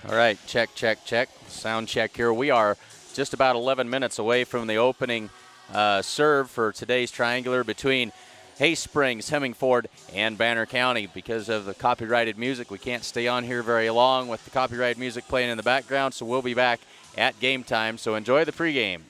All right, check, check, check. Sound check here. We are just about 11 minutes away from the opening serve for today's triangular between Hay Springs, Hemingford, and Banner County. Because of the copyrighted music, we can't stay on here very long with the copyrighted music playing in the background, so we'll be back at game time. So enjoy the pregame.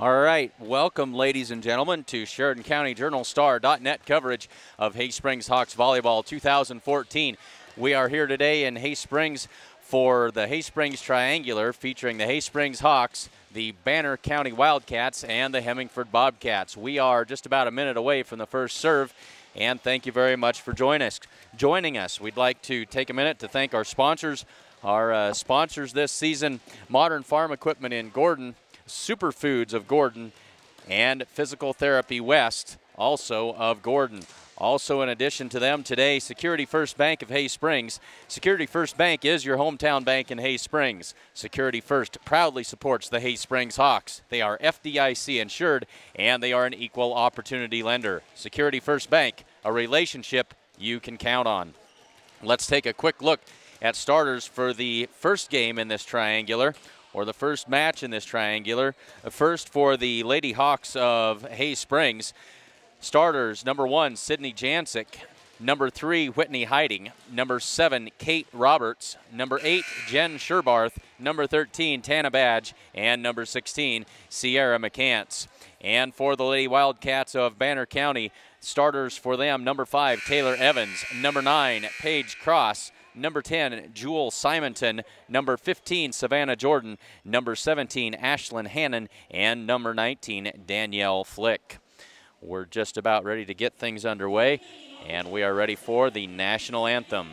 All right, welcome, ladies and gentlemen, to Sheridan County Journal-Star.net coverage of Hay Springs Hawks Volleyball 2014. We are here today in Hay Springs for the Hay Springs Triangular featuring the Hay Springs Hawks, the Banner County Wildcats, and the Hemingford Bobcats. We are just about a minute away from the first serve, and thank you very much for joining us. We'd like to take a minute to thank our sponsors. Our sponsors this season, Modern Farm Equipment in Gordon, Superfoods of Gordon, and Physical Therapy West, also of Gordon. Also, in addition to them today, Security First Bank of Hay Springs. Security First Bank is your hometown bank in Hay Springs. Security First proudly supports the Hay Springs Hawks. They are FDIC insured, and they are an equal opportunity lender. Security First Bank, a relationship you can count on. Let's take a quick look at starters for the first game in this triangular, or the first match in this triangular. First for the Lady Hawks of Hay Springs. Starters, number 1, Sydney Jancic. Number 3, Whitney Hiding. Number 7, Kate Roberts. Number 8, Jen Sherbarth. Number 13, Tana Badge. And number 16, Sierra McCants. And for the Lady Wildcats of Banner County, starters for them, number 5, Taylor Evans. Number 9, Paige Cross. Number 10, Jewel Simonton. Number 15, Savannah Jordan. Number 17, Ashlyn Hannon. And number 19, Danielle Flick. We're just about ready to get things underway, and we are ready for the national anthem.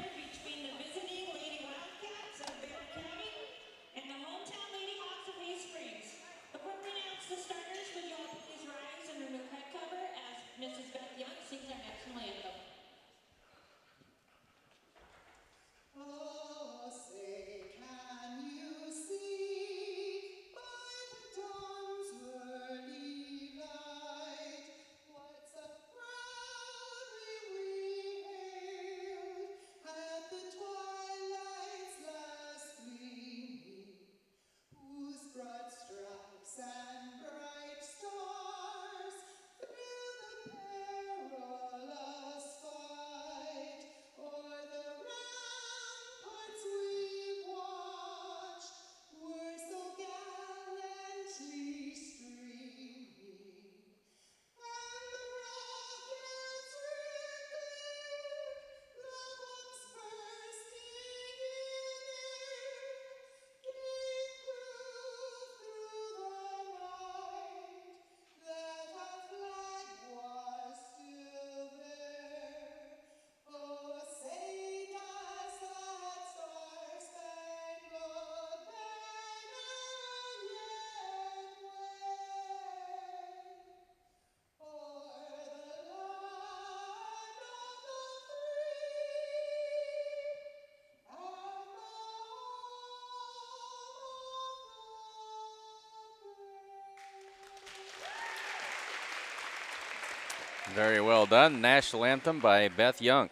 Very well done. National anthem by Beth Young.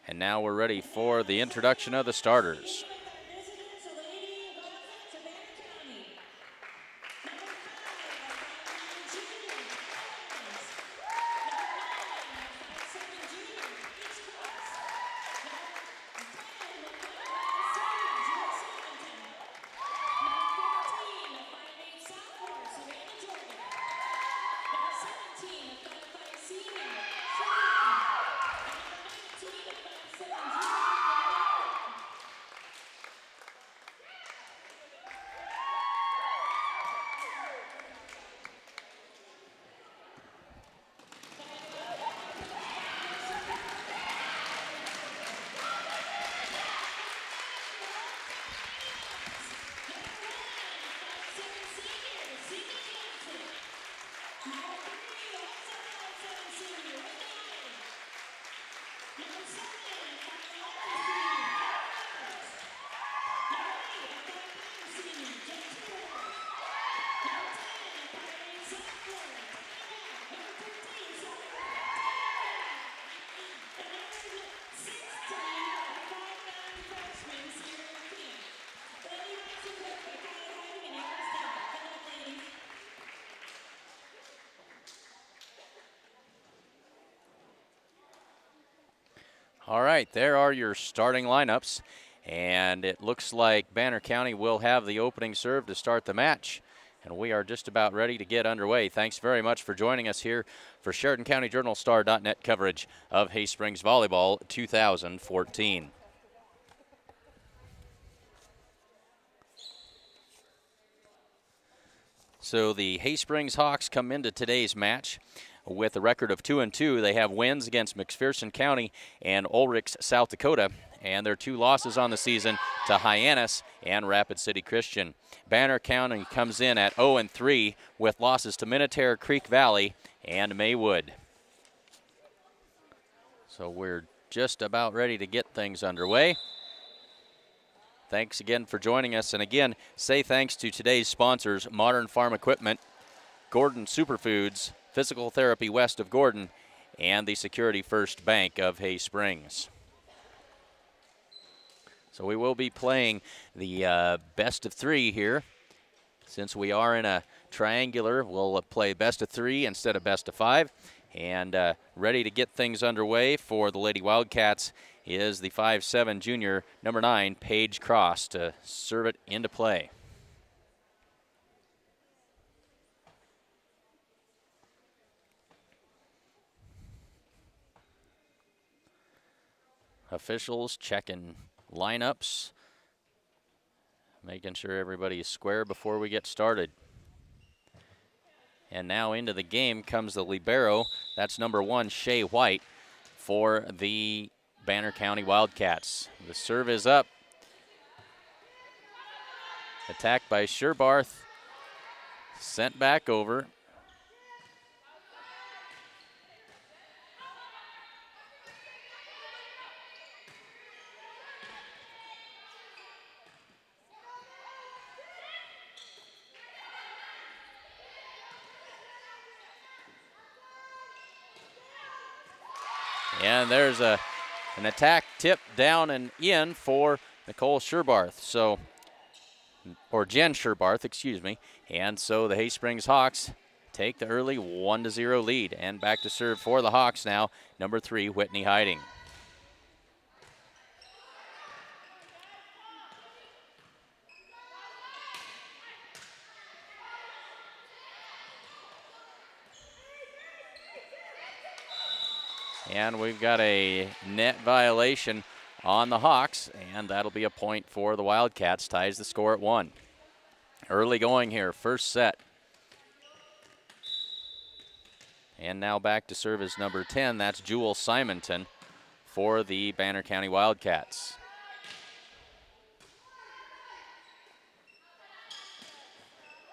And now we're ready for the introduction of the starters. All right, there are your starting lineups, and it looks like Banner County will have the opening serve to start the match. And we are just about ready to get underway. Thanks very much for joining us here for Sheridan County Journal-Star.net coverage of Hay Springs Volleyball 2014. So the Hay Springs Hawks come into today's match with a record of 2-2. They have wins against McPherson County and Ulrichs, South Dakota, and their 2 losses on the season to Hyannis and Rapid City Christian. Banner County comes in at 0-3 with losses to Minotera Creek Valley and Maywood. So we're just about ready to get things underway. Thanks again for joining us, and again, say thanks to today's sponsors, Modern Farm Equipment, Gordon Superfoods, Physical Therapy West of Gordon, and the Security First Bank of Hay Springs. So we will be playing the best of 3 here. Since we are in a triangular, we'll play best of 3 instead of best of 5. And ready to get things underway for the Lady Wildcats is the 5'7" junior, number 9, Paige Cross, to serve it into play. Officials checking lineups, making sure everybody is square before we get started. And now into the game comes the libero. That's number 1, Shea White, for the Banner County Wildcats. The serve is up. Attacked by Sherbarth. Sent back over. And there's an attack tip down and in for Nicole Sherbarth. So, or Jen Sherbarth, excuse me. And so the Hay Springs Hawks take the early 1-0 lead. And back to serve for the Hawks now, number 3, Whitney Hiding. And we've got a net violation on the Hawks, and that'll be a point for the Wildcats. Ties the score at 1. Early going here, first set. And now back to serve is number 10. That's Jewel Simonton for the Banner County Wildcats.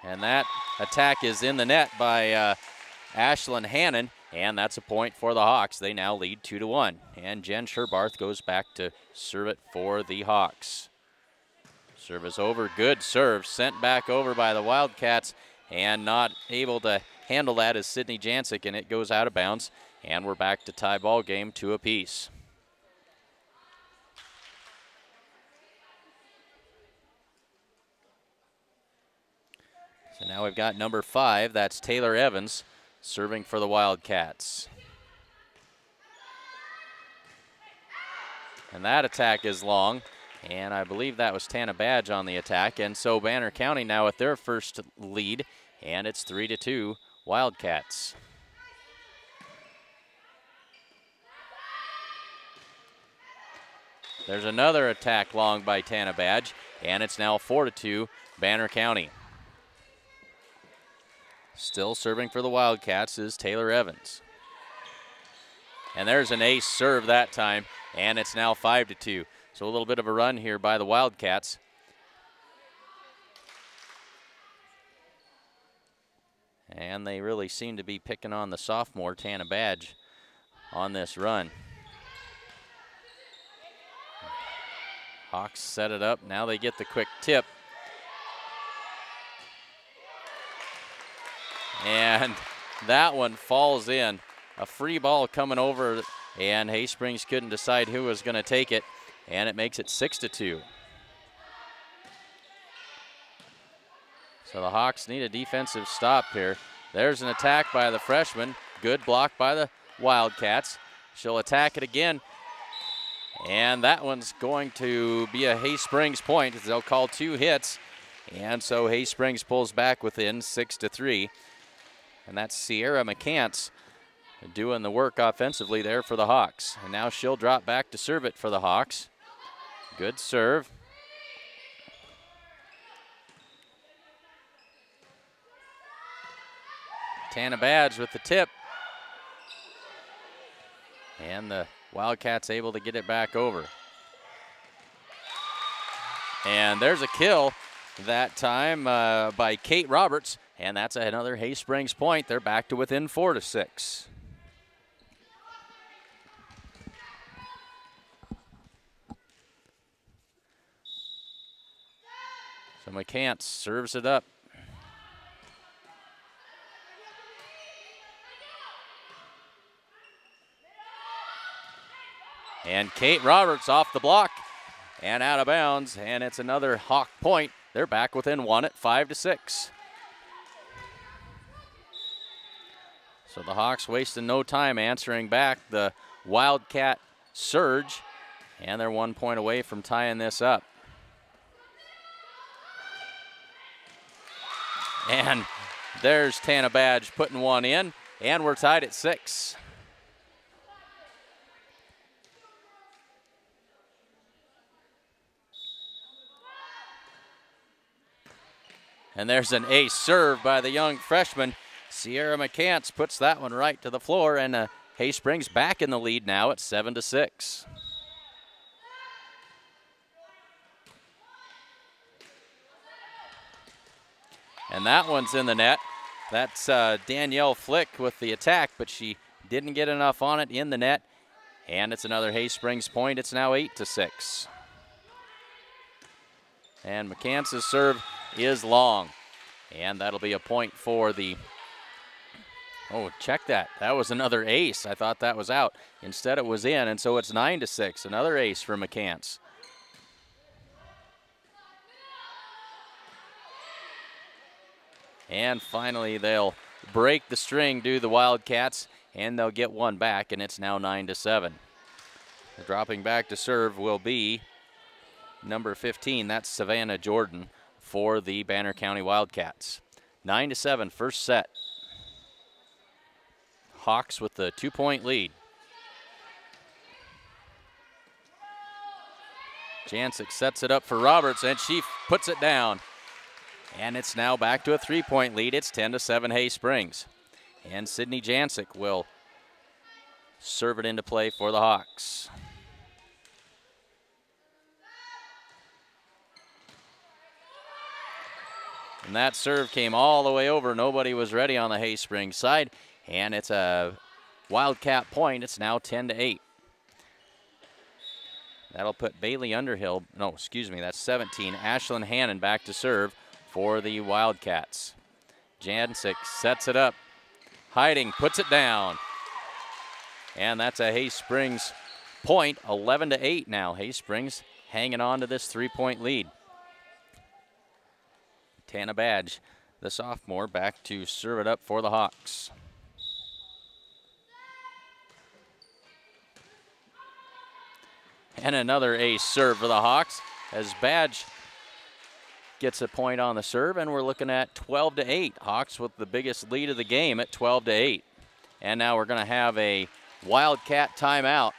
And that attack is in the net by Ashlyn Hannon. And that's a point for the Hawks. They now lead 2-1. And Jen Sherbarth goes back to serve it for the Hawks. Service over, good serve, sent back over by the Wildcats, and not able to handle that is Sydney Jancic, and it goes out of bounds. And we're back to tie ball game, 2 apiece. So now we've got number 5, that's Taylor Evans, serving for the Wildcats. And that attack is long, and I believe that was Tana Badge on the attack. And so Banner County now with their first lead, and it's 3-2 Wildcats. There's another attack long by Tana Badge, and it's now 4-2 Banner County. Still serving for the Wildcats is Taylor Evans. And there's an ace serve that time, and it's now 5-2. So a little bit of a run here by the Wildcats. And they really seem to be picking on the sophomore, Tana Badge, on this run. Hawks set it up. Now they get the quick tip. And that one falls in. A free ball coming over, and Hay Springs couldn't decide who was going to take it, and it makes it 6-2. So the Hawks need a defensive stop here. There's an attack by the freshman. Good block by the Wildcats. She'll attack it again, and that one's going to be a Hay Springs point. They'll call 2 hits, And so Hay Springs pulls back within 6-3. And that's Sierra McCants doing the work offensively there for the Hawks. And now she'll drop back to serve it for the Hawks. Good serve. Tana Badge with the tip. And the Wildcats able to get it back over. And there's a kill that time by Kate Roberts. And that's another Hay Springs point. They're back to within 4-6. So McCants serves it up. And Kate Roberts off the block and out of bounds, and it's another Hawk point. They're back within 1 at 5-6. So the Hawks wasting no time answering back the Wildcat surge, and they're 1 point away from tying this up. And there's Tana Badge putting one in, and we're tied at 6. And there's an ace serve by the young freshman. Sierra McCants puts that one right to the floor, and Hay Springs back in the lead now at 7-6. And that one's in the net. That's Danielle Flick with the attack, but she didn't get enough on it in the net. And it's another Hay Springs point. It's now 8-6. And McCants' serve is long. And that'll be a point for the, oh, check that. That was another ace. I thought that was out. Instead it was in, and so it's 9-6. Another ace for McCants. And finally they'll break the string, do the Wildcats, and they'll get one back, and it's now 9-7. Dropping back to serve will be number 15. That's Savannah Jordan for the Banner County Wildcats. 9-7, first set. Hawks with the 2-point lead. Jancic sets it up for Roberts, and she puts it down. And it's now back to a 3-point lead. It's 10-7 Hay Springs. And Sydney Jancic will serve it into play for the Hawks. And that serve came all the way over. Nobody was ready on the Hay Springs side. And it's a Wildcat point. It's now 10-8. That'll put Bailey Underhill, no, excuse me, that's 17. Ashlyn Hannon back to serve for the Wildcats. Jancic sets it up. Hiding, puts it down. And that's a Hay Springs point, 11-8 now. Hay Springs hanging on to this 3-point lead. Tana Badge, the sophomore, back to serve it up for the Hawks. And another ace serve for the Hawks as Badge gets a point on the serve, and we're looking at 12-8. Hawks with the biggest lead of the game at 12-8. And now we're going to have a Wildcat timeout.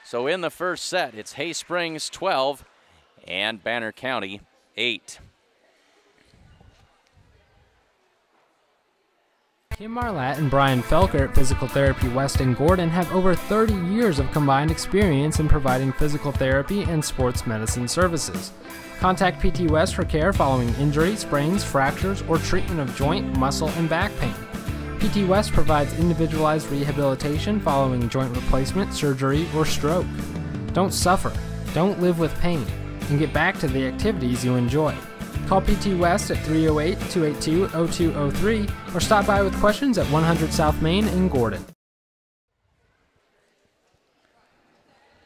So in the first set, it's Hay Springs 12 and Banner County 8. Kim Marlatt and Brian Felker at Physical Therapy West in Gordon have over 30 years of combined experience in providing physical therapy and sports medicine services. Contact PT West for care following injury, sprains, fractures, or treatment of joint, muscle, and back pain. PT West provides individualized rehabilitation following joint replacement, surgery, or stroke. Don't suffer, don't live with pain, and get back to the activities you enjoy. Call PT West at 308-282-0203 or stop by with questions at 100 South Main in Gordon.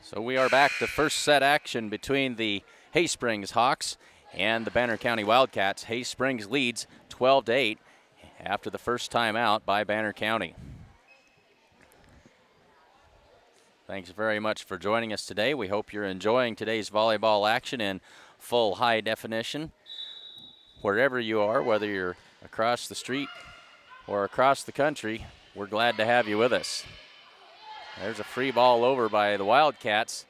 So we are back to first set action between the Hay Springs Hawks and the Banner County Wildcats. Hay Springs leads 12-8 after the first timeout by Banner County. Thanks very much for joining us today. We hope you're enjoying today's volleyball action in full high definition. wherever you are, whether you're across the street or across the country, we're glad to have you with us. There's a free ball over by the Wildcats.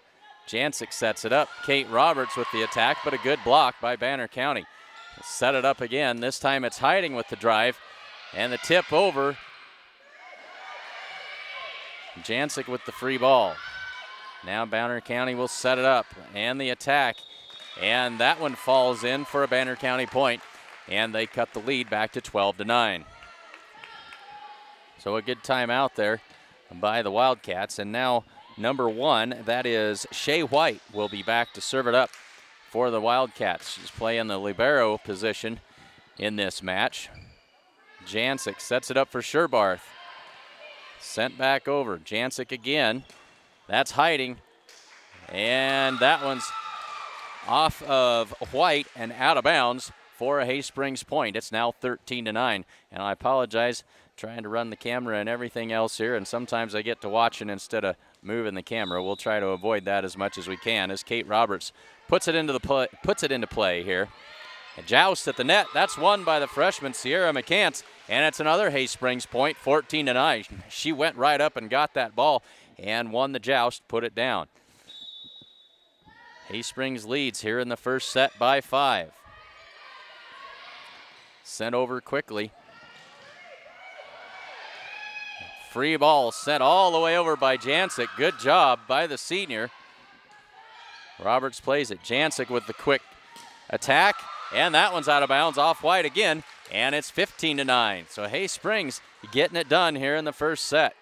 Jancic sets it up. Kate Roberts with the attack, but a good block by Banner County. Set it up again. This time it's Hiding with the drive. And the tip over. Jancic with the free ball. Now Banner County will set it up. And the attack. And that one falls in for a Banner County point. And they cut the lead back to 12-9. So a good timeout there by the Wildcats. And now number 1, that is Shea White, will be back to serve it up for the Wildcats. She's playing the libero position in this match. Jancic sets it up for Sherbarth. Sent back over. Jancic again. That's Hiding. And that one's off of White and out of bounds for a Hay Springs point. It's now 13-9. And I apologize, trying to run the camera and everything else here, and sometimes I get to watching instead of moving the camera. We'll try to avoid that as much as we can as Kate Roberts puts it into play here. A joust at the net. That's won by the freshman Sierra McCants, and it's another Hay Springs point, 14-9. She went right up and got that ball and won the joust, put it down. Hay Springs leads here in the first set by 5. Sent over quickly. Free ball sent all the way over by Jancic. Good job by the senior. Roberts plays it. Jancic with the quick attack, and that one's out of bounds off White again, and it's 15-9. So Hay Springs getting it done here in the first set.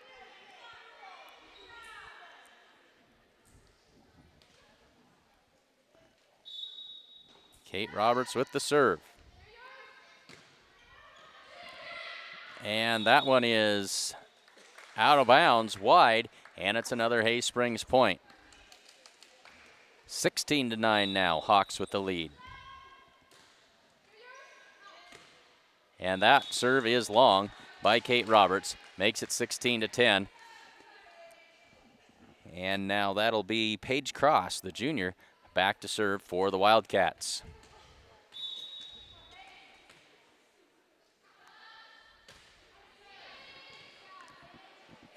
Kate Roberts with the serve. And that one is out of bounds, wide, and it's another Hay Springs point. 16-9 now, Hawks with the lead. And that serve is long by Kate Roberts, makes it 16-10. And now that'll be Paige Cross, the junior, back to serve for the Wildcats.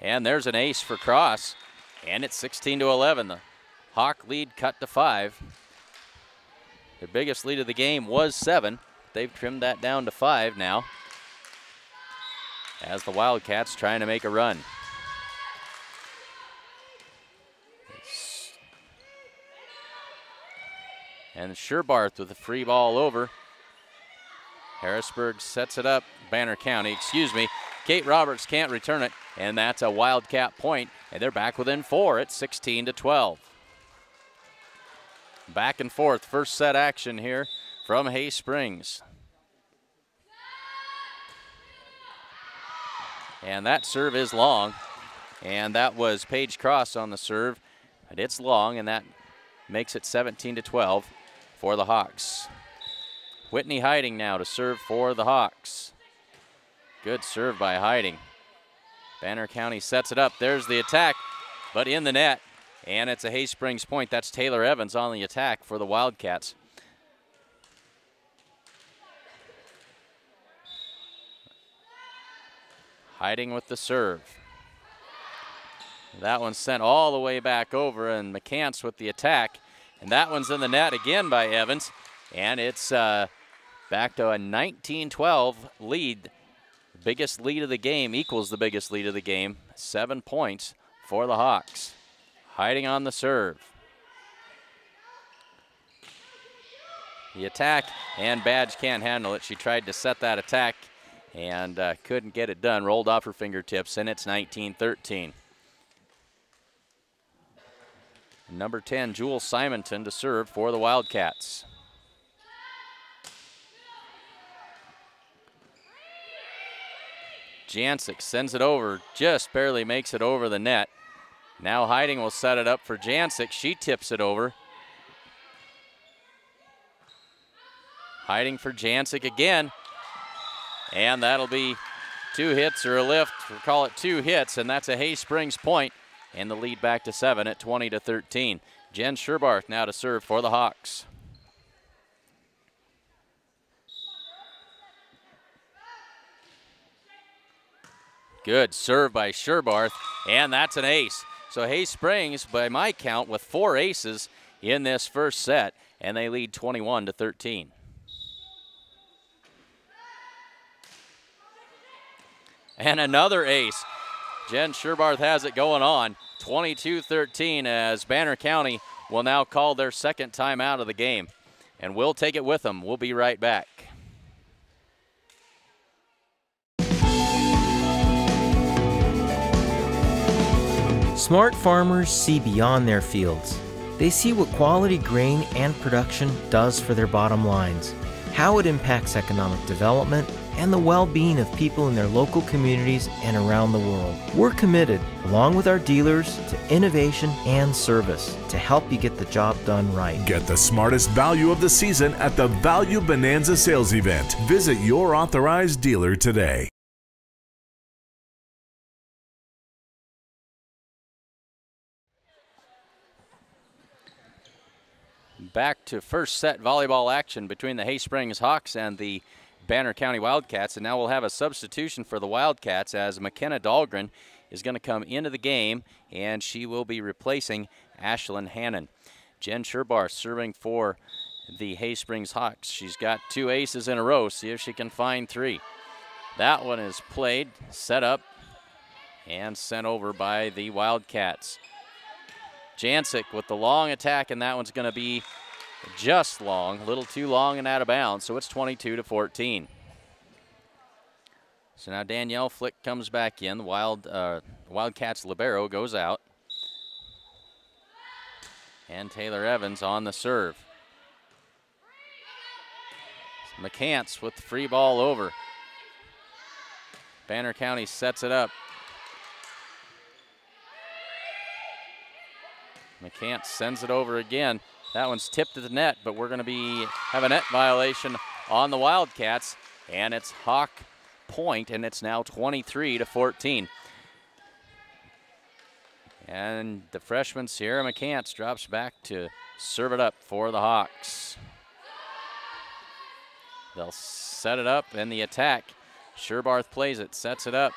And there's an ace for Cross, and it's 16-11. The Hawk lead cut to 5. Their biggest lead of the game was 7. They've trimmed that down to 5 now, as the Wildcats trying to make a run. And Sherbarth with a free ball over. Harrisburg sets it up. Banner County, Kate Roberts can't return it, and that's a Wildcat point, and they're back within 4 at 16-12. Back and forth, first set action here from Hay Springs. And that serve is long, and that was Paige Cross on the serve, and it's long, and that makes it 17-12 for the Hawks. Whitney Hiding now to serve for the Hawks. Good serve by Hiding. Banner County sets it up. There's the attack, but in the net, and it's a Hay Springs point. That's Taylor Evans on the attack for the Wildcats. Hiding with the serve. That one's sent all the way back over, and McCants with the attack. And that one's in the net again by Evans. And it's back to a 19-12 lead. Biggest lead of the game, equals the biggest lead of the game. 7 points for the Hawks. Hiding on the serve. The attack, and Badge can't handle it. She tried to set that attack and couldn't get it done. Rolled off her fingertips, and it's 19-13. Number 10, Jewel Simonton to serve for the Wildcats. Jancic sends it over, just barely makes it over the net. Now Hiding will set it up for Jancic. She tips it over. Hiding for Jancic again. And that'll be 2 hits or a lift. We'll call it 2 hits, and that's a Hay Springs point. And the lead back to 7 at 20-13. Jen Sherbarth now to serve for the Hawks. Good serve by Sherbarth, and that's an ace. So Hay Springs, by my count, with 4 aces in this first set, and they lead 21-13. And another ace. Jen Sherbarth has it going on. 22-13 as Banner County will now call their second time out of the game. And we'll take it with them. We'll be right back. Smart farmers see beyond their fields. They see what quality grain and production does for their bottom lines, how it impacts economic development, and the well-being of people in their local communities and around the world. We're committed, along with our dealers, to innovation and service to help you get the job done right. Get the smartest value of the season at the Value Bonanza sales event. Visit your authorized dealer today. Back to first set volleyball action between the Hay Springs Hawks and the Banner County Wildcats, and now we'll have a substitution for the Wildcats as McKenna Dahlgren is going to come into the game, and she will be replacing Ashlyn Hannon. Jen Sherbarth serving for the Hay Springs Hawks. She's got 2 aces in a row. See if she can find 3. That one is played, set up, and sent over by the Wildcats. Jancic with the long attack, and that one's going to be just long, a little too long and out of bounds, so it's 22-14. So now Danielle Flick comes back in. The Wildcats libero goes out. And Taylor Evans on the serve. McCants with the free ball over. Banner County sets it up. McCants sends it over again. That one's tipped to the net, but we're going to have a net violation on the Wildcats, and it's Hawk point, and it's now 23-14. And the freshman Sierra McCants drops back to serve it up for the Hawks. They'll set it up in the attack. Sherbarth plays it, sets it up.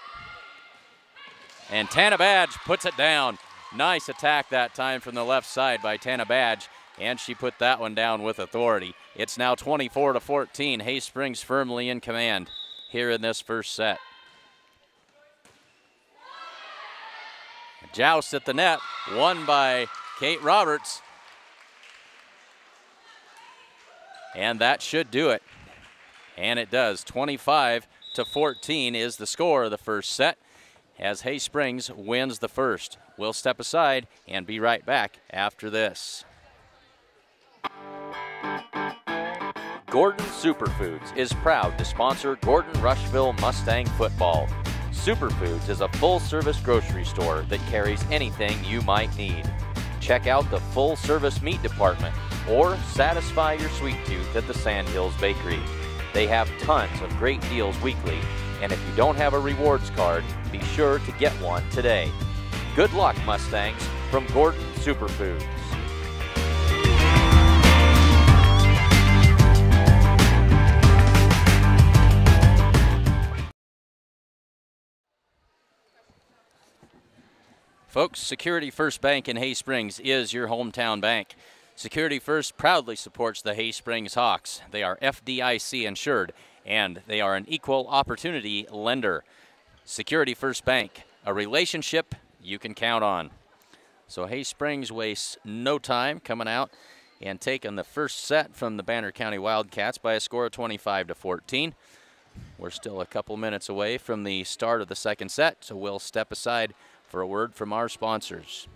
And Tana Badge puts it down. Nice attack that time from the left side by Tana Badge, and she put that one down with authority. It's now 24-14. Hay Springs firmly in command here in this first set. A joust at the net, won by Kate Roberts. And that should do it. And it does. 25-14 is the score of the first set as Hay Springs wins the first. We'll step aside and be right back after this. Gordon Superfoods is proud to sponsor Gordon Rushville Mustang football. Superfoods is a full-service grocery store that carries anything you might need. Check out the full-service meat department or satisfy your sweet tooth at the Sandhills Bakery. They have tons of great deals weekly, and if you don't have a rewards card, be sure to get one today. Good luck, Mustangs, from Gordon Superfoods. Folks, Security First Bank in Hay Springs is your hometown bank. Security First proudly supports the Hay Springs Hawks. They are FDIC insured, and they are an equal opportunity lender. Security First Bank, a relationship you can count on. So Hay Springs wastes no time coming out and taking the first set from the Banner County Wildcats by a score of 25-14. We're still a couple minutes away from the start of the second set, so we'll step aside for a word from our sponsors.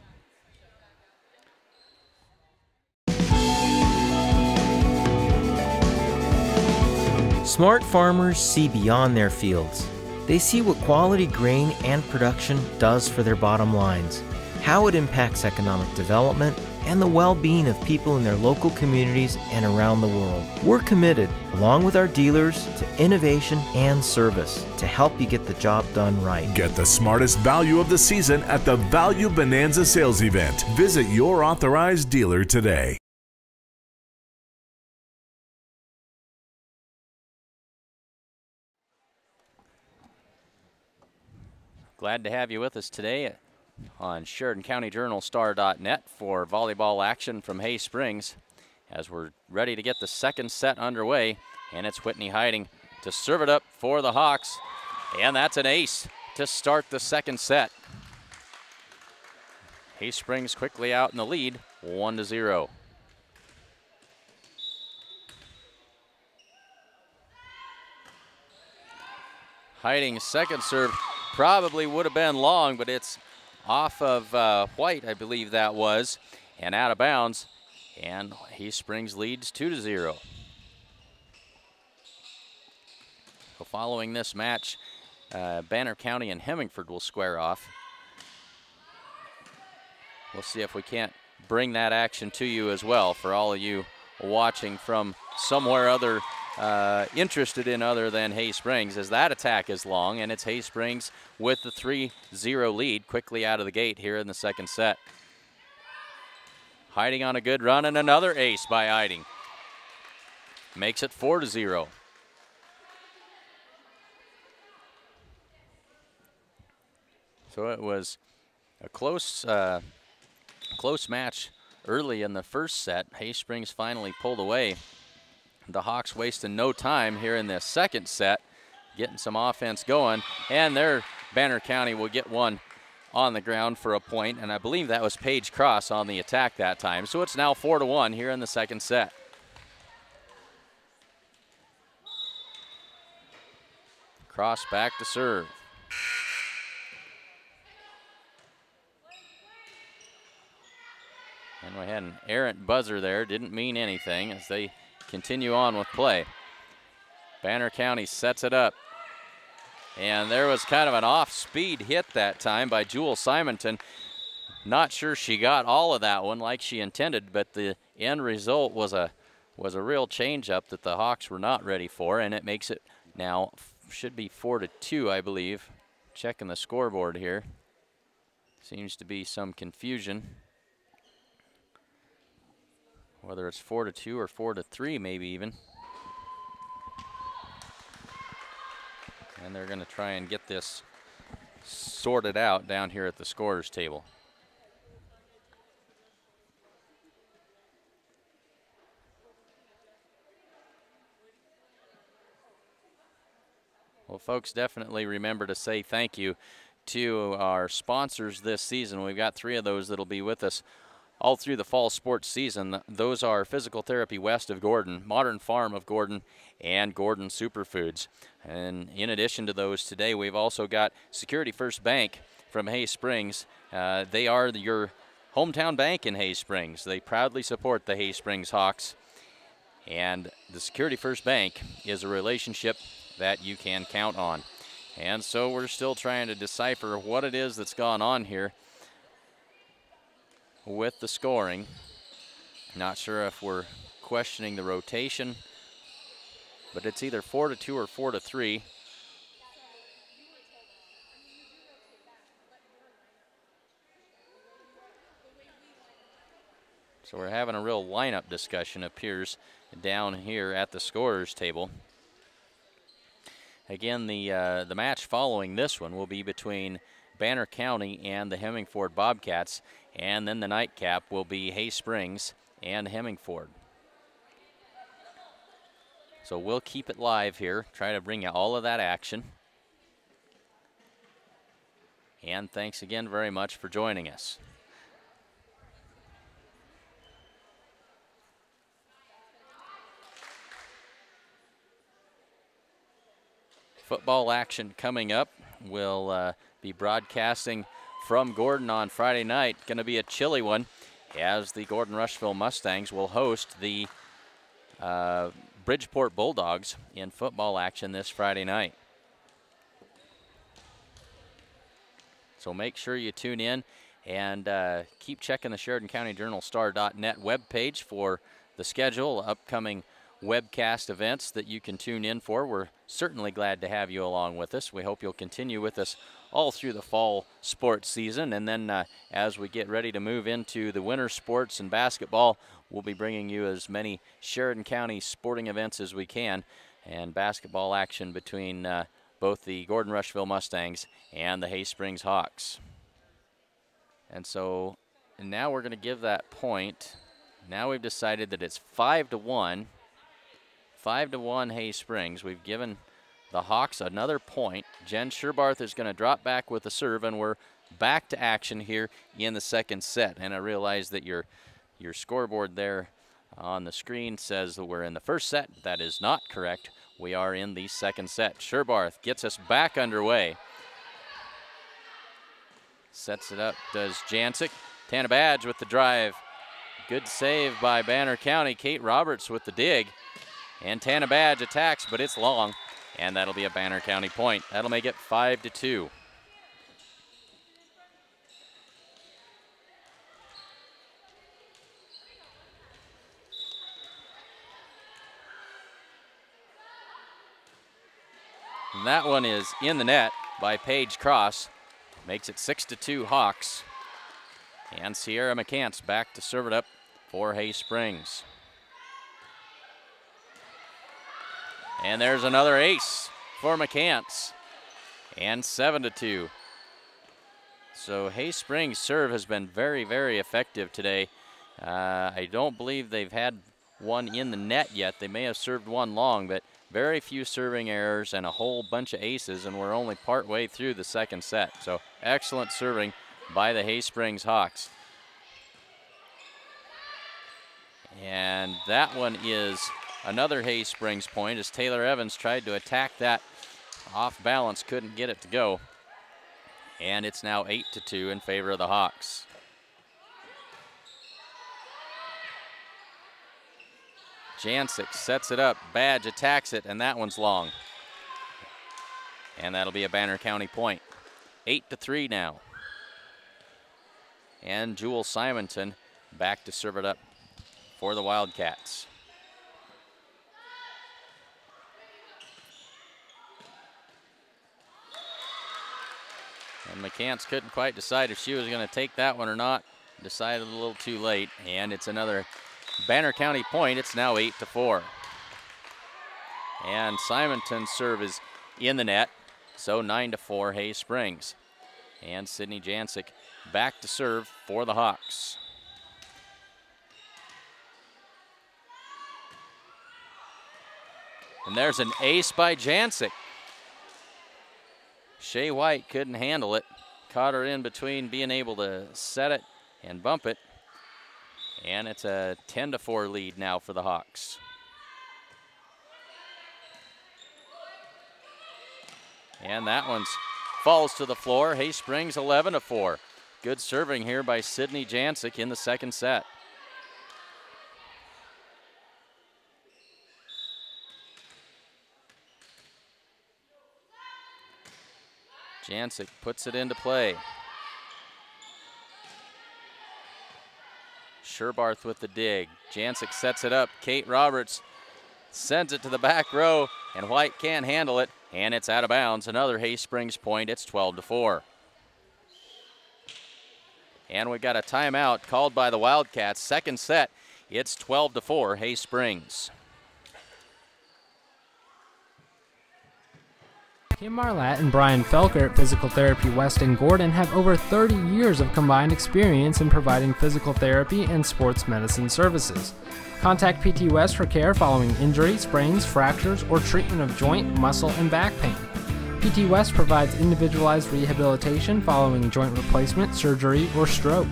Smart farmers see beyond their fields. They see what quality grain and production does for their bottom lines, how it impacts economic development, and the well-being of people in their local communities and around the world. We're committed, along with our dealers, to innovation and service to help you get the job done right. Get the smartest value of the season at the Value Bonanza sales event. Visit your authorized dealer today. Glad to have you with us today on SheridanCountyJournalStar.net for volleyball action from Hay Springs as we're ready to get the second set underway. And it's Whitney Hiding to serve it up for the Hawks. And that's an ace to start the second set. Hay Springs quickly out in the lead, 1-0. Hiding's second serve probably would have been long, but it's off of White, I believe that was, and out of bounds. And Hay Springs leads 2-0. So following this match, Banner County and Hemingford will square off. We'll see if we can't bring that action to you as well for all of you watching from somewhere other interested in other than Hay Springs, as that attack is long, and it's Hay Springs with the 3-0 lead quickly out of the gate here in the second set. Hiding on a good run, and another ace by Hiding. Makes it 4-0. So it was a close match early in the first set. Hay Springs finally pulled away. The Hawks wasting no time here in the second set, getting some offense going, and there Banner County will get one on the ground for a point, and I believe that was Paige Cross on the attack that time. So it's now 4-1 here in the second set. Cross back to serve. And we had an errant buzzer there, didn't mean anything as they continue on with play. Banner County sets it up. And there was kind of an off-speed hit that time by Jewel Simonton. Not sure she got all of that one like she intended, but the end result was a real change-up that the Hawks were not ready for, and it makes it now, should be 4-2, I believe. Checking the scoreboard here. Seems to be some confusion. Whether it's 4-2 or 4-3 maybe even. And they're going to try and get this sorted out down here at the scorer's table. Well, folks, definitely remember to say thank you to our sponsors this season. We've got 3 of those that'll be with us all through the fall sports season. Those are Physical Therapy West of Gordon, Modern Farm of Gordon, and Gordon Superfoods. And in addition to those today, we've also got Security First Bank from Hay Springs. They are your hometown bank in Hay Springs. They proudly support the Hay Springs Hawks. And the Security First Bank is a relationship that you can count on. And so we're still trying to decipher what it is that's gone on here with the scoring. Not sure if we're questioning the rotation, but it's either 4-2 or 4-3. So we're having a real lineup discussion, appears, down here at the scorer's table. Again, the match following this one will be between Banner County and the Hemingford Bobcats, and then the nightcap will be Hay Springs and Hemingford. So we'll keep it live here, try to bring you all of that action. And thanks again very much for joining us. Football action coming up. We'll be broadcasting from Gordon on Friday night. Going to be a chilly one, as the Gordon Rushville Mustangs will host the Bridgeport Bulldogs in football action this Friday night. So make sure you tune in and keep checking the SheridanCountyJournalStar.net webpage for the schedule, upcoming webcast events that you can tune in for. We're certainly glad to have you along with us. We hope you'll continue with us all through the fall sports season, and then as we get ready to move into the winter sports and basketball, we'll be bringing you as many Sheridan County sporting events as we can, and basketball action between both the Gordon Rushville Mustangs and the Hay Springs Hawks. And so now we're going to give that point. Now we've decided that it's 5-1. 5-1 Hay Springs. We've given the Hawks another point. Jen Sherbarth is going to drop back with the serve, and we're back to action here in the second set. And I realize that your scoreboard there on the screen says that we're in the first set. That is not correct. We are in the second set. Sherbarth gets us back underway. Sets it up, does Jancic. Tana Badge with the drive. Good save by Banner County. Kate Roberts with the dig. And Tana Badge attacks, but it's long. And that'll be a Banner County point. That'll make it 5-2. And that one is in the net by Paige Cross. Makes it 6-2 Hawks. And Sierra McCants back to serve it up for Hay Springs. And there's another ace for McCants. And 7-2. So Hay Springs' serve has been very, very effective today. I don't believe they've had one in the net yet. They may have served one long, but very few serving errors and a whole bunch of aces, and we're only part way through the second set. So excellent serving by the Hay Springs Hawks. And that one is another Hay Springs point as Taylor Evans tried to attack that off balance, couldn't get it to go. And it's now 8-2 in favor of the Hawks. Jancic sets it up, Badge attacks it, and that one's long. And that'll be a Banner County point. 8-3 now. And Jewel Simonton back to serve it up for the Wildcats. And McCants couldn't quite decide if she was going to take that one or not. Decided a little too late, and it's another Banner County point. It's now 8-4. And Simonton's serve is in the net, so 9-4 Hay Springs. And Sydney Jancic back to serve for the Hawks. And there's an ace by Jancic. Shea White couldn't handle it. Caught her in between being able to set it and bump it. And it's a 10-4 lead now for the Hawks. And that one's falls to the floor. Hay Springs 11-4. Good serving here by Sydney Jancic in the second set. Jancic puts it into play. Sherbarth with the dig. Jancic sets it up. Kate Roberts sends it to the back row, and White can't handle it, and it's out of bounds. Another Hay Springs point. It's 12-4. And we've got a timeout called by the Wildcats. Second set, it's 12-4 Hay Springs. Kim Marlatt and Brian Felker at Physical Therapy West in Gordon have over 30 years of combined experience in providing physical therapy and sports medicine services. Contact PT West for care following injury, sprains, fractures, or treatment of joint, muscle, and back pain. PT West provides individualized rehabilitation following joint replacement, surgery, or stroke.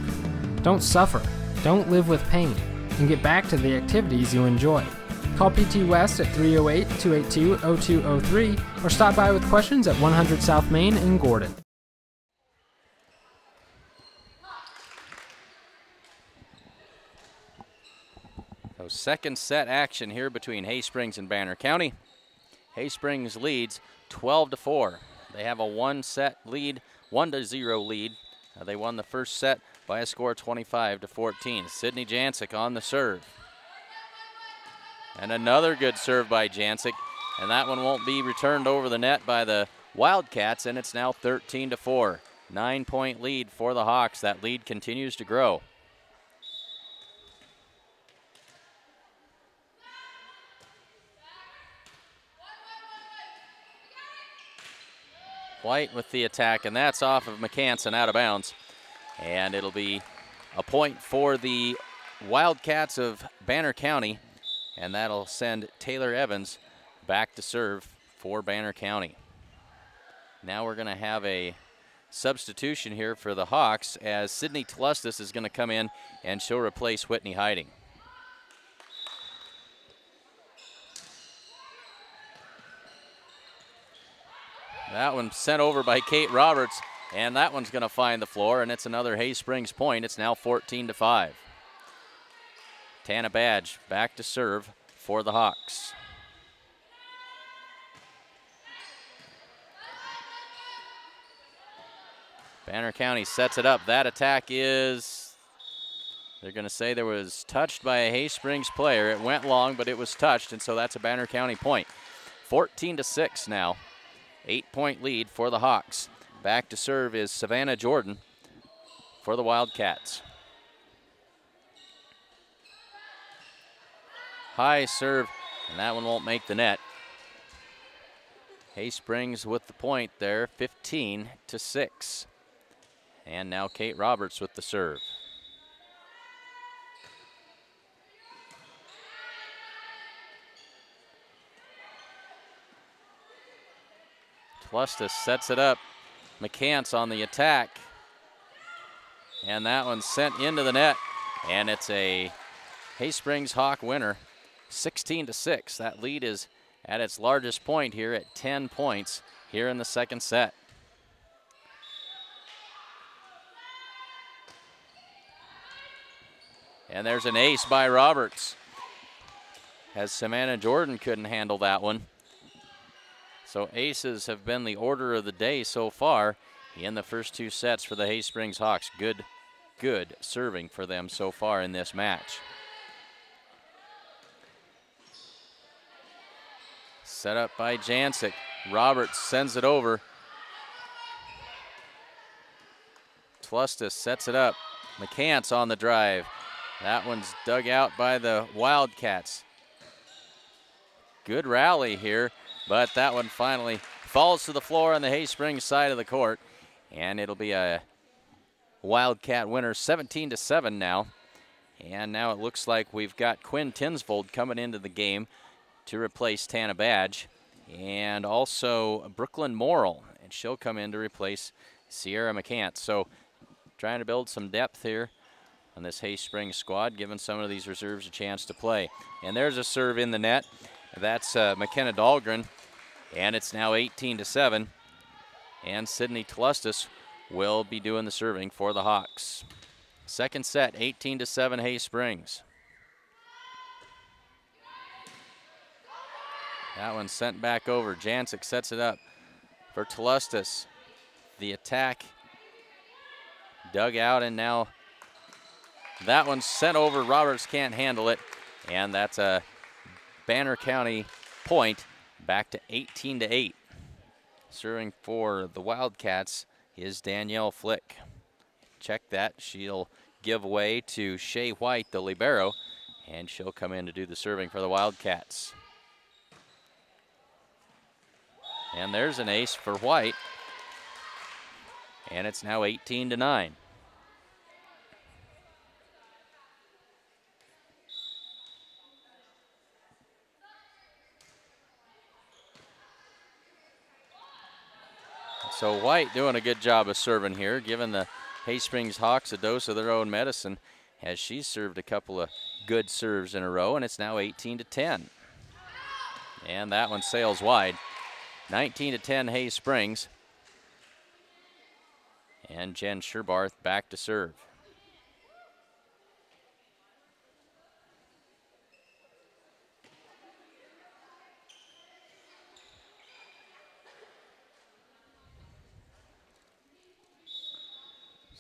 Don't suffer, don't live with pain, and get back to the activities you enjoy. Call PT West at 308-282-0203 or stop by with questions at 100 South Main in Gordon. So second set action here between Hay Springs and Banner County. Hay Springs leads 12-4. They have a 1-0 lead. They won the first set by a score of 25-14. Sydney Jancic on the serve. And another good serve by Jancic, and that one won't be returned over the net by the Wildcats, and it's now 13-4. 9-point lead for the Hawks. That lead continues to grow. White with the attack, and that's off of McCants and out of bounds. And it'll be a point for the Wildcats of Banner County, and that'll send Taylor Evans back to serve for Banner County. Now we're going to have a substitution here for the Hawks, as Sydney Tlustis is going to come in and she'll replace Whitney Hiding. That one sent over by Kate Roberts, and that one's going to find the floor, and it's another Hay Springs point. It's now 14-5. Tana Badge back to serve for the Hawks. Banner County sets it up. That attack is, they're going to say there was touched by a Hay Springs player. It went long, but it was touched, and so that's a Banner County point. 14-6 now. 8-point lead for the Hawks. Back to serve is Savannah Jordan for the Wildcats. High serve, and that one won't make the net. Hay Springs with the point there, 15-6. And now Kate Roberts with the serve. Tlustis sets it up. McCants on the attack. And that one's sent into the net. And it's a Hay Springs Hawk winner, 16-6. That lead is at its largest point here at 10 points here in the second set. And there's an ace by Roberts, as Savannah Jordan couldn't handle that one. So aces have been the order of the day so far in the first two sets for the Hay Springs Hawks. Good serving for them so far in this match. Set up by Jancic. Roberts sends it over. Tlustis sets it up. McCants on the drive. That one's dug out by the Wildcats. Good rally here, but that one finally falls to the floor on the Hay Springs side of the court, and it'll be a Wildcat winner, 17-7 now. And now it looks like we've got Quinn Tinsvold coming into the game to replace Tana Badge, and also Brooklyn Morrill, and she'll come in to replace Sierra McCants. So trying to build some depth here on this Hay Springs squad, giving some of these reserves a chance to play. And there's a serve in the net. That's McKenna Dahlgren, and it's now 18-7. And Sydney Tlustis will be doing the serving for the Hawks. Second set, 18-7 Hay Springs. That one's sent back over. Jancic sets it up for Tlustis. The attack dug out, and now that one's sent over. Roberts can't handle it, and that's a Banner County point, back to 18-8. Serving for the Wildcats is Danielle Flick. Check that. She'll give way to Shea White, the libero, and she'll come in to do the serving for the Wildcats. And there's an ace for White, and it's now 18-9. So White doing a good job of serving here, giving the Hay Springs Hawks a dose of their own medicine, as she's served a couple of good serves in a row, and it's now 18-10. And that one sails wide. 19-10 Hay Springs. And Jen Sherbarth back to serve.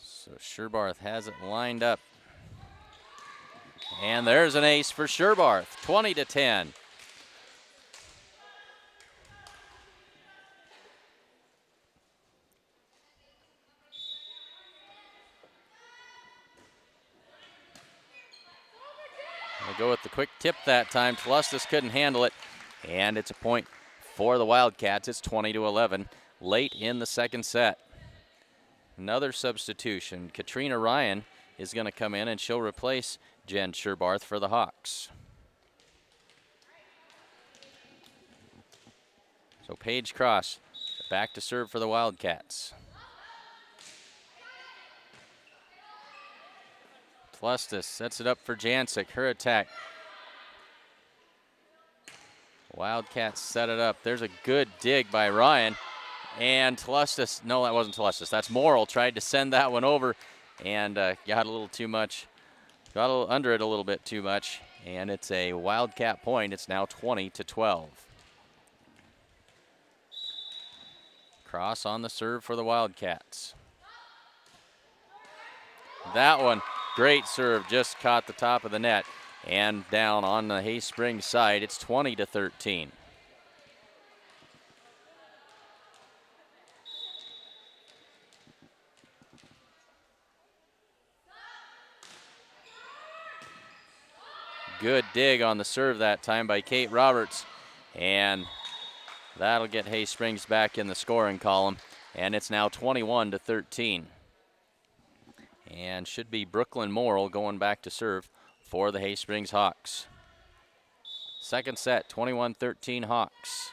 So Sherbarth has it lined up. And there's an ace for Sherbarth, 20-10. They go with the quick tip that time. Tlustis couldn't handle it, and it's a point for the Wildcats. It's 20-11. late in the second set. Another substitution. Katrina Ryan is going to come in, and she'll replace Jen Sherbarth for the Hawks. So Paige Cross back to serve for the Wildcats. Tlustis sets it up for Jancic. Her attack. Wildcats set it up. There's a good dig by Ryan. And Tlustis, no, that wasn't Tlustis. That's Morrill. Tried to send that one over and got a little too much. Got a little under it a little bit too much. And it's a Wildcat point. It's now 20-12. Cross on the serve for the Wildcats. That one, great serve, just caught the top of the net. And down on the Hay Springs side, it's 20-13. Good dig on the serve that time by Kate Roberts. And that'll get Hay Springs back in the scoring column. And it's now 21-13. And should be Brooklyn Morrill going back to serve for the Hay Springs Hawks. Second set, 21-13 Hawks.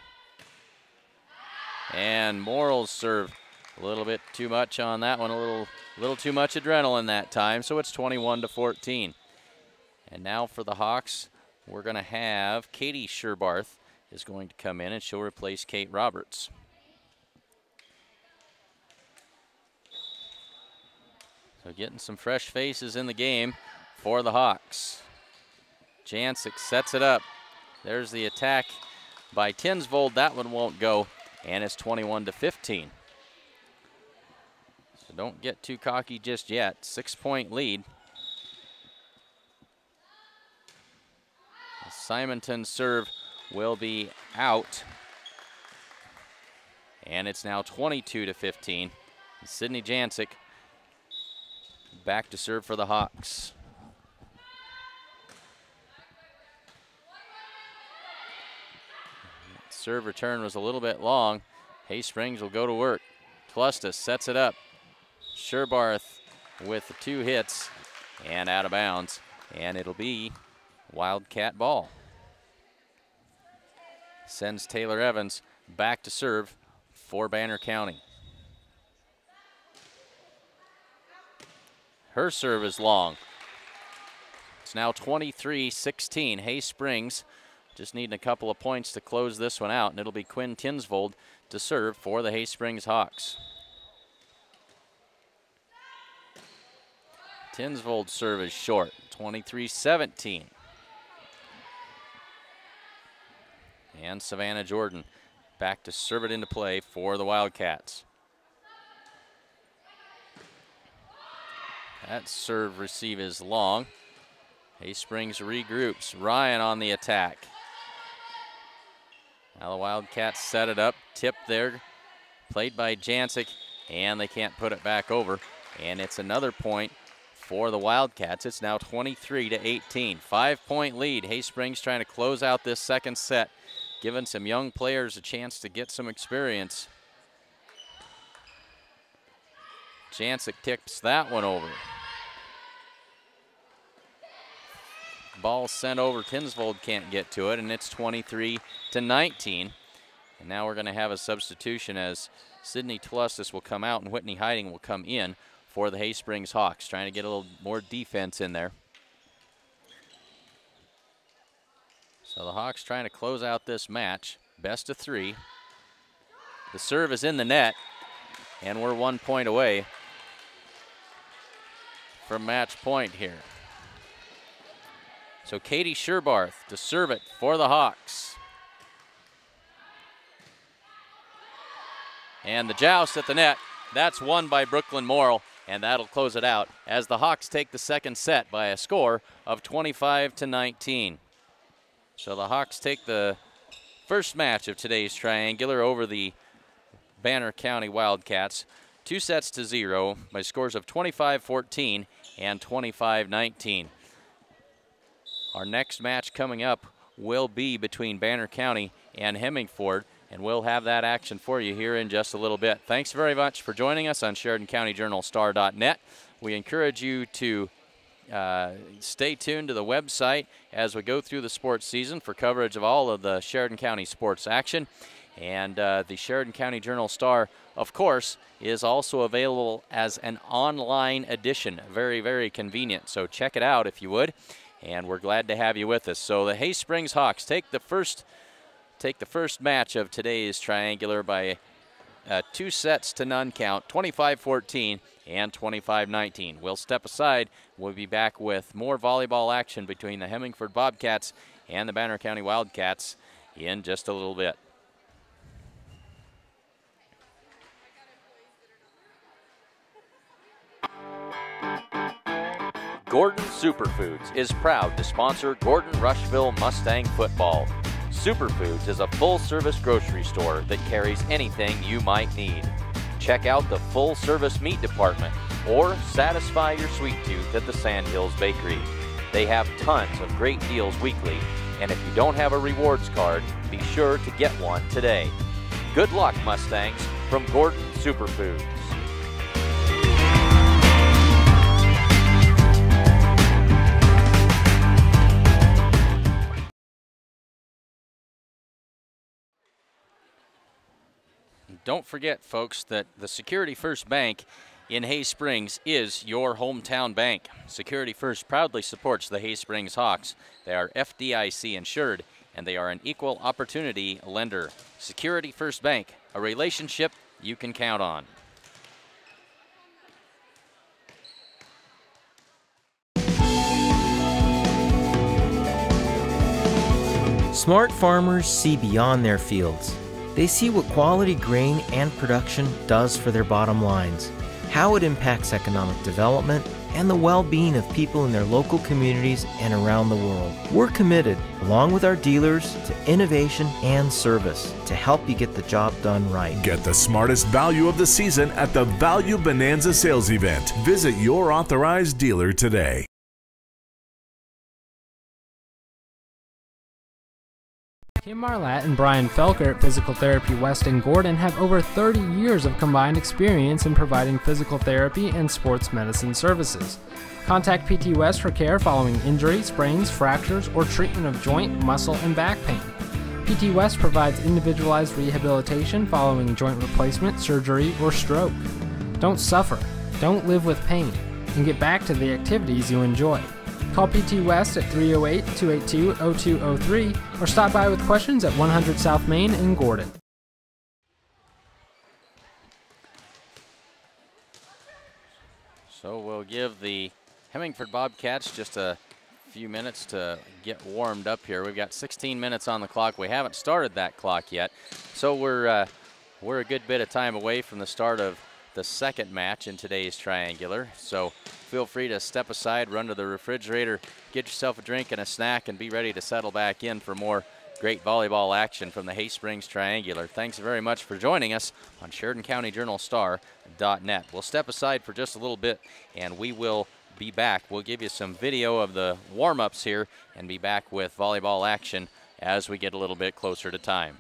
And Morrill's serve, a little bit too much on that one, a little too much adrenaline that time, so it's 21-14. And now for the Hawks, we're going to have Katie Sherbarth is going to come in, and she'll replace Kate Roberts. So getting some fresh faces in the game for the Hawks. Jancic sets it up. There's the attack by Tinsvold. That one won't go, and it's 21-15. So don't get too cocky just yet. 6-point lead. Simonton's serve will be out. And it's now 22-15. Sydney Jancic back to serve for the Hawks. Serve return was a little bit long. Hay Springs will go to work. Tlustis sets it up. Sherbarth with the 2 hits and out of bounds. And it'll be Wildcat ball. Sends Taylor Evans back to serve for Banner County. Her serve is long. It's now 23-16. Hay Springs just needing a couple of points to close this one out, and it'll be Quinn Tinsvold to serve for the Hay Springs Hawks. Tinsvold's serve is short, 23-17. And Savannah Jordan back to serve it into play for the Wildcats. That serve receive is long. Hay Springs regroups. Ryan on the attack. Now the Wildcats set it up. Tip there. Played by Jancic. And they can't put it back over. And it's another point for the Wildcats. It's now 23-18. 5-point lead. Hay Springs trying to close out this second set, giving some young players a chance to get some experience. Jancic tips that one over. Ball sent over. Tinsvold can't get to it, and it's 23-19. And now we're going to have a substitution as Sydney Tlustis will come out and Whitney Hiding will come in for the Hay Springs Hawks, trying to get a little more defense in there. So the Hawks trying to close out this match. Best of 3. The serve is in the net, and we're 1 point away from match point here. So Katie Sherbarth to serve it for the Hawks. And the joust at the net, that's won by Brooklyn Morrill, and that'll close it out as the Hawks take the second set by a score of 25-19. So the Hawks take the first match of today's triangular over the Banner County Wildcats, 2-0 by scores of 25-14 and 25-19. Our next match coming up will be between Banner County and Hemingford and we'll have that action for you here in just a little bit. Thanks very much for joining us on SheridanCountyJournalStar.net. We encourage you to stay tuned to the website as we go through the sports season for coverage of all of the Sheridan County sports action. And the Sheridan County Journal-Star, of course, is also available as an online edition. Very, very convenient. So check it out if you would. And we're glad to have you with us. So the Hay Springs Hawks take the first match of today's triangular by 2-0 count, 25-14 and 25-19. We'll step aside. We'll be back with more volleyball action between the Hemingford Bobcats and the Banner County Wildcats in just a little bit. Gordon Superfoods is proud to sponsor Gordon Rushville Mustang football. Superfoods is a full-service grocery store that carries anything you might need. Check out the full-service meat department or satisfy your sweet tooth at the Sandhills Bakery. They have tons of great deals weekly, and if you don't have a rewards card, be sure to get one today. Good luck, Mustangs, from Gordon Superfoods. Don't forget, folks, that the Security First Bank in Hay Springs is your hometown bank. Security First proudly supports the Hay Springs Hawks. They are FDIC insured, and they are an equal opportunity lender. Security First Bank, a relationship you can count on. Smart farmers see beyond their fields. They see what quality grain and production does for their bottom lines, how it impacts economic development, and the well-being of people in their local communities and around the world. We're committed, along with our dealers, to innovation and service to help you get the job done right. Get the smartest value of the season at the Value Bonanza sales event. Visit your authorized dealer today. Kim Marlatt and Brian Felker at Physical Therapy West in Gordon have over 30 years of combined experience in providing physical therapy and sports medicine services. Contact PT West for care following injury, sprains, fractures, or treatment of joint, muscle, and back pain. PT West provides individualized rehabilitation following joint replacement, surgery, or stroke. Don't suffer, don't live with pain, and get back to the activities you enjoy. Call PT West at 308-282-0203 or stop by with questions at 100 South Main in Gordon. So we'll give the Hemingford Bobcats just a few minutes to get warmed up here. We've got 16 minutes on the clock. We haven't started that clock yet. So we're a good bit of time away from the start of the second match in today's triangular. So feel free to step aside, run to the refrigerator, get yourself a drink and a snack, and be ready to settle back in for more great volleyball action from the Hay Springs Triangular. Thanks very much for joining us on SheridanCountyJournalStar.net. We'll step aside for just a little bit, and we will be back. We'll give you some video of the warm-ups here and be back with volleyball action as we get a little bit closer to time.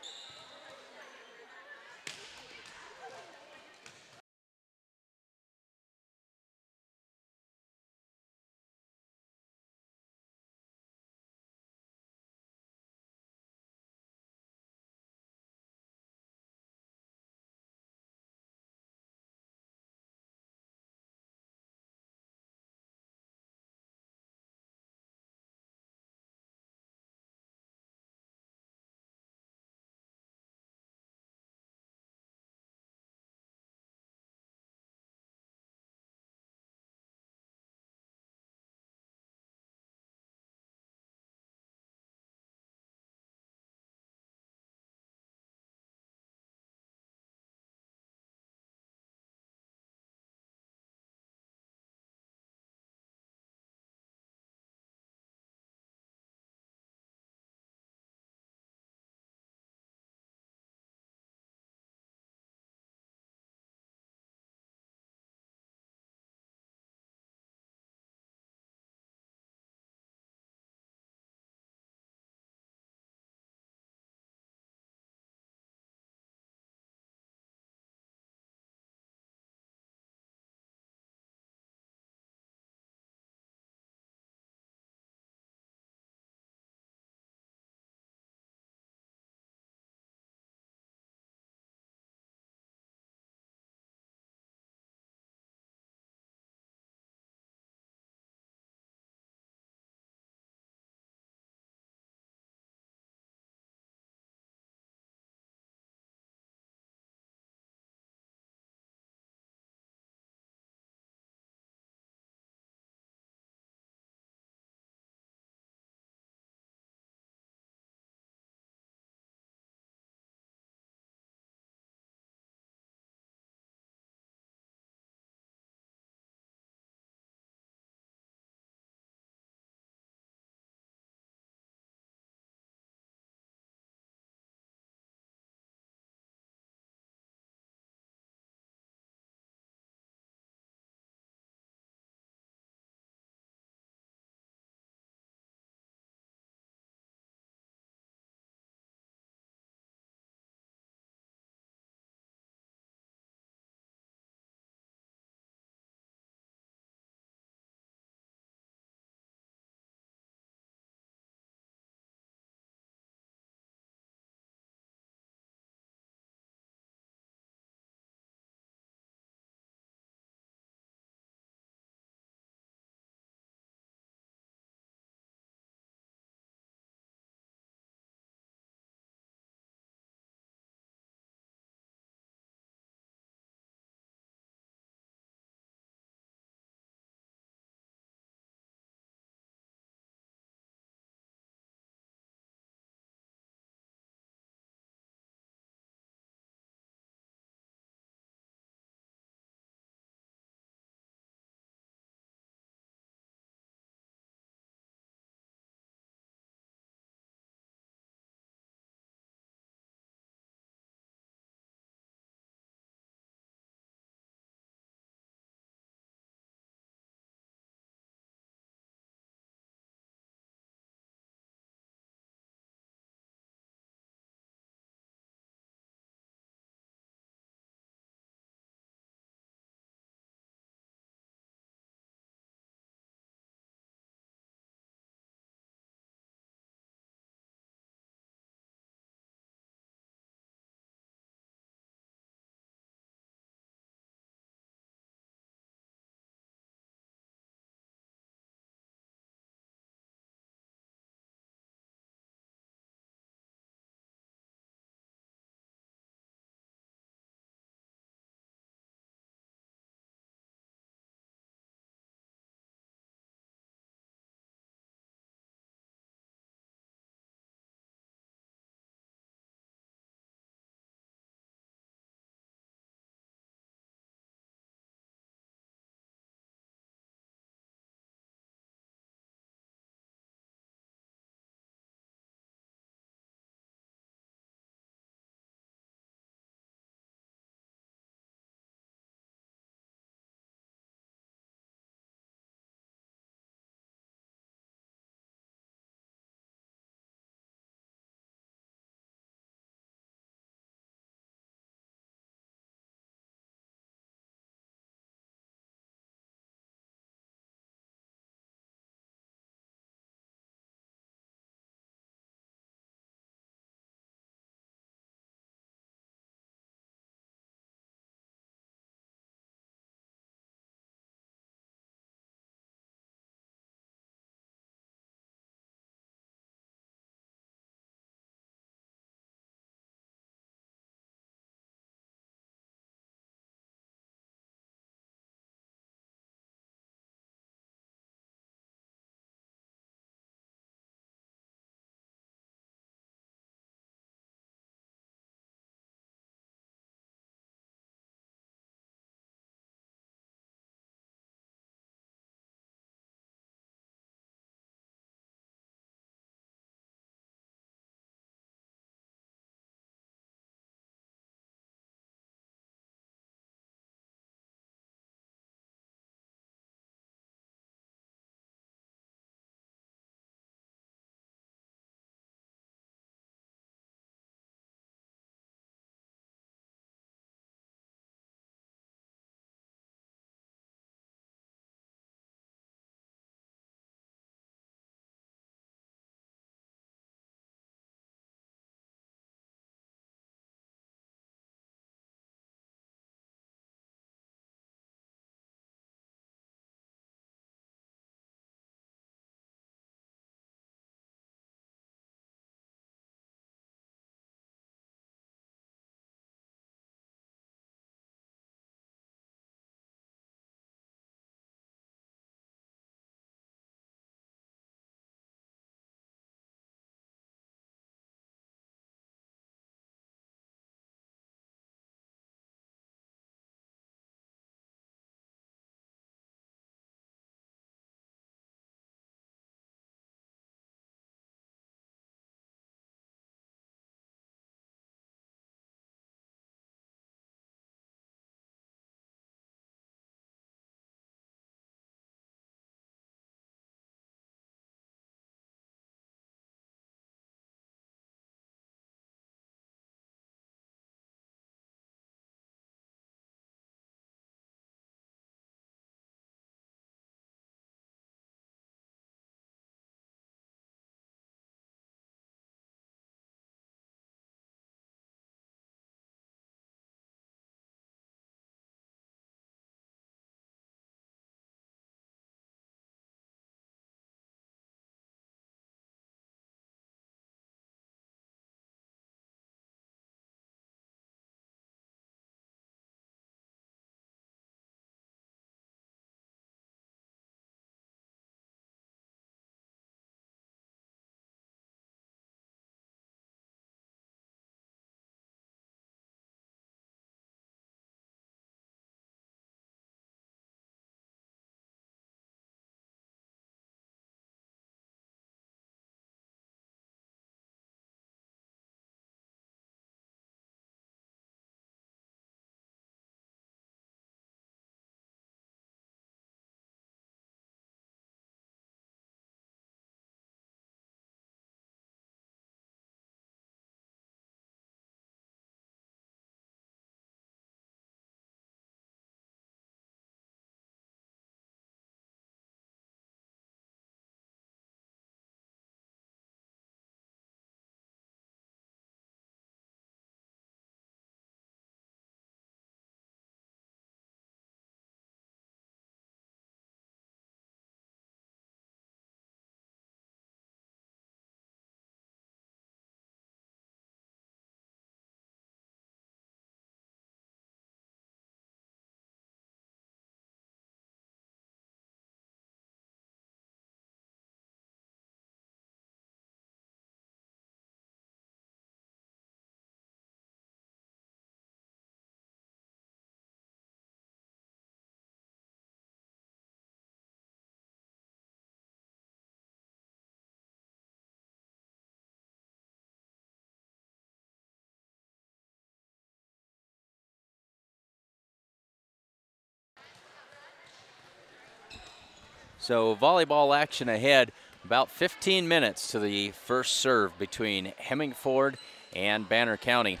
So volleyball action ahead. About 15 minutes to the first serve between Hemingford and Banner County.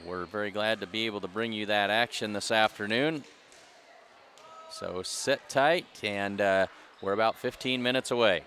We're very glad to be able to bring you that action this afternoon. So sit tight, and we're about 15 minutes away.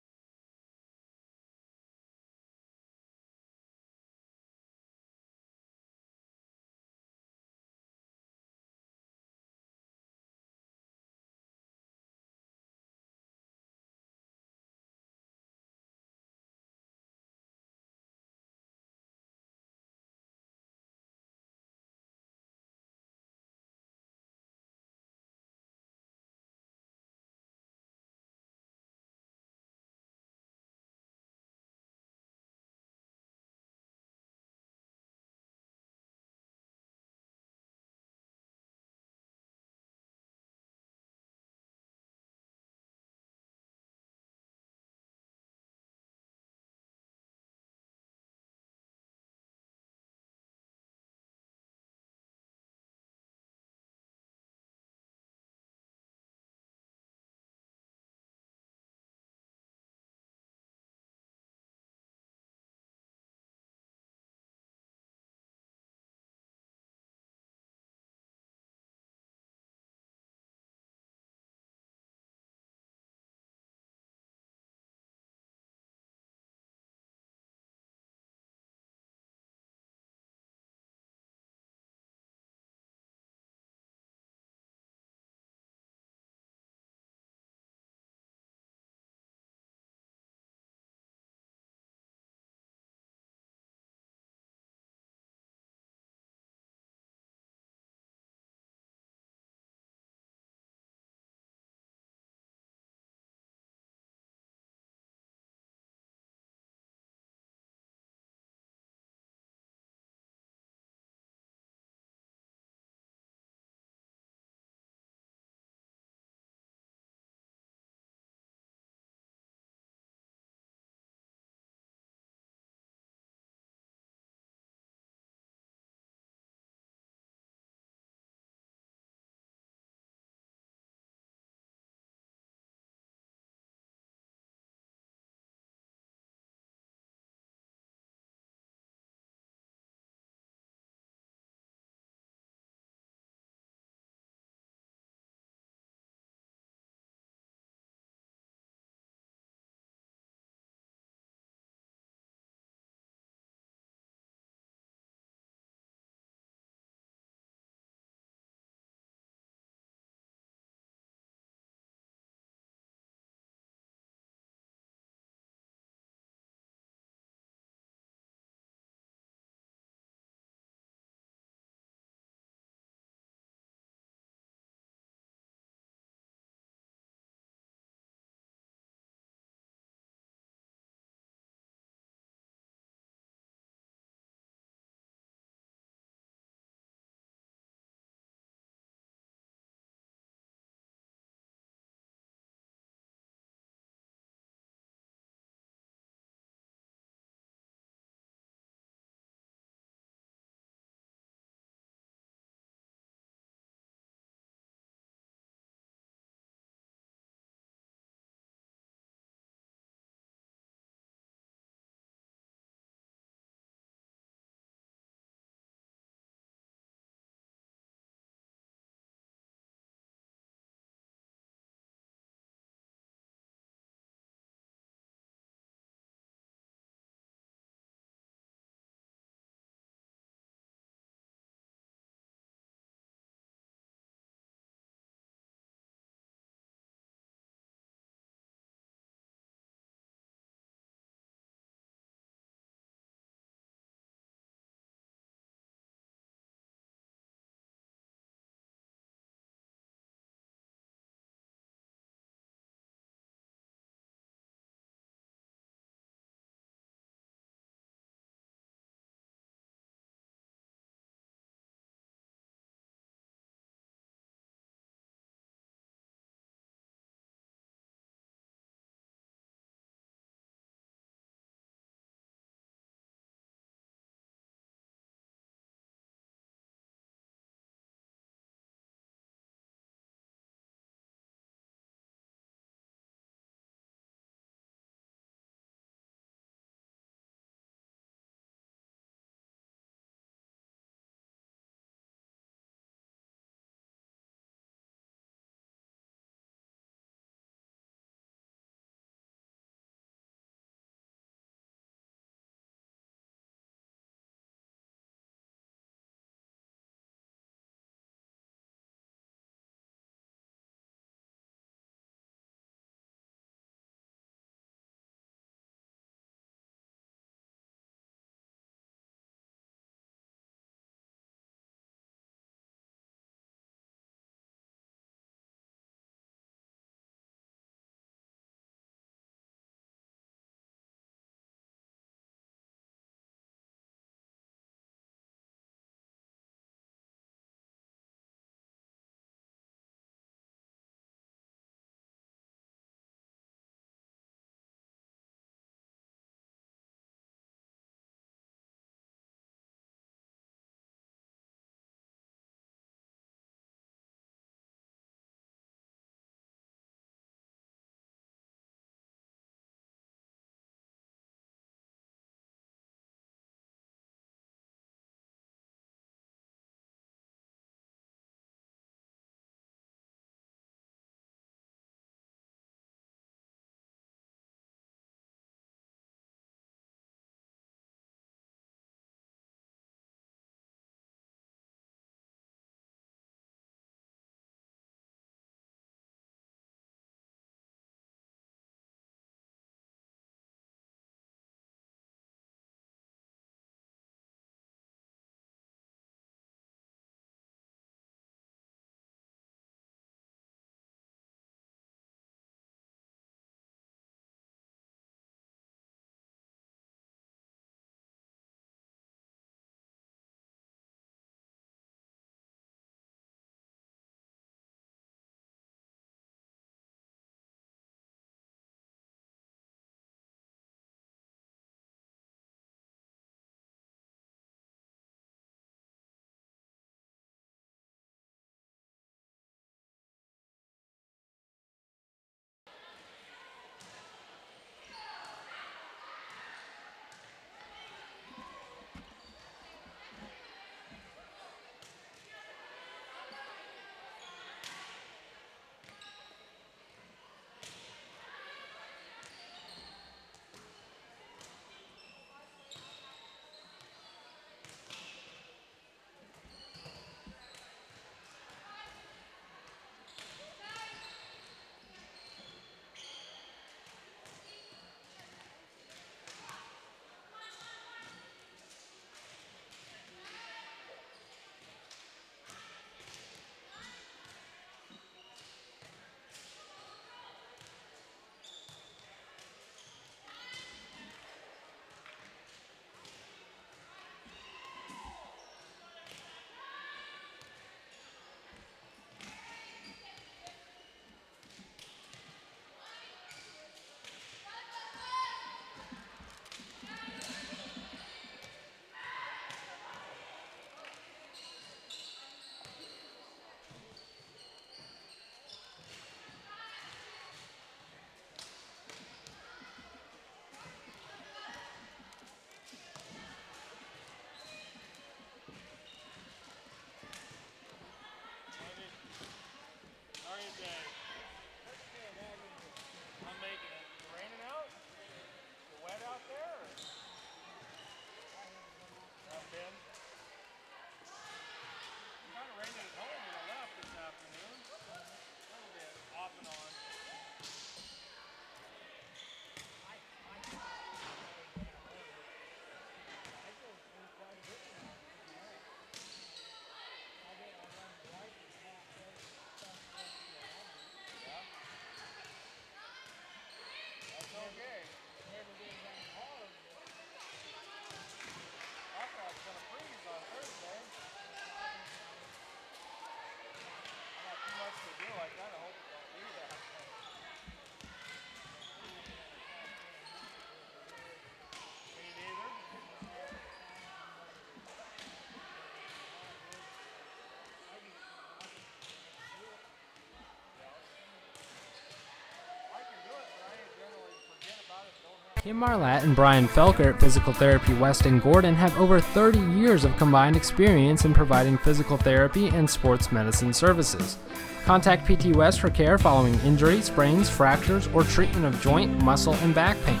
Kim Marlatt and Brian Felker at Physical Therapy West in Gordon have over 30 years of combined experience in providing physical therapy and sports medicine services. Contact PT West for care following injury, sprains, fractures, or treatment of joint, muscle, and back pain.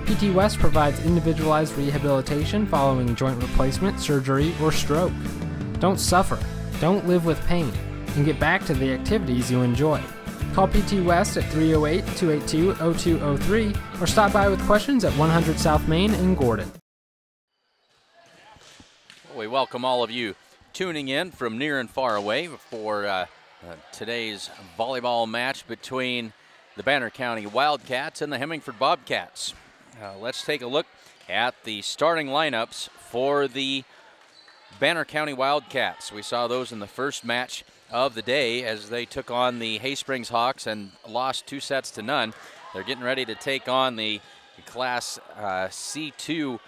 PT West provides individualized rehabilitation following joint replacement, surgery, or stroke. Don't suffer, don't live with pain, and get back to the activities you enjoy. Call PT West at 308-282-0203 or stop by with questions at 100 South Main in Gordon. We welcome all of you tuning in from near and far away for today's volleyball match between the Banner County Wildcats and the Hemingford Bobcats. Let's take a look at the starting lineups for the Banner County Wildcats. We saw those in the first match of the day as they took on the Hay Springs Hawks and lost 2-0. They're getting ready to take on the Class C2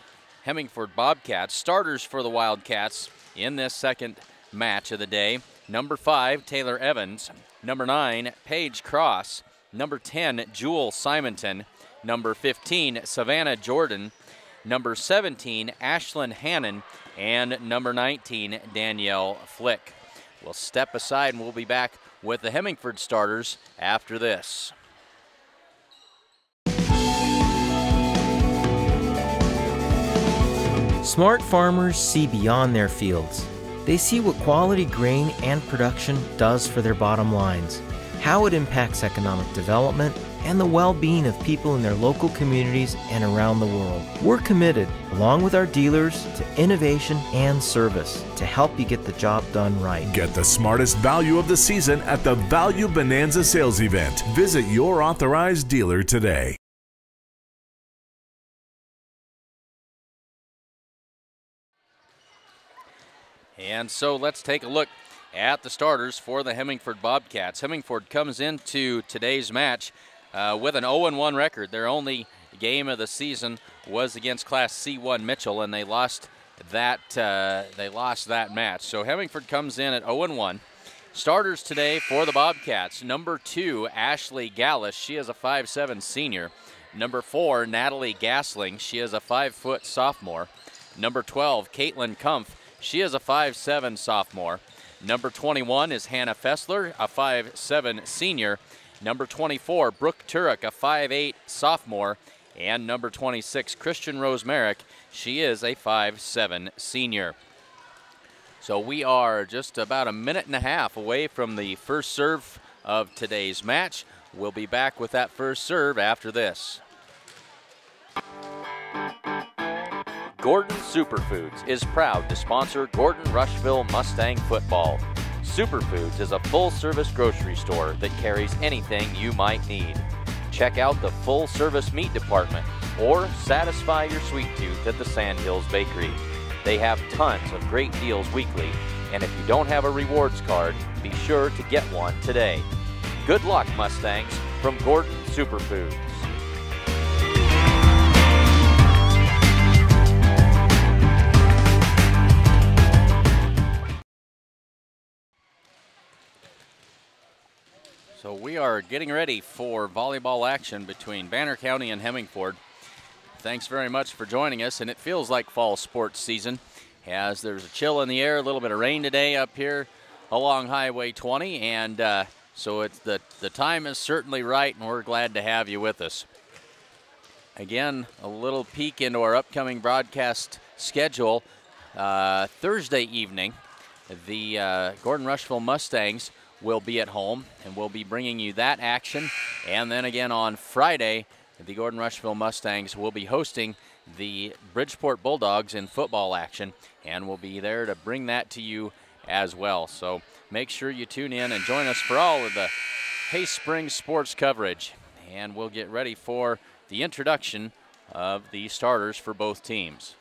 Hemingford Bobcats. Starters for the Wildcats in this second match of the day: number 5, Taylor Evans; number 9, Paige Cross; number 10, Jewel Simonton; number 15, Savannah Jordan; number 17, Ashlyn Hannon; and number 19, Danielle Flick. We'll step aside and we'll be back with the Hemingford starters after this. Smart farmers see beyond their fields. They see what quality grain and production does for their bottom lines, how it impacts economic development, and the well-being of people in their local communities and around the world. We're committed, along with our dealers, to innovation and service to help you get the job done right. Get the smartest value of the season at the Value Bonanza sales event. Visit your authorized dealer today. And so let's take a look at the starters for the Hemingford Bobcats. Hemingford comes into today's match with an 0-1 record. Their only game of the season was against Class C1 Mitchell, and they lost that match. So Hemingford comes in at 0-1. Starters today for the Bobcats: number 2, Ashley Gallis. She is a 5'7" senior. Number 4, Natalie Gasling. She is a 5-foot sophomore. Number 12, Caitlin Kumpf. She is a 5'7" sophomore. Number 21 is Hannah Fessler, a 5'7" senior. Number 24, Brooke Turek, a 5'8" sophomore. And number 26, Christian Rose Merrick. She is a 5'7" senior. So we are just about a minute and a half away from the first serve of today's match. We'll be back with that first serve after this. Gordon Superfoods is proud to sponsor Gordon Rushville Mustang football. Superfoods is a full-service grocery store that carries anything you might need. Check out the full-service meat department or satisfy your sweet tooth at the Sandhills Bakery. They have tons of great deals weekly, and if you don't have a rewards card, be sure to get one today. Good luck, Mustangs, from Gordon Superfoods. So we are getting ready for volleyball action between Banner County and Hemingford. Thanks very much for joining us, and it feels like fall sports season as there's a chill in the air, a little bit of rain today up here along Highway 20, and so it's the time is certainly right, and we're glad to have you with us. Again, a little peek into our upcoming broadcast schedule. Thursday evening, the Gordon Rushville Mustangs will be at home, and we'll be bringing you that action. And then again on Friday, the Gordon Rushville Mustangs will be hosting the Bridgeport Bulldogs in football action, and we'll be there to bring that to you as well. So make sure you tune in and join us for all of the Hay Springs sports coverage, and we'll get ready for the introduction of the starters for both teams.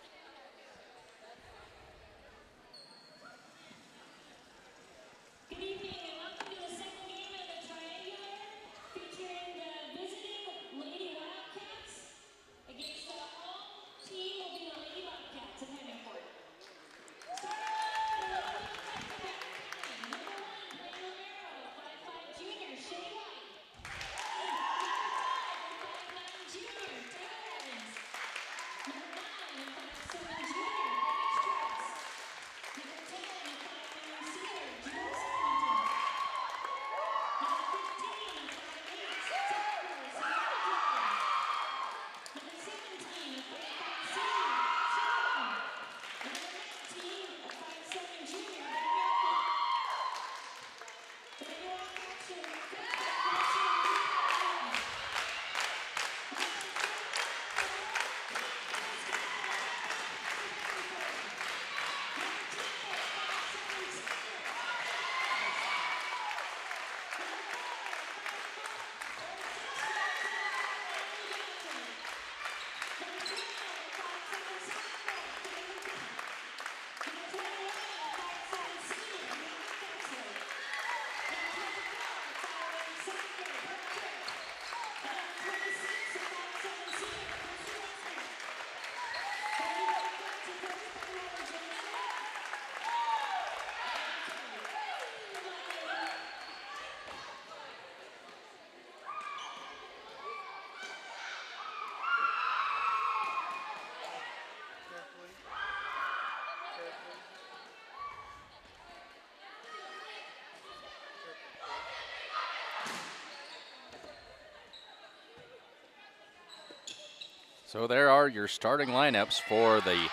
So there are your starting lineups for the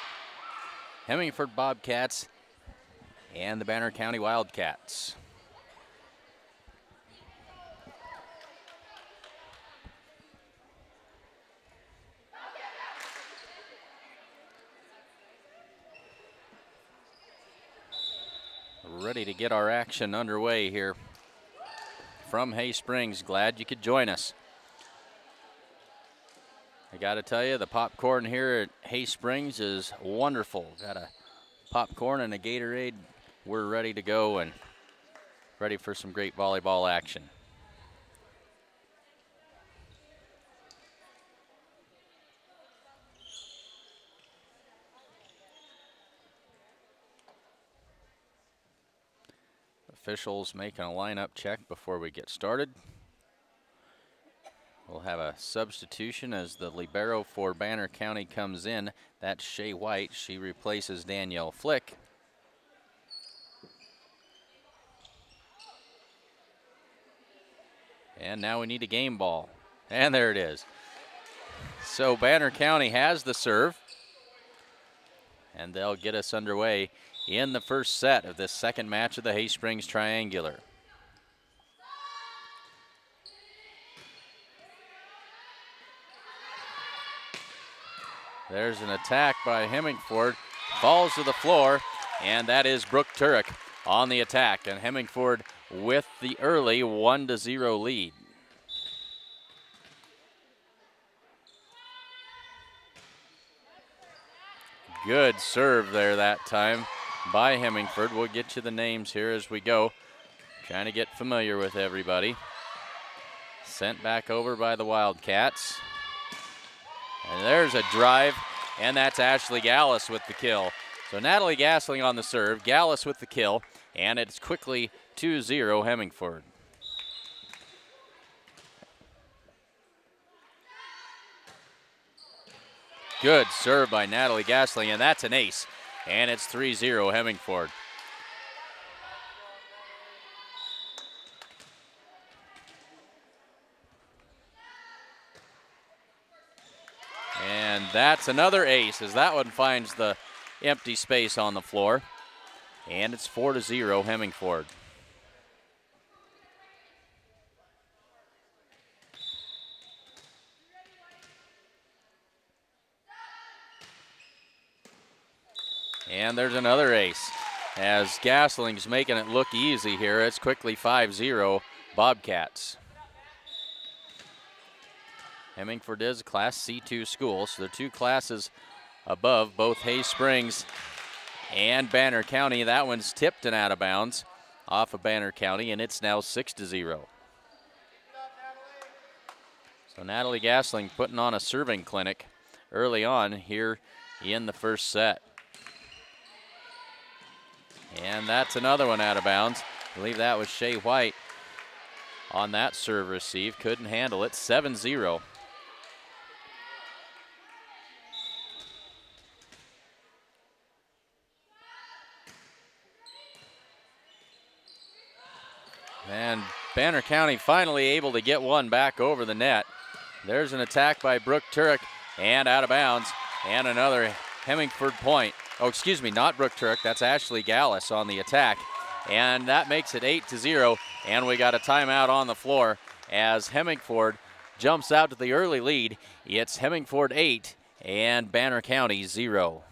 Hemingford Bobcats and the Banner County Wildcats. Ready to get our action underway here from Hay Springs. Glad you could join us. I got to tell you, the popcorn here at Hay Springs is wonderful. Got a popcorn and a Gatorade. We're ready to go and ready for some great volleyball action. Officials making a lineup check before we get started. We'll have a substitution as the libero for Banner County comes in. That's Shay White. She replaces Danielle Flick. And now we need a game ball. And there it is. So Banner County has the serve. And they'll get us underway in the first set of this second match of the Hay Springs Triangular. There's an attack by Hemingford, falls to the floor, and that is Brooke Turek on the attack. And Hemingford with the early 1-0 lead. Good serve there that time by Hemingford. We'll get you the names here as we go. Trying to get familiar with everybody. Sent back over by the Wildcats. And there's a drive, and that's Ashley Gallus with the kill. So Natalie Gasling on the serve, Gallus with the kill, and it's quickly 2-0 Hemingford. Good serve by Natalie Gasling, and that's an ace. And it's 3-0 Hemingford. And that's another ace as that one finds the empty space on the floor. And it's 4-0 Hemingford. And there's another ace as Gasling's making it look easy here. It's quickly 5-0 Bobcats. Hemingford is a Class C2 school, so they're two classes above both Hay Springs and Banner County. That one's tipped and out of bounds off of Banner County, and it's now 6-0. So Natalie Gasling putting on a serving clinic early on here in the first set. And that's another one out of bounds. I believe that was Shay White on that serve receive. Couldn't handle it. 7-0. And Banner County finally able to get one back over the net. There's an attack by Brooke Turek and out of bounds. And another Hemingford point. Oh, excuse me, not Brooke Turek. That's Ashley Gallus on the attack. And that makes it 8-0. And we got a timeout on the floor as Hemingford jumps out to the early lead. It's Hemingford 8 and Banner County 0.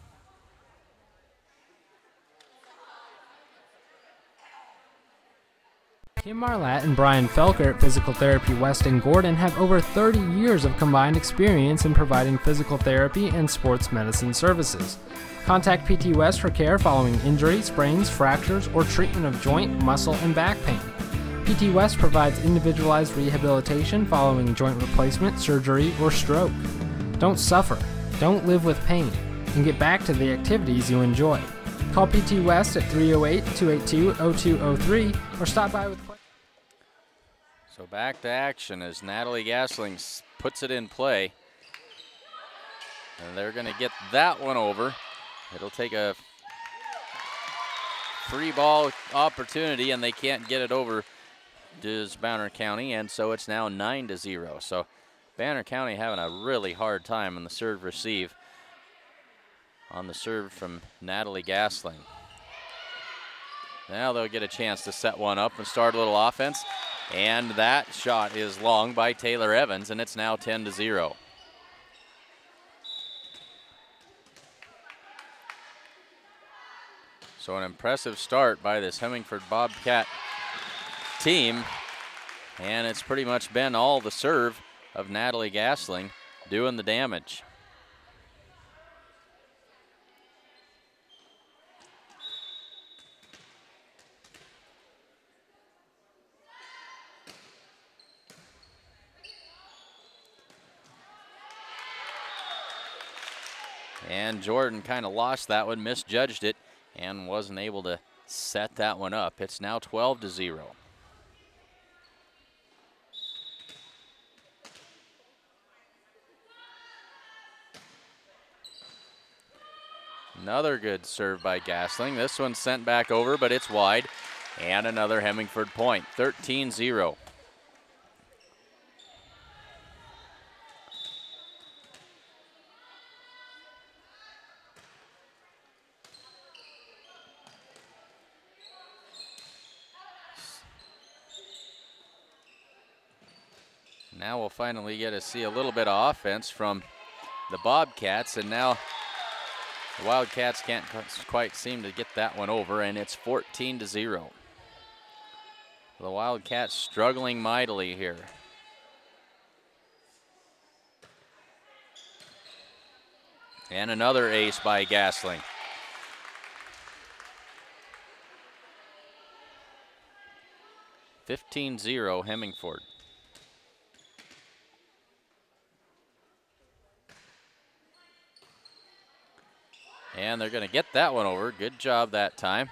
Kim Marlatt and Brian Felker at Physical Therapy West in Gordon have over 30 years of combined experience in providing physical therapy and sports medicine services. Contact PT West for care following injury, sprains, fractures, or treatment of joint, muscle, and back pain. PT West provides individualized rehabilitation following joint replacement, surgery, or stroke. Don't suffer, don't live with pain, and get back to the activities you enjoy. Call PT West at 308-282-0203 or stop by with questions. So back to action as Natalie Gasling puts it in play. And they're going to get that one over. It'll take a free ball opportunity, and they can't get it over to Banner County, and so it's now 9-0. So Banner County having a really hard time on the serve receive. On the serve from Natalie Gasling. Now they'll get a chance to set one up and start a little offense. And that shot is long by Taylor Evans, and it's now 10-0. So an impressive start by this Hemingford Bobcat team. And it's pretty much been all the serve of Natalie Gasling doing the damage. And Jordan kind of lost that one, misjudged it, and wasn't able to set that one up. It's now 12-0. Another good serve by Gasling. This one's sent back over, but it's wide. And another Hemingford point, 13-0. Now we'll finally get to see a little bit of offense from the Bobcats, and now the Wildcats can't quite seem to get that one over, and it's 14-0. The Wildcats struggling mightily here. And another ace by Gasling. (15-0) Hemingford. And they're going to get that one over. Good job that time.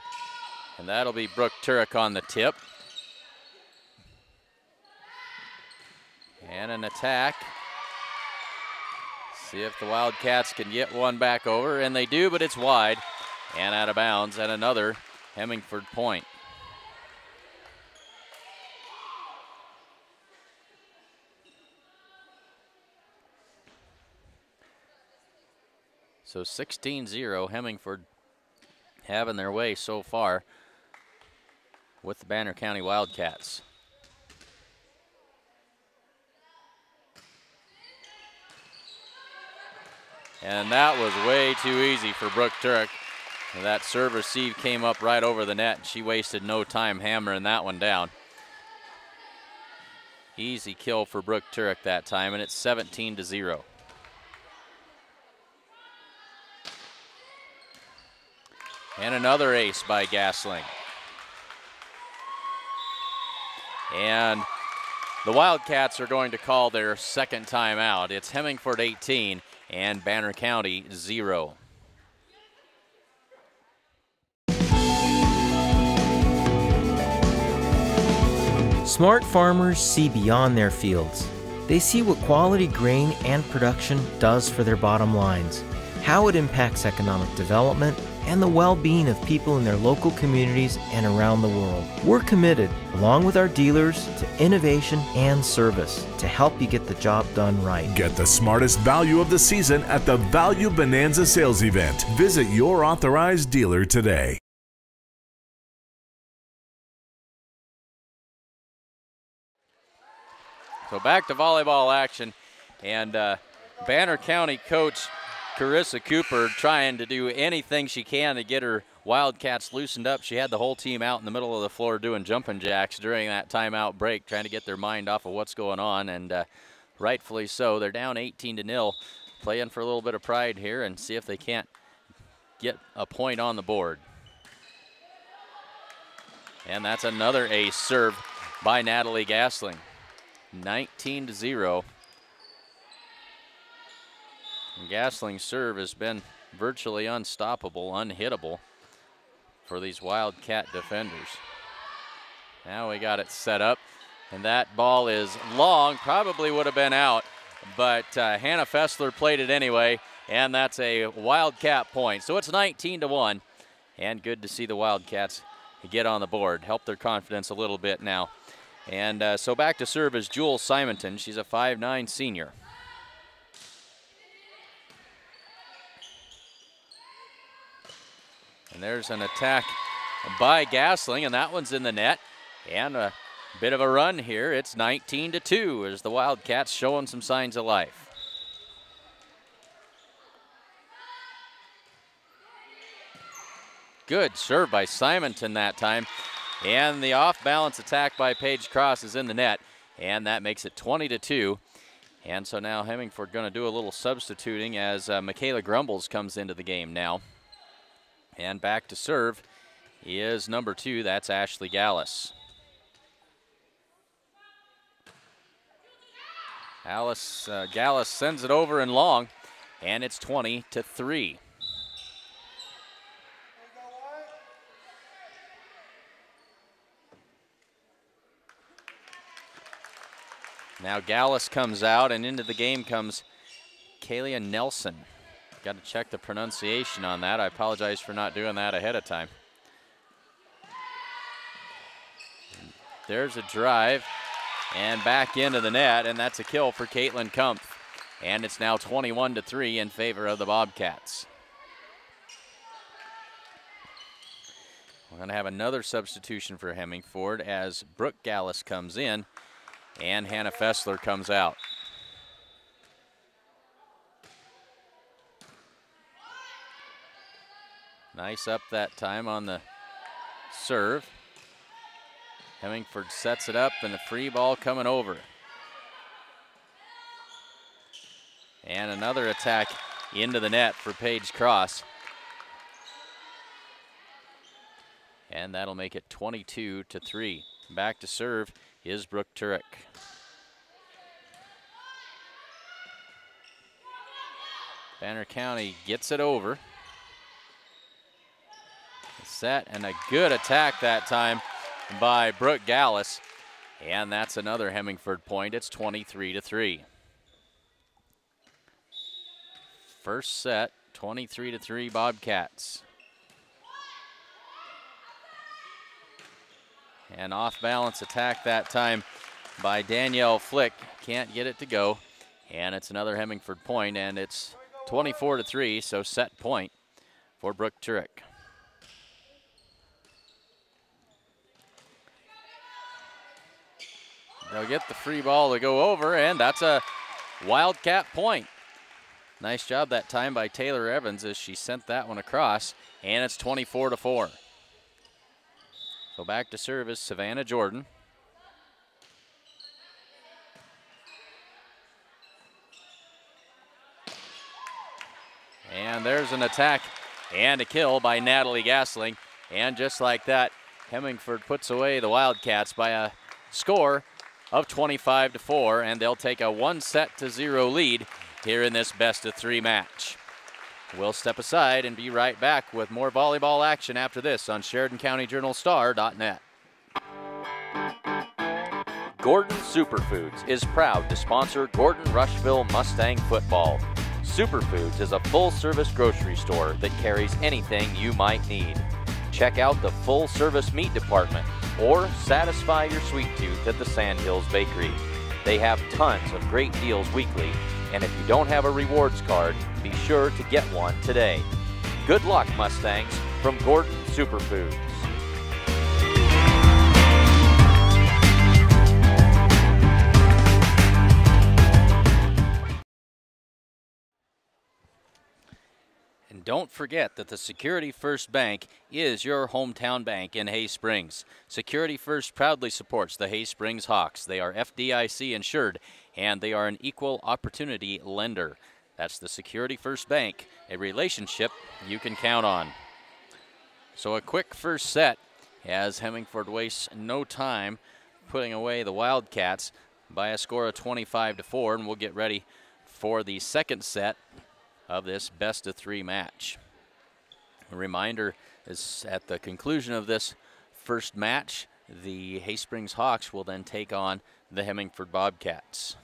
And that'll be Brooke Turek on the tip. And an attack. See if the Wildcats can get one back over. And they do, but it's wide and out of bounds. And another Hemingford point. So 16-0, Hemingford having their way so far with the Banner County Wildcats. And that was way too easy for Brooke Turek. And that serve receive came up right over the net, and she wasted no time hammering that one down. Easy kill for Brooke Turek that time, and it's 17-0. And another ace by Gasling. And the Wildcats are going to call their second timeout. It's Hemingford 18 and Banner County 0. Smart farmers see beyond their fields. They see what quality grain and production does for their bottom lines, how it impacts economic development, and the well-being of people in their local communities and around the world. We're committed, along with our dealers, to innovation and service to help you get the job done right. Get the smartest value of the season at the Value Bonanza sales event. Visit your authorized dealer today. So back to volleyball action, and Banner County coach Carissa Cooper trying to do anything she can to get her Wildcats loosened up. She had the whole team out in the middle of the floor doing jumping jacks during that timeout break, trying to get their mind off of what's going on, and rightfully so. They're down 18-0, playing for a little bit of pride here and see if they can't get a point on the board. And that's another ace serve by Natalie Gasling. 19-0. Gasling's serve has been virtually unstoppable, unhittable for these Wildcat defenders. Now we got it set up, and that ball is long, probably would have been out, but Hannah Fessler played it anyway, and that's a Wildcat point. So it's 19-1, and good to see the Wildcats get on the board, help their confidence a little bit now. And so back to serve is Jewel Simonton. She's a 5'9" senior. And there's an attack by Gasling, and that one's in the net. And a bit of a run here. It's 19-2 as the Wildcats showing some signs of life. Good serve by Simonton that time. And the off-balance attack by Paige Cross is in the net. And that makes it 20-2. And so now Hemingford going to do a little substituting as Michaela Grumbles comes into the game now. And back to serve is number 2. That's Ashley Gallus. Gallus sends it over and long, and it's 20-3. Now Gallus comes out, and into the game comes Kalia Nelson. Got to check the pronunciation on that. I apologize for not doing that ahead of time. There's a drive, and back into the net, and that's a kill for Caitlin Kumpf. And it's now 21-3 in favor of the Bobcats. We're going to have another substitution for Hemingford as Brooke Gallus comes in, and Hannah Fessler comes out. Nice up that time on the serve. Hemingford sets it up, and the free ball coming over. And another attack into the net for Paige Cross. And that'll make it 22-3. Back to serve is Brooke Turek. Banner County gets it over. Set, and a good attack that time by Brooke Gallus. And that's another Hemingford point. It's 23-3. First set, 23-3 Bobcats. And off-balance attack that time by Danielle Flick. Can't get it to go. And it's another Hemingford point, and it's 24-3, so set point for Brooke Turek. They'll get the free ball to go over, and that's a Wildcat point. Nice job that time by Taylor Evans as she sent that one across, and it's 24-4. So back to serve is Savannah Jordan. And there's an attack and a kill by Natalie Gasling. And just like that, Hemingford puts away the Wildcats by a score of 25-4, and they'll take a 1-0 lead here in this best-of-3 match. We'll step aside and be right back with more volleyball action after this on SheridanCountyJournalStar.net. Gordon Superfoods is proud to sponsor Gordon Rushville Mustang football. Superfoods is a full-service grocery store that carries anything you might need. Check out the full-service meat department or satisfy your sweet tooth at the Sandhills Bakery. They have tons of great deals weekly, and if you don't have a rewards card, be sure to get one today. Good luck, Mustangs, from Gordon Superfoods. And don't forget that the Security First Bank is your hometown bank in Hay Springs. Security First proudly supports the Hay Springs Hawks. They are FDIC insured, and they are an equal opportunity lender. That's the Security First Bank, a relationship you can count on. So a quick first set as Hemingford wastes no time putting away the Wildcats by a score of 25-4, and we'll get ready for the second set of this best-of-3 match. A reminder is at the conclusion of this first match, the Hay Springs Hawks will then take on the Hemingford Bobcats.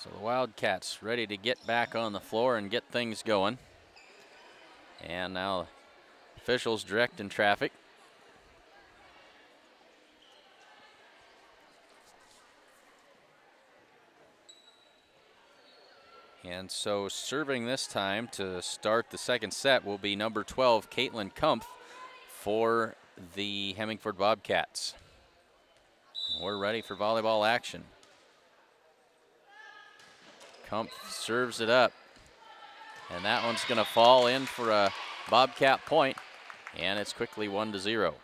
So the Wildcats ready to get back on the floor and get things going. And now officials directing traffic. And so serving this time to start the second set will be number 12, Caitlin Kumpf, for the Hemingford Bobcats. We're ready for volleyball action. Kumpf serves it up. And that one's going to fall in for a Bobcat point. And it's quickly 1-0.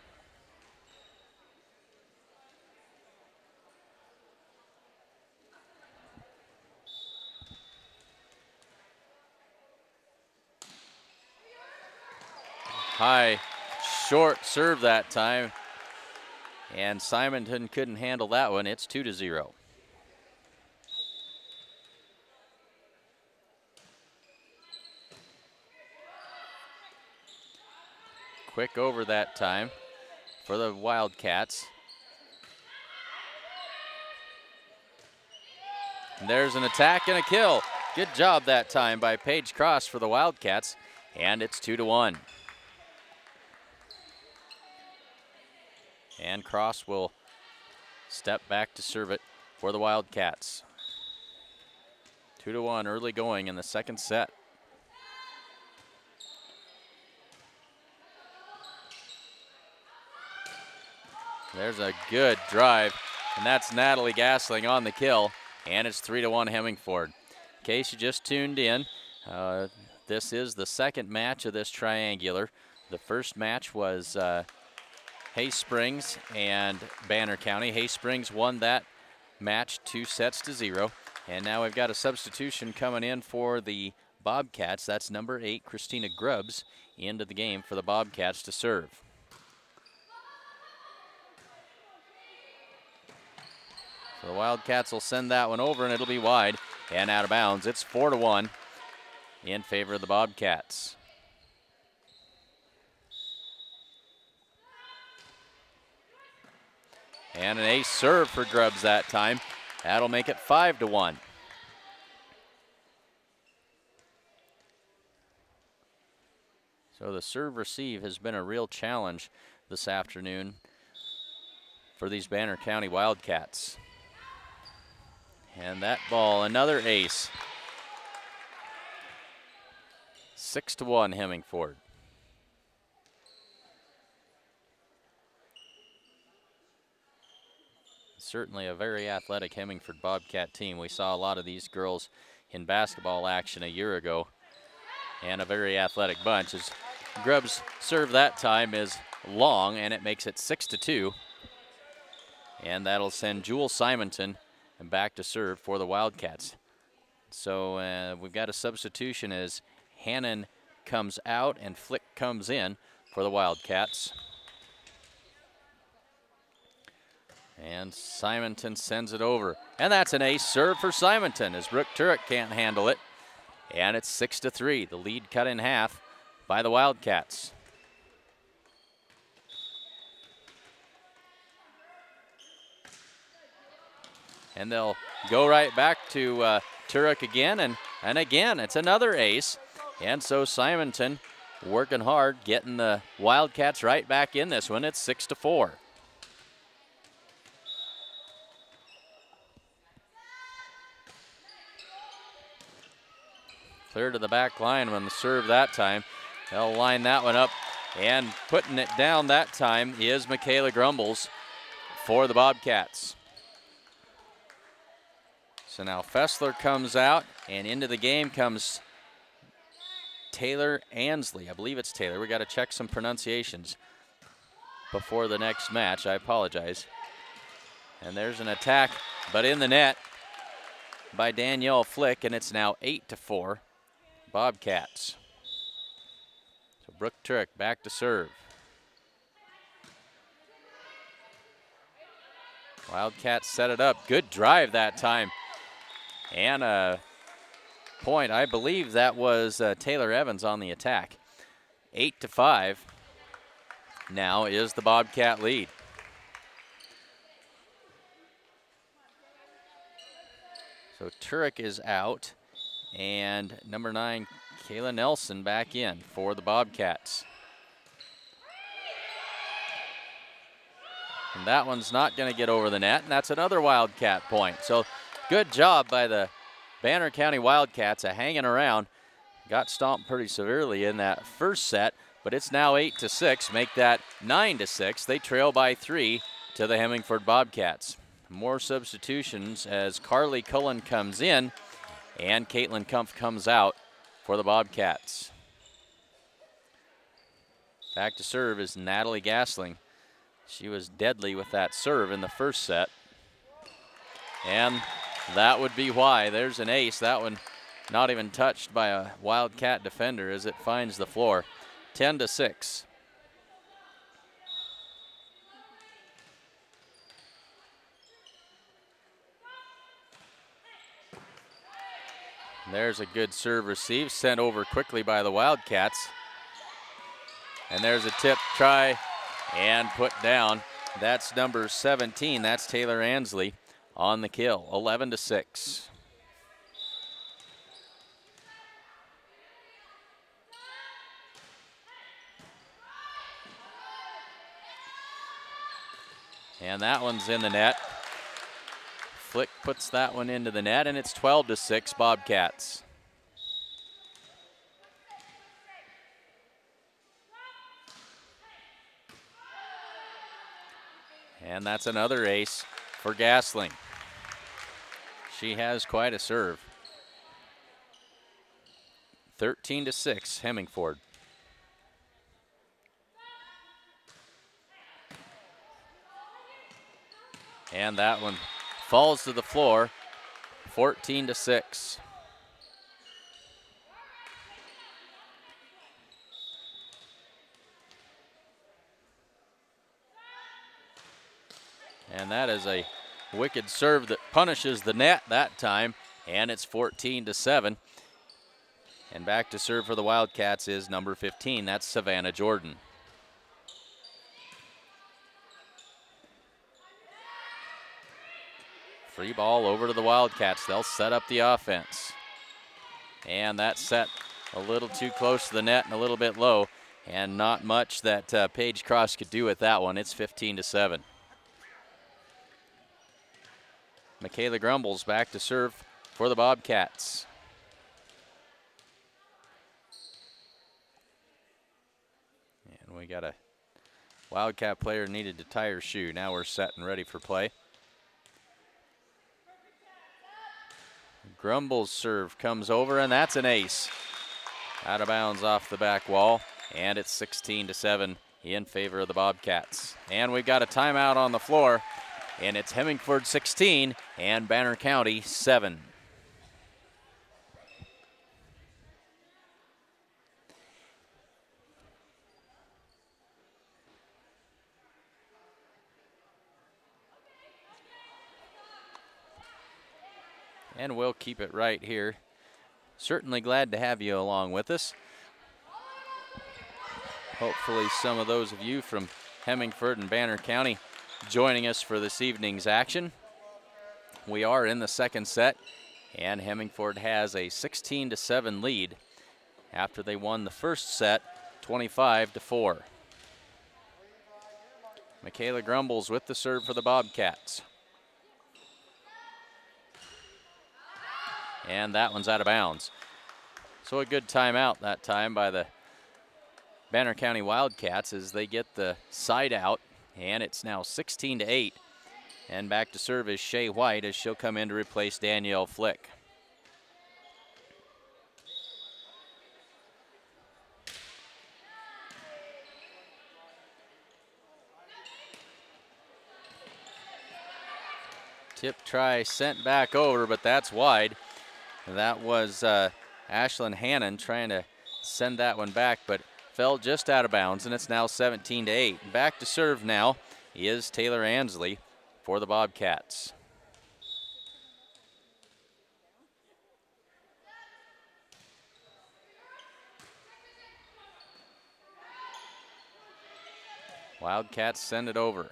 High, short serve that time. And Simonton couldn't handle that one. It's 2-0. Quick over that time for the Wildcats. And there's an attack and a kill. Good job that time by Paige Cross for the Wildcats. And it's 2-1. And Cross will step back to serve it for the Wildcats. 2-1 early going in the second set. There's a good drive, and that's Natalie Gasling on the kill, and it's 3-1 Hemingford. In case you just tuned in, this is the second match of this triangular. The first match was Hay Springs and Banner County. Hay Springs won that match 2-0. And now we've got a substitution coming in for the Bobcats. That's number 8, Christina Grubbs, into the game for the Bobcats to serve. So the Wildcats will send that one over, and it'll be wide and out of bounds. It's 4-1 in favor of the Bobcats. And an ace serve for Grubbs that time. That'll make it 5-1. So the serve receive has been a real challenge this afternoon for these Banner County Wildcats. And that ball, another ace. 6-1 Hemingford. Certainly a very athletic Hemingford Bobcat team. We saw a lot of these girls in basketball action a year ago, and a very athletic bunch. As Grubbs' serve that time is long, and it makes it 6-2. And that'll send Jewel Simonton back to serve for the Wildcats. So we've got a substitution as Hannon comes out and Flick comes in for the Wildcats. And Simonton sends it over. And that's an ace serve for Simonton as Brooke Turek can't handle it. And it's 6-3. The lead cut in half by the Wildcats. And they'll go right back to Turek again. And again, it's another ace. And so Simonton working hard, getting the Wildcats right back in this one. It's 6-4. Clear to the back line on the serve that time. They'll line that one up, and putting it down that time is Michaela Grumbles for the Bobcats. So now Fessler comes out, and into the game comes Taylor Ansley. I believe it's Taylor. We got to check some pronunciations before the next match. I apologize. And there's an attack, but in the net by Danielle Flick, and it's now 8-4. Bobcats. So Brooke Turek back to serve. Wildcats set it up. Good drive that time. And a point. I believe that was Taylor Evans on the attack. 8-5 now is the Bobcat lead. So Turek is out, and number 9, Kayla Nelson back in for the Bobcats. And that one's not going to get over the net, and that's another Wildcat point. So good job by the Banner County Wildcats of hanging around. Got stomped pretty severely in that first set, but it's now 8-6, make that 9-6. They trail by 3 to the Hemingford Bobcats. More substitutions as Carly Cullen comes in and Caitlin Kumpf comes out for the Bobcats. Back to serve is Natalie Gasling. She was deadly with that serve in the first set. And that would be why. There's an ace. That one not even touched by a Wildcat defender as it finds the floor. 10-6. There's a good serve receive, sent over quickly by the Wildcats. And there's a tip try and put down. That's number 17. That's Taylor Ansley on the kill. 11-6. And that one's in the net. Flick puts that one into the net, and it's 12-6 Bobcats. And that's another ace for Gasling. She has quite a serve. 13-6 Hemingford. And that one falls to the floor, 14-6. And that is a wicked serve that punishes the net that time, and it's 14-7. And back to serve for the Wildcats is number 15. That's Savannah Jordan. Free ball over to the Wildcats. They'll set up the offense. And that's set a little too close to the net and a little bit low, and not much that Paige Cross could do with that one. It's 15-7. Michaela Grumbles back to serve for the Bobcats. And we got a Wildcat player needed to tie her shoe. Now we're set and ready for play. Grumbles' serve comes over, and that's an ace. Out of bounds off the back wall, and it's 16-7 in favor of the Bobcats. And we've got a timeout on the floor, and it's Hemingford 16 and Banner County 7. And we'll keep it right here. Certainly glad to have you along with us. Hopefully some of those of you from Hemingford and Banner County joining us for this evening's action. We are in the second set, and Hemingford has a 16-7 lead after they won the first set 25-4. Michaela Grumbles with the serve for the Bobcats. And that one's out of bounds. So a good timeout that time by the Banner County Wildcats as they get the side out, and it's now 16-8. And back to serve is Shea White as she'll come in to replace Danielle Flick. Tip try sent back over, but that's wide. That was Ashlyn Hannon trying to send that one back, but fell just out of bounds, and it's now 17-8. Back to serve now is Taylor Ansley for the Bobcats. Wildcats send it over.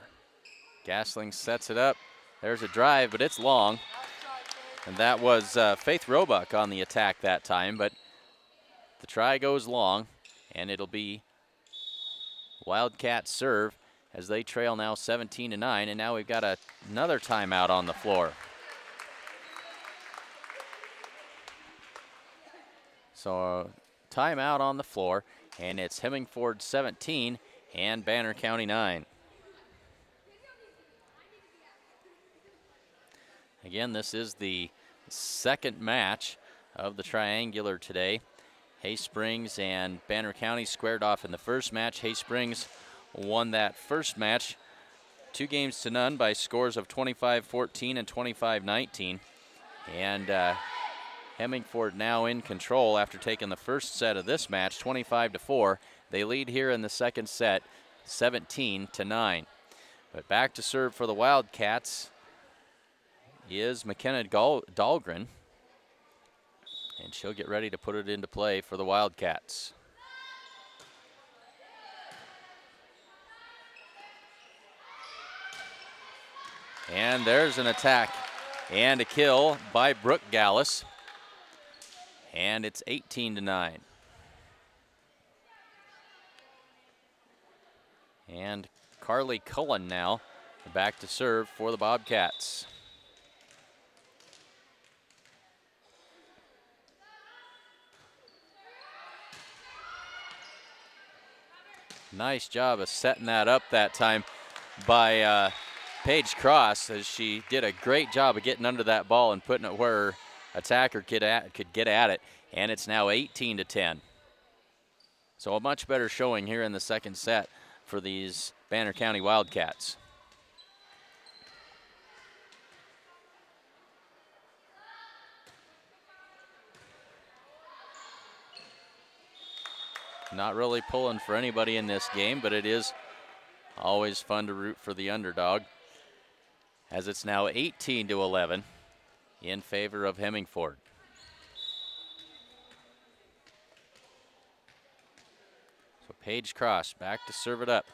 Gasling sets it up. There's a drive, but it's long. And that was Faith Roebuck on the attack that time, but the try goes long, and it'll be Wildcats serve as they trail now 17-9, and now we've got another timeout on the floor. So timeout on the floor, and it's Hemingford 17 and Banner County 9. Again, this is the second match of the triangular today. Hay Springs and Banner County squared off in the first match. Hay Springs won that first match 2-0 by scores of 25-14 and 25-19. And Hemingford now in control after taking the first set of this match, 25-4. They lead here in the second set, 17-9. But back to serve for the Wildcats is McKenna Dahlgren. And she'll get ready to put it into play for the Wildcats. And there's an attack and a kill by Brooke Gallus. And it's 18-9. And Carly Cullen now back to serve for the Bobcats. Nice job of setting that up that time by Paige Cross, as she did a great job of getting under that ball and putting it where her attacker could get at it. And it's now 18-10. So a much better showing here in the second set for these Banner County Wildcats. Not really pulling for anybody in this game, but it is always fun to root for the underdog, as it's now 18-11 in favor of Hemingford. So Paige Cross back to serve it up.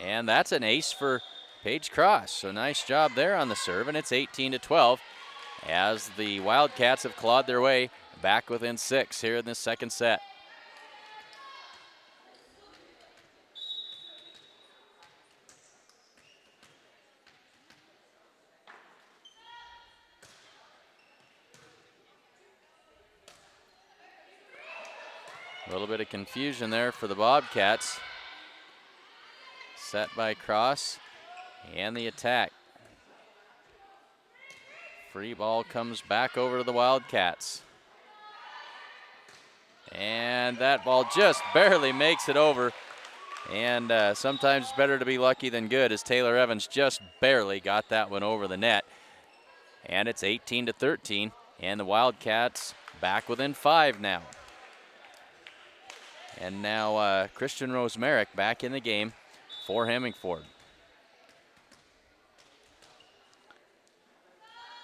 And that's an ace for Paige Cross. So nice job there on the serve, and it's 18-12 as the Wildcats have clawed their way back within 6 here in this second set. A little bit of confusion there for the Bobcats. Set by Cross, and the attack. Free ball comes back over to the Wildcats. And that ball just barely makes it over. And sometimes better to be lucky than good, as Taylor Evans just barely got that one over the net. And it's 18-13, and the Wildcats back within 5 now. And now Christian Rosemerick back in the game for Hemingford.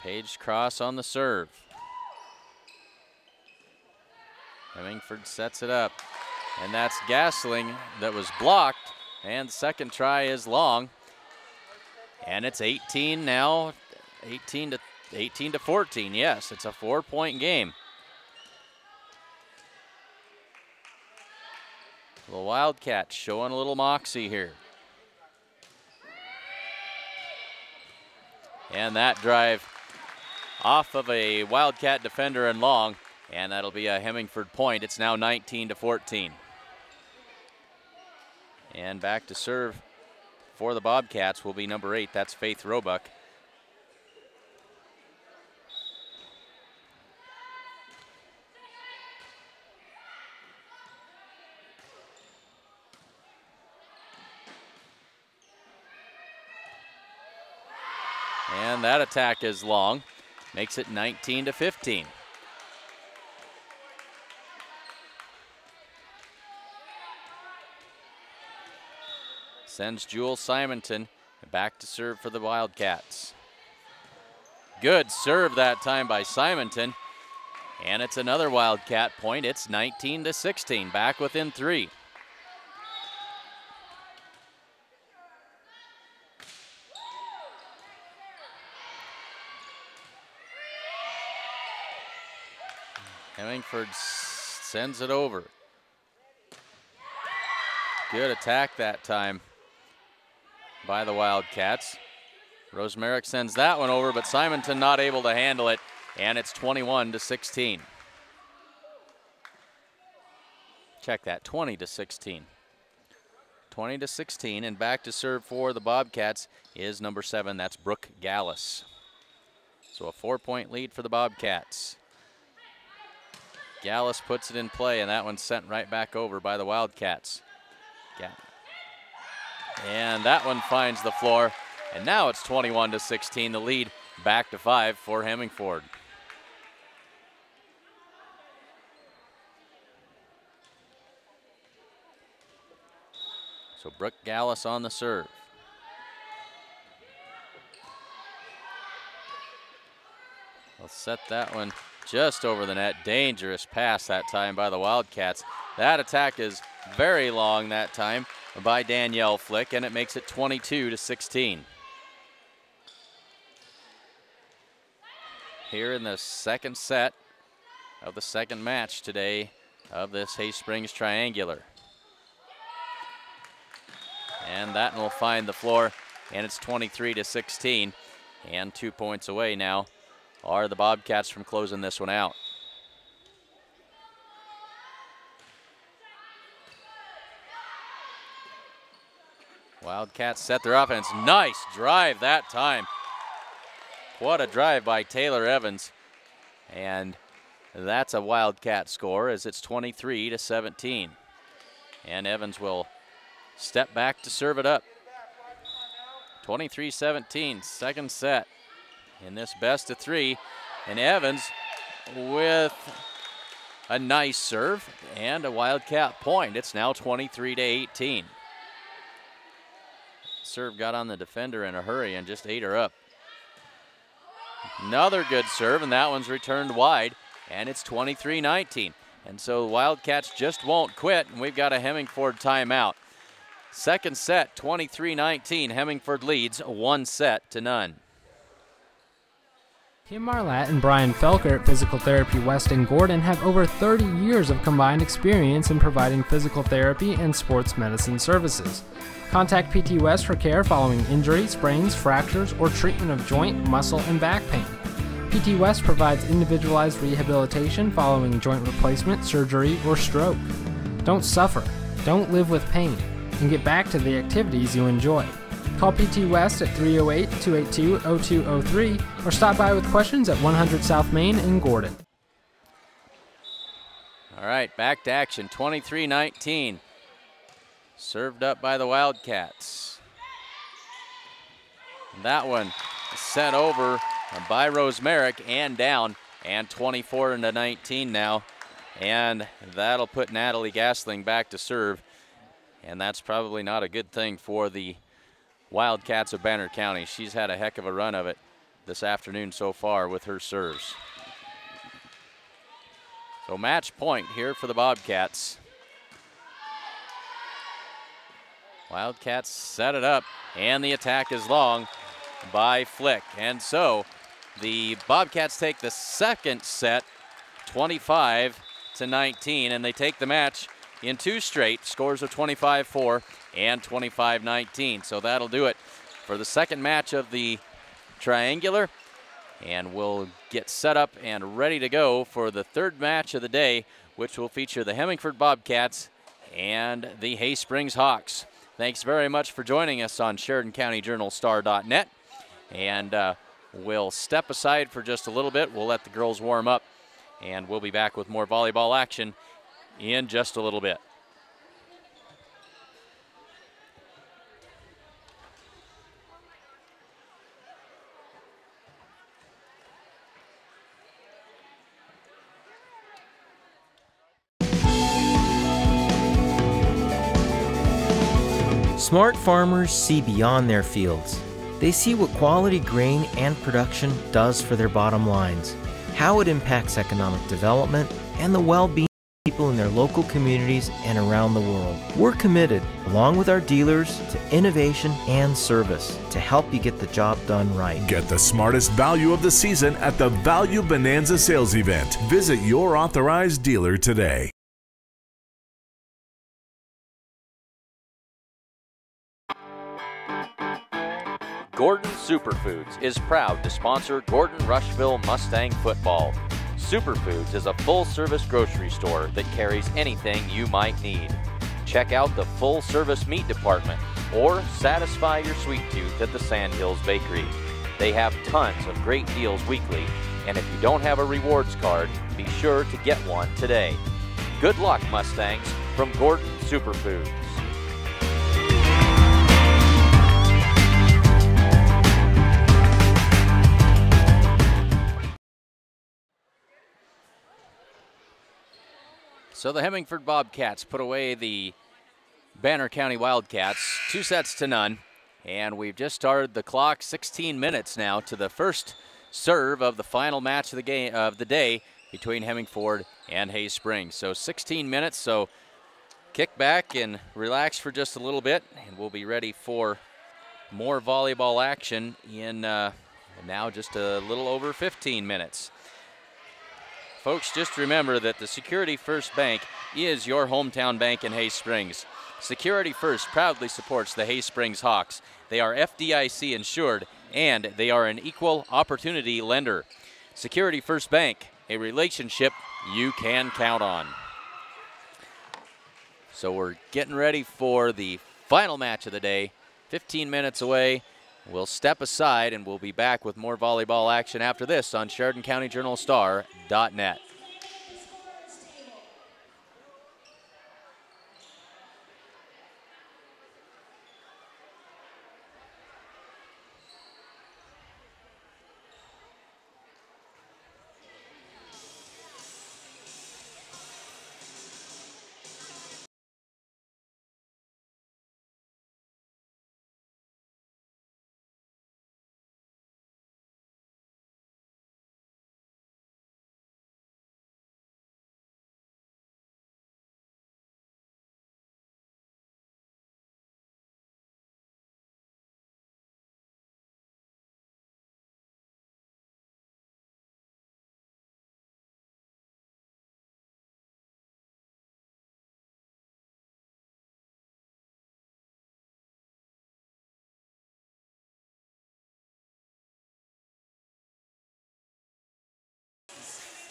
Paige Cross on the serve. Hemingford sets it up, and that's Gasling that was blocked, and second try is long. And it's 18 now, 18-14. Yes, it's a 4-point game. The Wildcats showing a little moxie here. And that drive off of a Wildcat defender and long, and that'll be a Hemingford point. It's now 19-14. And back to serve for the Bobcats will be number 8. That's Faith Roebuck. And that attack is long, makes it 19-15. Sends Jewel Simonton back to serve for the Wildcats. Good serve that time by Simonton, and it's another Wildcat point. It's 19-16, back within 3. Hemingford sends it over. Good attack that time by the Wildcats. Rosemerick sends that one over, but Simonton not able to handle it, and it's 21-16. Check that, 20-16. 20-16, and back to serve for the Bobcats is number 7, that's Brooke Gallus. So a 4-point lead for the Bobcats. Gallus puts it in play, and that one's sent right back over by the Wildcats. And that one finds the floor, and now it's 21-16, the lead back to 5 for Hemingford. So Brooke Gallus on the serve. They'll set that one just over the net. Dangerous pass that time by the Wildcats. That attack is very long that time by Danielle Flick, and it makes it 22-16. Here in the second set of the second match today of this Hay Springs Triangular. And that will find the floor, and it's 23-16. And 2 points away now are the Bobcats from closing this one out. Wildcats set their offense. Nice drive that time. What a drive by Taylor Evans. And that's a Wildcat score as it's 23-17. And Evans will step back to serve it up. 23-17, second set in this best of 3. And Evans with a nice serve and a Wildcat point. It's now 23-18. Serve got on the defender in a hurry and just ate her up. Another good serve, and that one's returned wide, and it's 23-19. And so the Wildcats just won't quit, and we've got a Hemingford timeout. Second set, 23-19. Hemingford leads 1-0. Kim Marlatt and Brian Felker at Physical Therapy West in Gordon have over 30 years of combined experience in providing physical therapy and sports medicine services. Contact PT West for care following injury, sprains, fractures, or treatment of joint, muscle, and back pain. PT West provides individualized rehabilitation following joint replacement, surgery, or stroke. Don't suffer, don't live with pain, and get back to the activities you enjoy. Call PT West at 308-282-0203 or stop by with questions at 100 South Main in Gordon. All right, back to action, 23-19. Served up by the Wildcats. That one sent over by Rosemerick and down, and 24-19 now. And that'll put Natalie Gasling back to serve. And that's probably not a good thing for the Wildcats of Banner County. She's had a heck of a run of it this afternoon so far with her serves. So match point here for the Bobcats. Wildcats set it up, and the attack is long by Flick. And so the Bobcats take the second set, 25-19, and they take the match in 2 straight, scores of 25-4 and 25-19. So that'll do it for the second match of the triangular, and we'll get set up and ready to go for the third match of the day, which will feature the Hemingford Bobcats and the Hay Springs Hawks. Thanks very much for joining us on SheridanCountyJournalStar.net, and we'll step aside for just a little bit. We'll let the girls warm up, and we'll be back with more volleyball action in just a little bit. Smart farmers see beyond their fields. They see what quality grain and production does for their bottom lines, how it impacts economic development, and the well-being of people in their local communities and around the world. We're committed, along with our dealers, to innovation and service to help you get the job done right. Get the smartest value of the season at the Value Bonanza sales event. Visit your authorized dealer today. Gordon Superfoods is proud to sponsor Gordon Rushville Mustang football. Superfoods is a full-service grocery store that carries anything you might need. Check out the full-service meat department or satisfy your sweet tooth at the Sandhills Bakery. They have tons of great deals weekly, and if you don't have a rewards card, be sure to get one today. Good luck, Mustangs, from Gordon Superfoods. So the Hemingford Bobcats put away the Banner County Wildcats 2-0, and we've just started the clock. 16 minutes now to the first serve of the final match of the day between Hemingford and Hay Springs. So 16 minutes, so kick back and relax for just a little bit, and we'll be ready for more volleyball action in now just a little over 15 minutes. Folks, just remember that the Security First Bank is your hometown bank in Hay Springs. Security First proudly supports the Hay Springs Hawks. They are FDIC insured, and they are an equal opportunity lender. Security First Bank, a relationship you can count on. So we're getting ready for the final match of the day. 15 minutes away. We'll step aside, and we'll be back with more volleyball action after this on CharitonCountyJournalStar.net.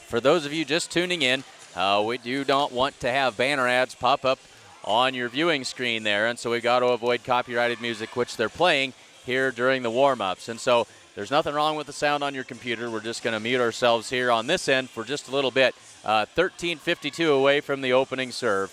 For those of you just tuning in, we do not want to have banner ads pop up on your viewing screen there, and so we've got to avoid copyrighted music, which they're playing here during the warm-ups. And so there's nothing wrong with the sound on your computer. We're just going to mute ourselves here on this end for just a little bit. 13:52 away from the opening serve.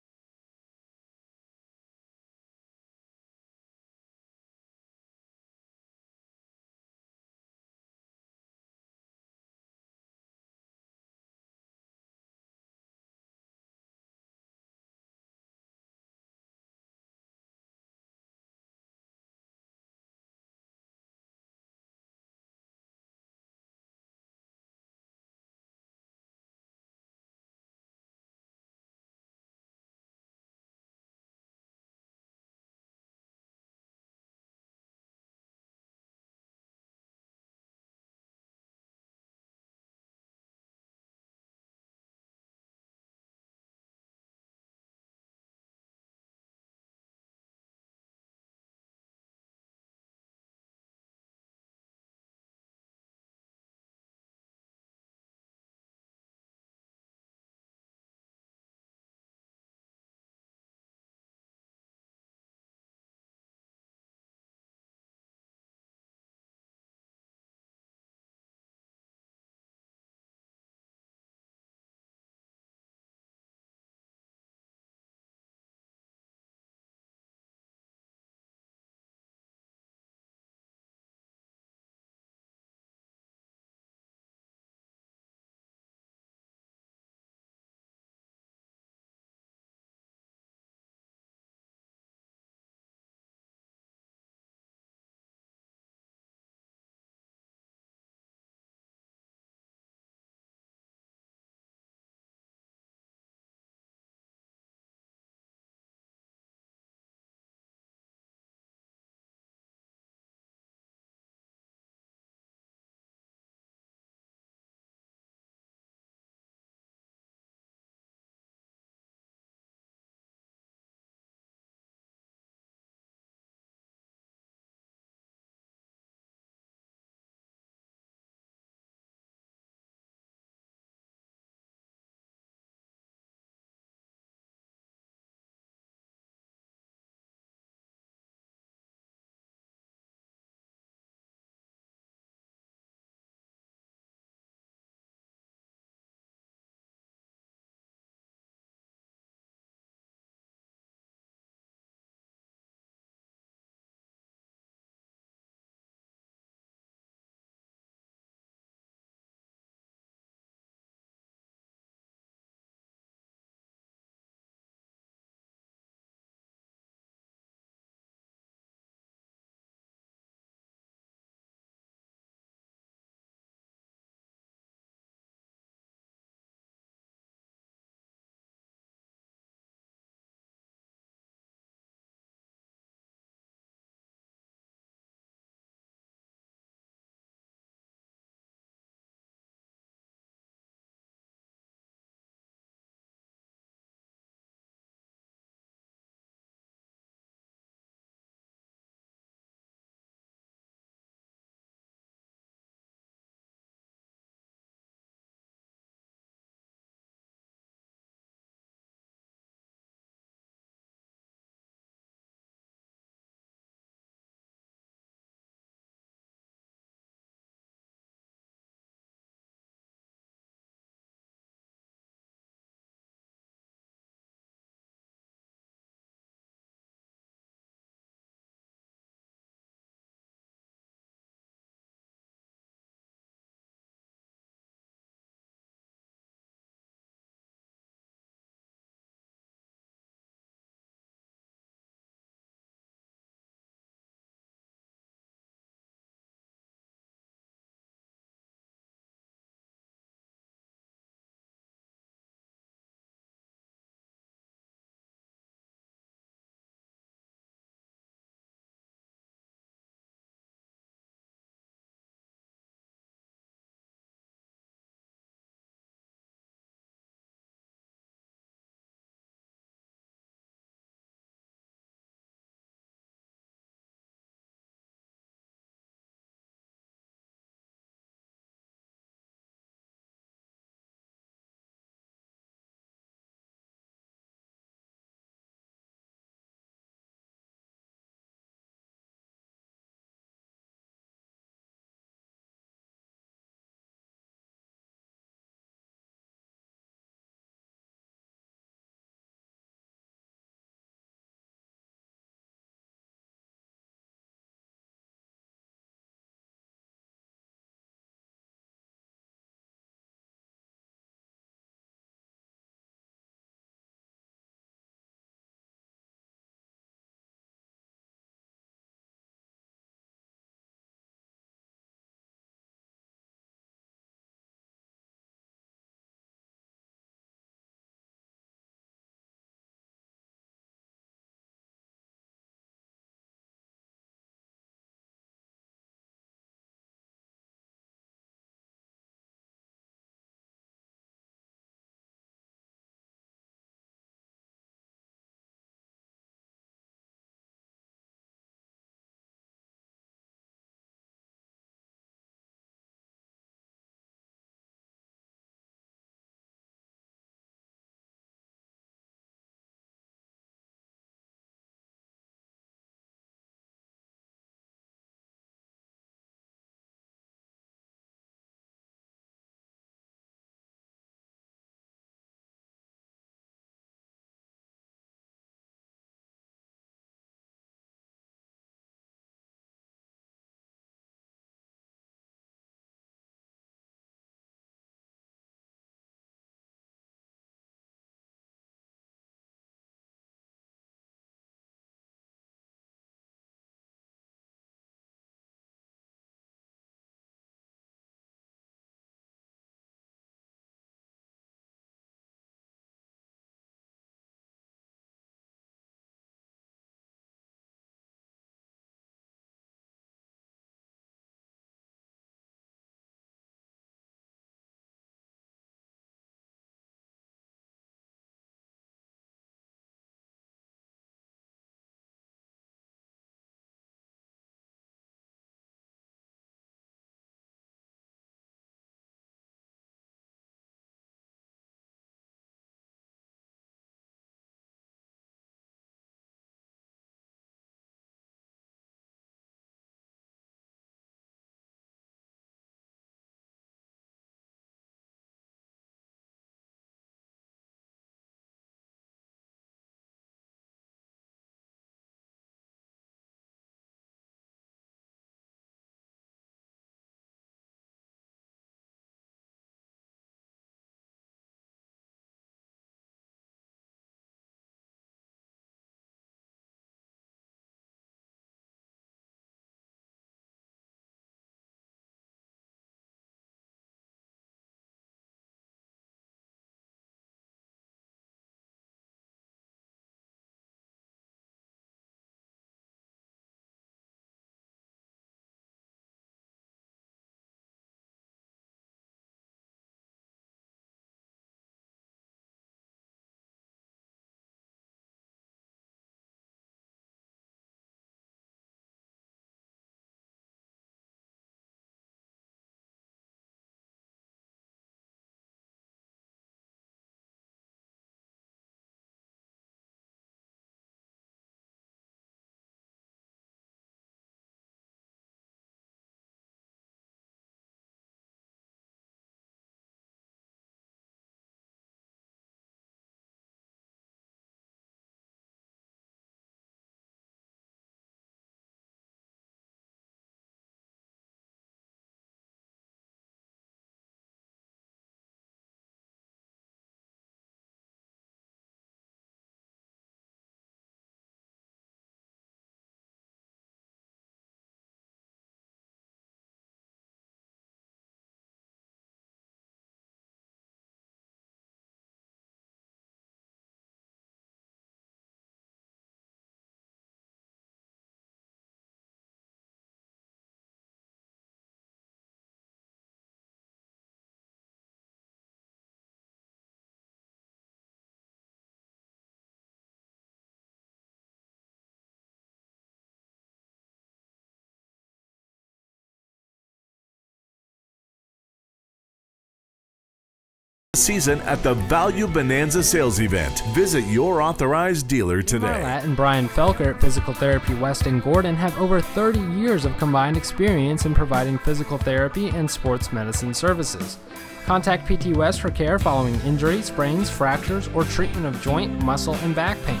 season at the Value Bonanza sales event. Visit your authorized dealer today. Marlatt and Brian Felker at Physical Therapy West in Gordon have over 30 years of combined experience in providing physical therapy and sports medicine services. Contact PT West for care following injury, sprains, fractures, or treatment of joint, muscle, and back pain.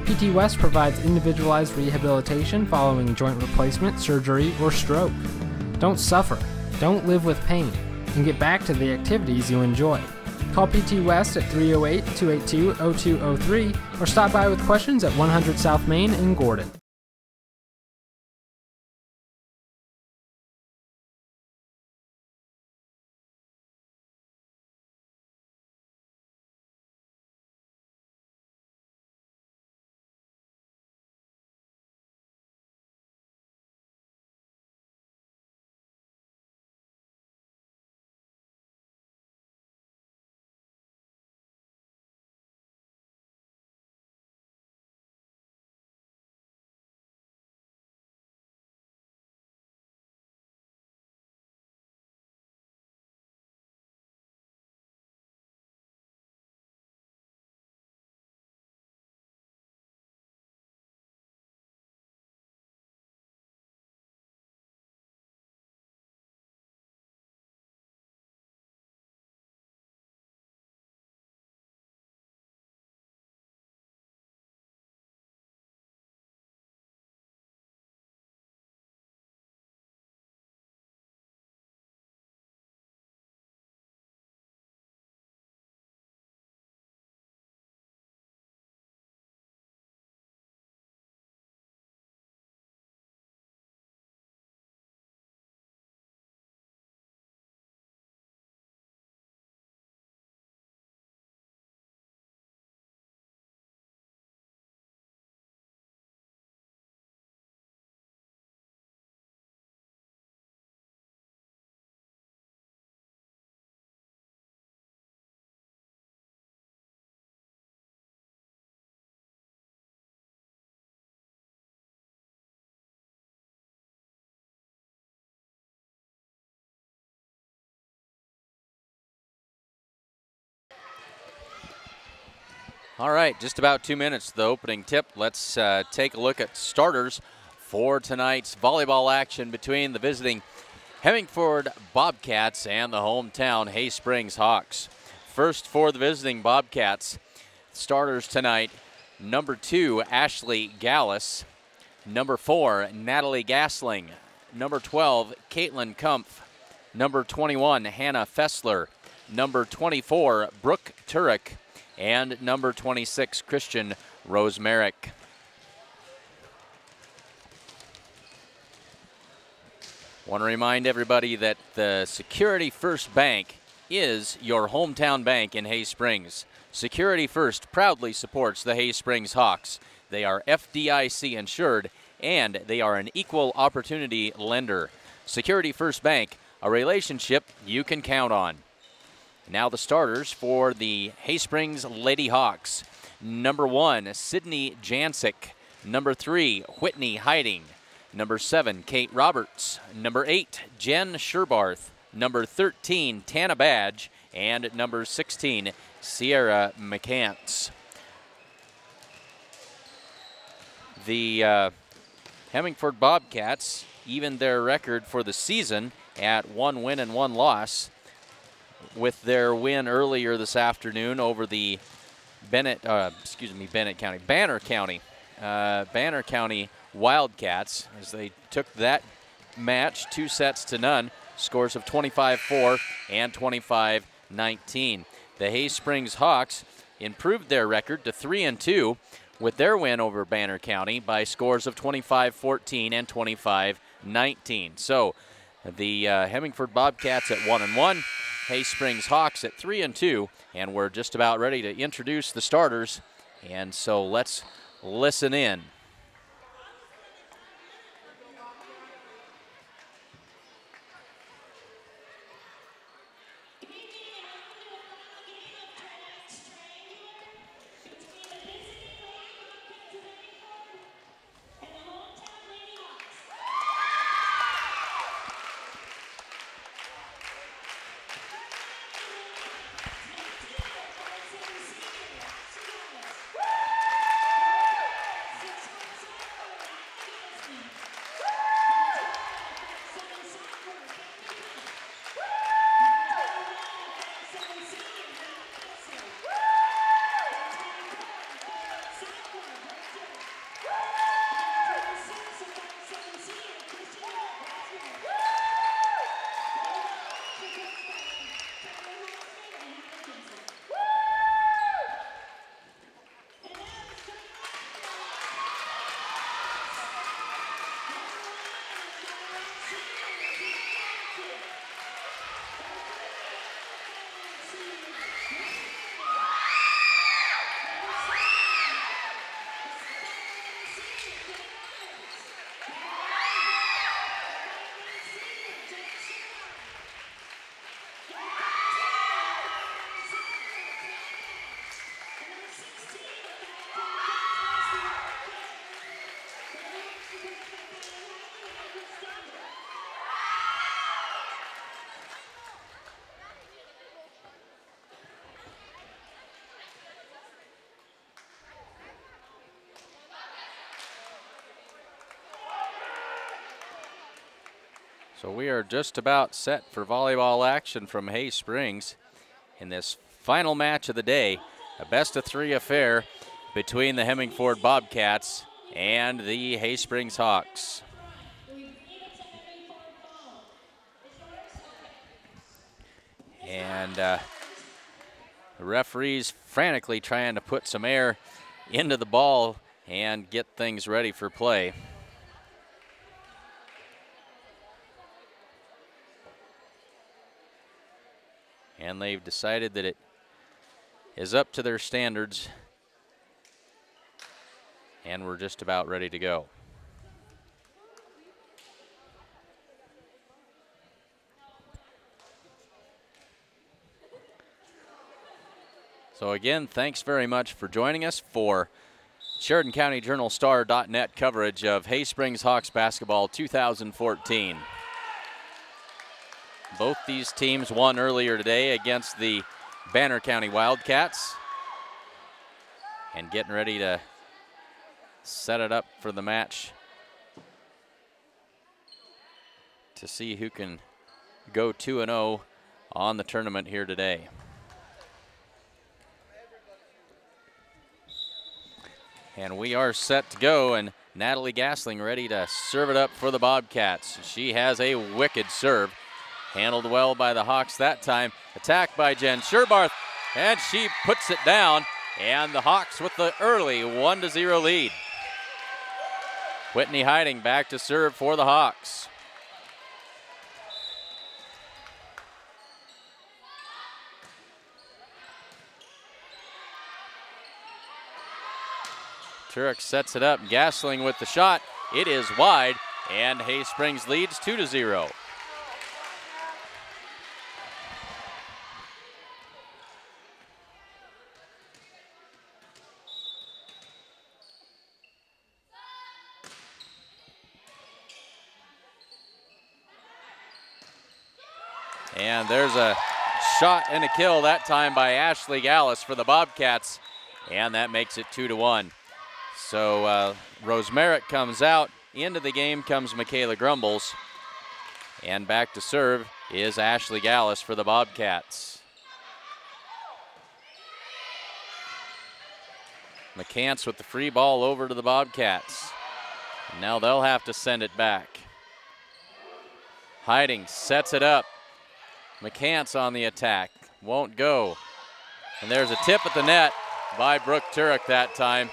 PT West provides individualized rehabilitation following joint replacement, surgery, or stroke. Don't suffer, don't live with pain, and get back to the activities you enjoy. Call PT West at 308-282-0203 or stop by with questions at 100 South Main in Gordon. All right, just about 2 minutes to the opening tip. Let's take a look at starters for tonight's volleyball action between the visiting Hemingford Bobcats and the hometown Hay Springs Hawks. First for the visiting Bobcats, starters tonight, number 2, Ashley Gallus, number 4, Natalie Gasling, number 12, Caitlin Kumpf, number 21, Hannah Fessler, number 24, Brooke Turek, and number 26, Christian Rosemerick. Want to remind everybody that the Security First Bank is your hometown bank in Hay Springs. Security First proudly supports the Hay Springs Hawks. They are FDIC insured and they are an equal opportunity lender. Security First Bank, a relationship you can count on. Now the starters for the Hay Springs Lady Hawks. Number 1, Sydney Jancic. Number 3, Whitney Hiding. Number 7, Kate Roberts. Number 8, Jen Sherbarth. Number 13, Tana Badge. And number 16, Sierra McCants. The Hemingford Bobcats evened their record for the season at 1 win and 1 loss, with their win earlier this afternoon over the Banner County Wildcats, as they took that match 2-0, scores of 25-4 and 25-19. The Hay Springs Hawks improved their record to 3-2 with their win over Banner County by scores of 25-14 and 25-19. So the Hemingford Bobcats at 1-1. Hay Springs Hawks at 3-2, and we're just about ready to introduce the starters, and so let's listen in. So we are just about set for volleyball action from Hay Springs in this final match of the day, a best-of-3 affair between the Hemingford Bobcats and the Hay Springs Hawks. And the referees frantically trying to put some air into the ball and get things ready for play. And they've decided that it is up to their standards, and we're just about ready to go. So again, thanks very much for joining us for Sheridan County Journal-Star.net coverage of Hay Springs Hawks basketball 2014. Both these teams won earlier today against the Banner County Wildcats, and getting ready to set it up for the match to see who can go 2-0 on the tournament here today. And we are set to go, and Natalie Gasling ready to serve it up for the Bobcats. She has a wicked serve. Handled well by the Hawks that time. Attacked by Jen Sherbarth, and she puts it down. And the Hawks with the early 1-0 lead. Whitney Hiding back to serve for the Hawks. Turek sets it up. Gasling with the shot. It is wide, and Hay Springs leads 2-0. And there's a shot and a kill that time by Ashley Gallus for the Bobcats, and that makes it 2-1. So Rose Merritt comes out. Into the game comes Michaela Grumbles, and back to serve is Ashley Gallus for the Bobcats. McCants with the free ball over to the Bobcats. Now they'll have to send it back. Hiding sets it up. McCants on the attack, won't go. And there's a tip at the net by Brooke Turek that time.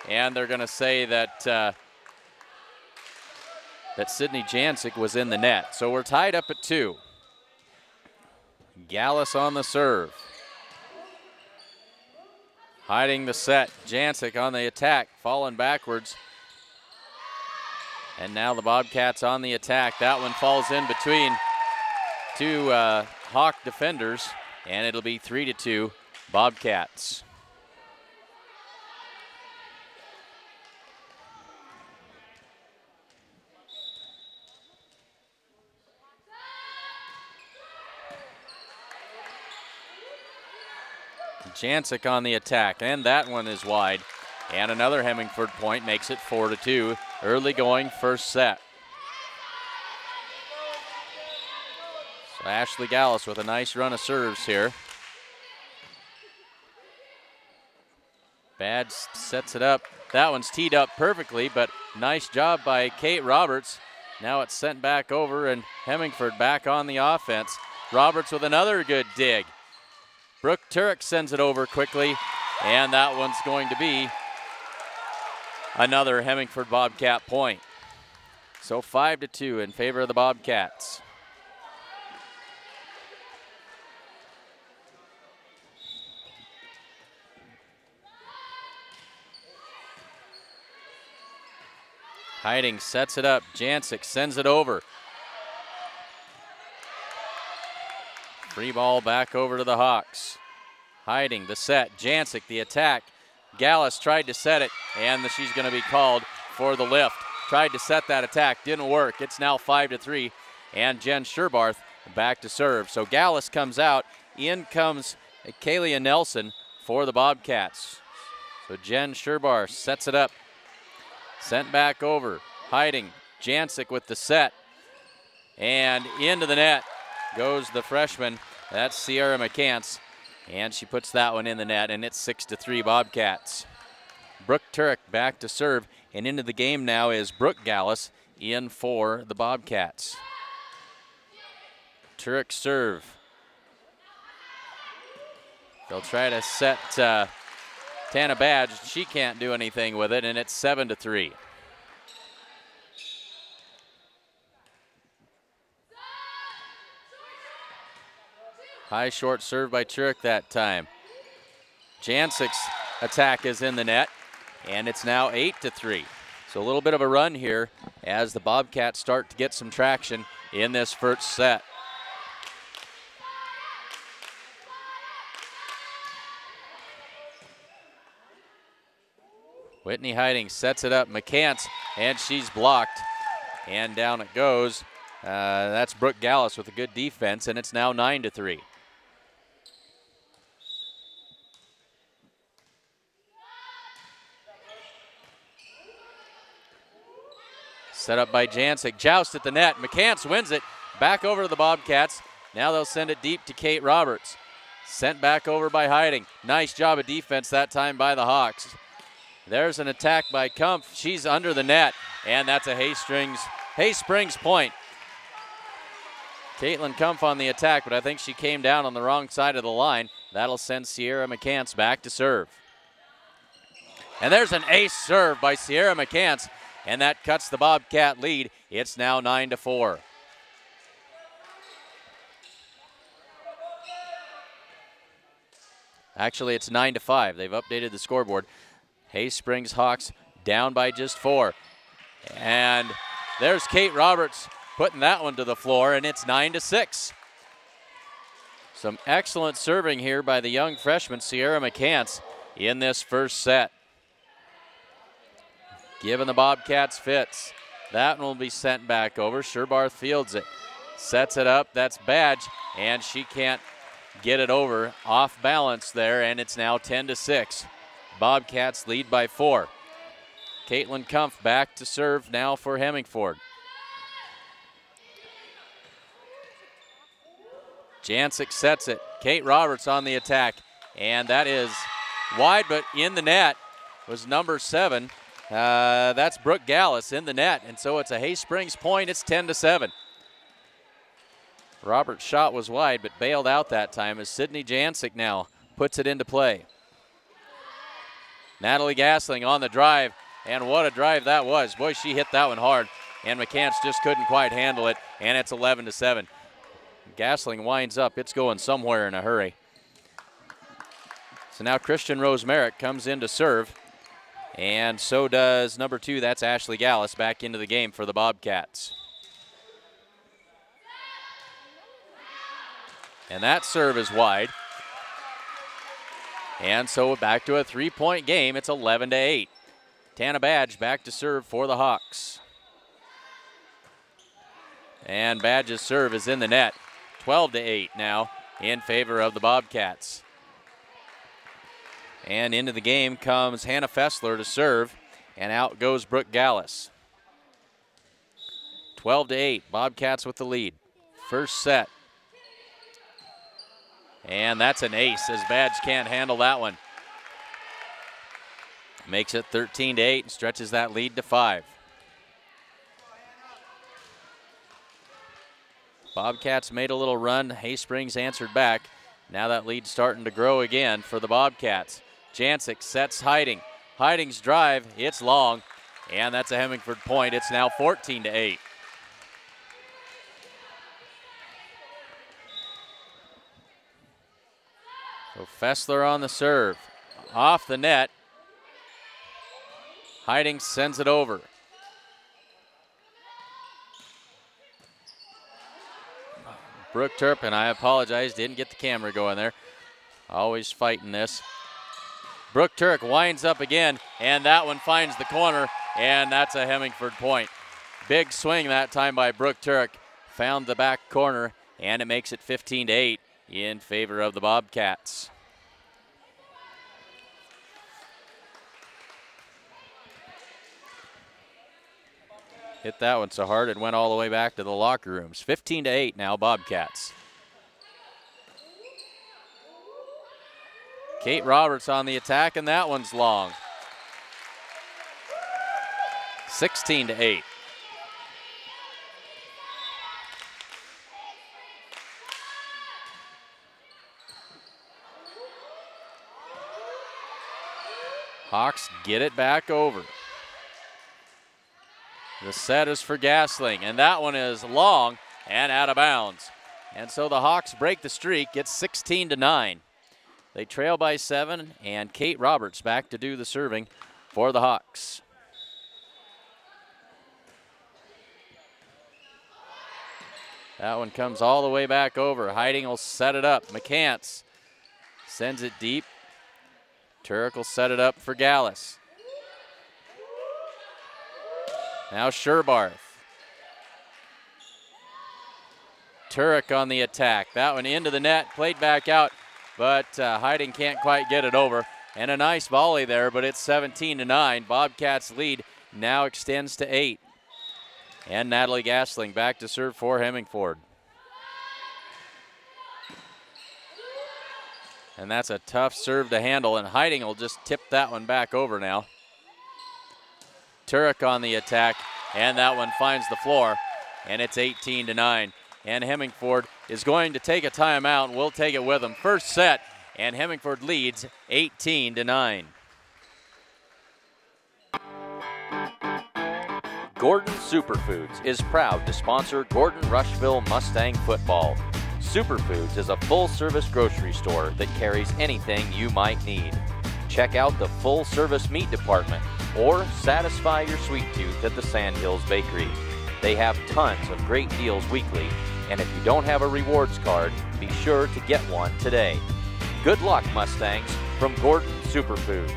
And they're gonna say that that Sydney Jancic was in the net. So we're tied up at 2. Gallus on the serve. Hiding the set, Jancic on the attack, falling backwards. And now the Bobcats on the attack. That one falls in between two Hawk defenders, and it'll be 3-2 Bobcats. Jancic on the attack, and that one is wide. And another Hemingford point makes it 4-2. Early going first set. So Ashley Gallus with a nice run of serves here. Bad sets it up. That one's teed up perfectly, but nice job by Kate Roberts. Now it's sent back over, and Hemingford back on the offense. Roberts with another good dig. Brooke Turek sends it over quickly, and that one's going to be another Hemingford Bobcat point. So 5-2 in favor of the Bobcats. Hiding sets it up. Jancic sends it over. Free ball back over to the Hawks. Hiding the set. Jancic the attack. Gallus tried to set it, and she's going to be called for the lift. Tried to set that attack, didn't work. It's now 5-3, and Jen Sherbarth back to serve. So Gallus comes out. In comes Kalia Nelson for the Bobcats. So Jen Sherbarth sets it up. Sent back over. Hiding. Jancic with the set. And into the net goes the freshman. That's Sierra McCants. And she puts that one in the net, and it's 6-3 Bobcats. Brooke Turek back to serve, and into the game now is Brooke Gallus in for the Bobcats. Turek serve. They'll try to set Tana Badge. She can't do anything with it, and it's 7-3. High short serve by Turek that time. Jancik's attack is in the net, and it's now 8-3. So a little bit of a run here as the Bobcats start to get some traction in this first set. Whitney Heiding sets it up. McCants, and she's blocked. And down it goes. That's Brooke Gallus with a good defense, and it's now 9-3. Set up by Jancic. Joust at the net. McCants wins it. Back over to the Bobcats. Now they'll send it deep to Kate Roberts. Sent back over by Heiding. Nice job of defense that time by the Hawks. There's an attack by Kumpf. She's under the net, and that's a Hay-Springs point. Caitlin Kumpf on the attack, but I think she came down on the wrong side of the line. That'll send Sierra McCants back to serve. And there's an ace serve by Sierra McCants, and that cuts the Bobcat lead. It's now 9-4. Actually, it's 9-5. They've updated the scoreboard. Hay-Springs Hawks down by just 4. And there's Kate Roberts putting that one to the floor, and it's 9-6. Some excellent serving here by the young freshman, Sierra McCants, in this first set. Giving the Bobcats fits. That one will be sent back over. Sherbarth fields it. Sets it up. That's Badge, and she can't get it over. Off balance there, and it's now 10-6. Bobcats lead by 4. Caitlin Kumpf back to serve now for Hemingford. Jancic sets it. Kate Roberts on the attack, and that is wide, but in the net was number 7. That's Brooke Gallus in the net, and so it's a Hay-Springs point. It's 10-7. Roberts' shot was wide, but bailed out that time as Sydney Jancic now puts it into play. Natalie Gasling on the drive, and what a drive that was. Boy, she hit that one hard, and McCants just couldn't quite handle it, and it's 11-7. Gasling winds up. It's going somewhere in a hurry. So now Christian Rose-Merrick comes in to serve, and so does number 2. That's Ashley Gallus back into the game for the Bobcats. And that serve is wide. And so back to a 3-point game. It's 11-8. Tana Badge back to serve for the Hawks. And Badge's serve is in the net. 12-8 now in favor of the Bobcats. And into the game comes Hannah Fessler to serve, and out goes Brooke Gallus. 12-8, Bobcats with the lead. First set. And that's an ace as Badge can't handle that one. Makes it 13-8 and stretches that lead to 5. Bobcats made a little run. Hay-Springs answered back. Now that lead's starting to grow again for the Bobcats. Jancic sets Heiding. Heiding's drive, it's long, and that's a Hemingford point. It's now 14-8. So Fessler on the serve. Off the net. Heiding sends it over. Brooke Turpin, I apologize, didn't get the camera going there. Always fighting this. Brooke Turk winds up again, and that one finds the corner, and that's a Hemingford point. Big swing that time by Brooke Turk. Found the back corner, and it makes it 15-8 in favor of the Bobcats. Hit that one so hard it went all the way back to the locker rooms. 15-8 now, Bobcats. Kate Roberts on the attack, and that one's long. 16-8. Hawks get it back over. The set is for Gasling, and that one is long and out of bounds. And so the Hawks break the streak, it's 16-9. They trail by 7, and Kate Roberts back to do the serving for the Hawks. That one comes all the way back over. Heiding will set it up. McCants sends it deep. Turek will set it up for Gallus. Now Sherbarth. Turek on the attack. That one into the net, played back out, but Heiding can't quite get it over. And a nice volley there, but it's 17-9. Bobcats lead now extends to 8. And Natalie Gasling back to serve for Hemingford. And that's a tough serve to handle, and Heiding will just tip that one back over now. Turek on the attack, and that one finds the floor, and it's 18-9. And Hemingford is going to take a timeout, and we'll take it with him. First set, and Hemingford leads 18-9. Gordon Superfoods is proud to sponsor Gordon Rushville Mustang football. Superfoods is a full-service grocery store that carries anything you might need. Check out the full-service meat department or satisfy your sweet tooth at the Sandhills Bakery. They have tons of great deals weekly, and if you don't have a rewards card, be sure to get one today. Good luck, Mustangs, from Gordon Superfoods.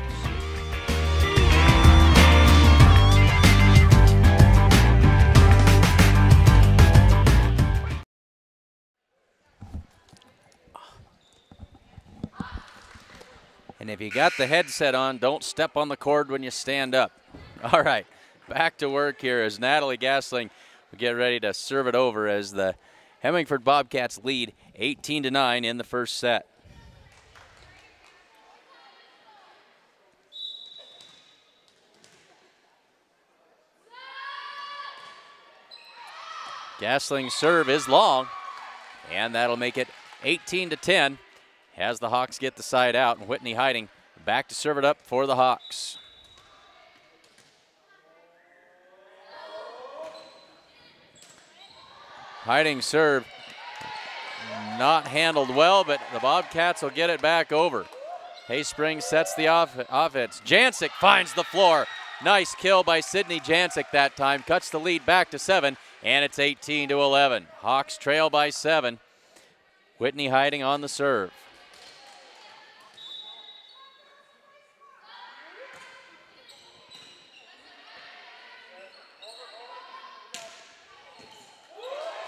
And if you got the headset on, don't step on the cord when you stand up. All right, back to work here as Natalie Gasling will get ready to serve it over as the Hemingford Bobcats lead 18-9 in the first set. Gasling's serve is long, and that'll make it 18-10. As the Hawks get the side out, and Whitney Heiding back to serve it up for the Hawks. Heiding serve not handled well, but the Bobcats will get it back over. Hayspring sets the offense. Jancic finds the floor. Nice kill by Sydney Jancic that time. Cuts the lead back to 7, and it's 18-11. Hawks trail by 7. Whitney Heiding on the serve.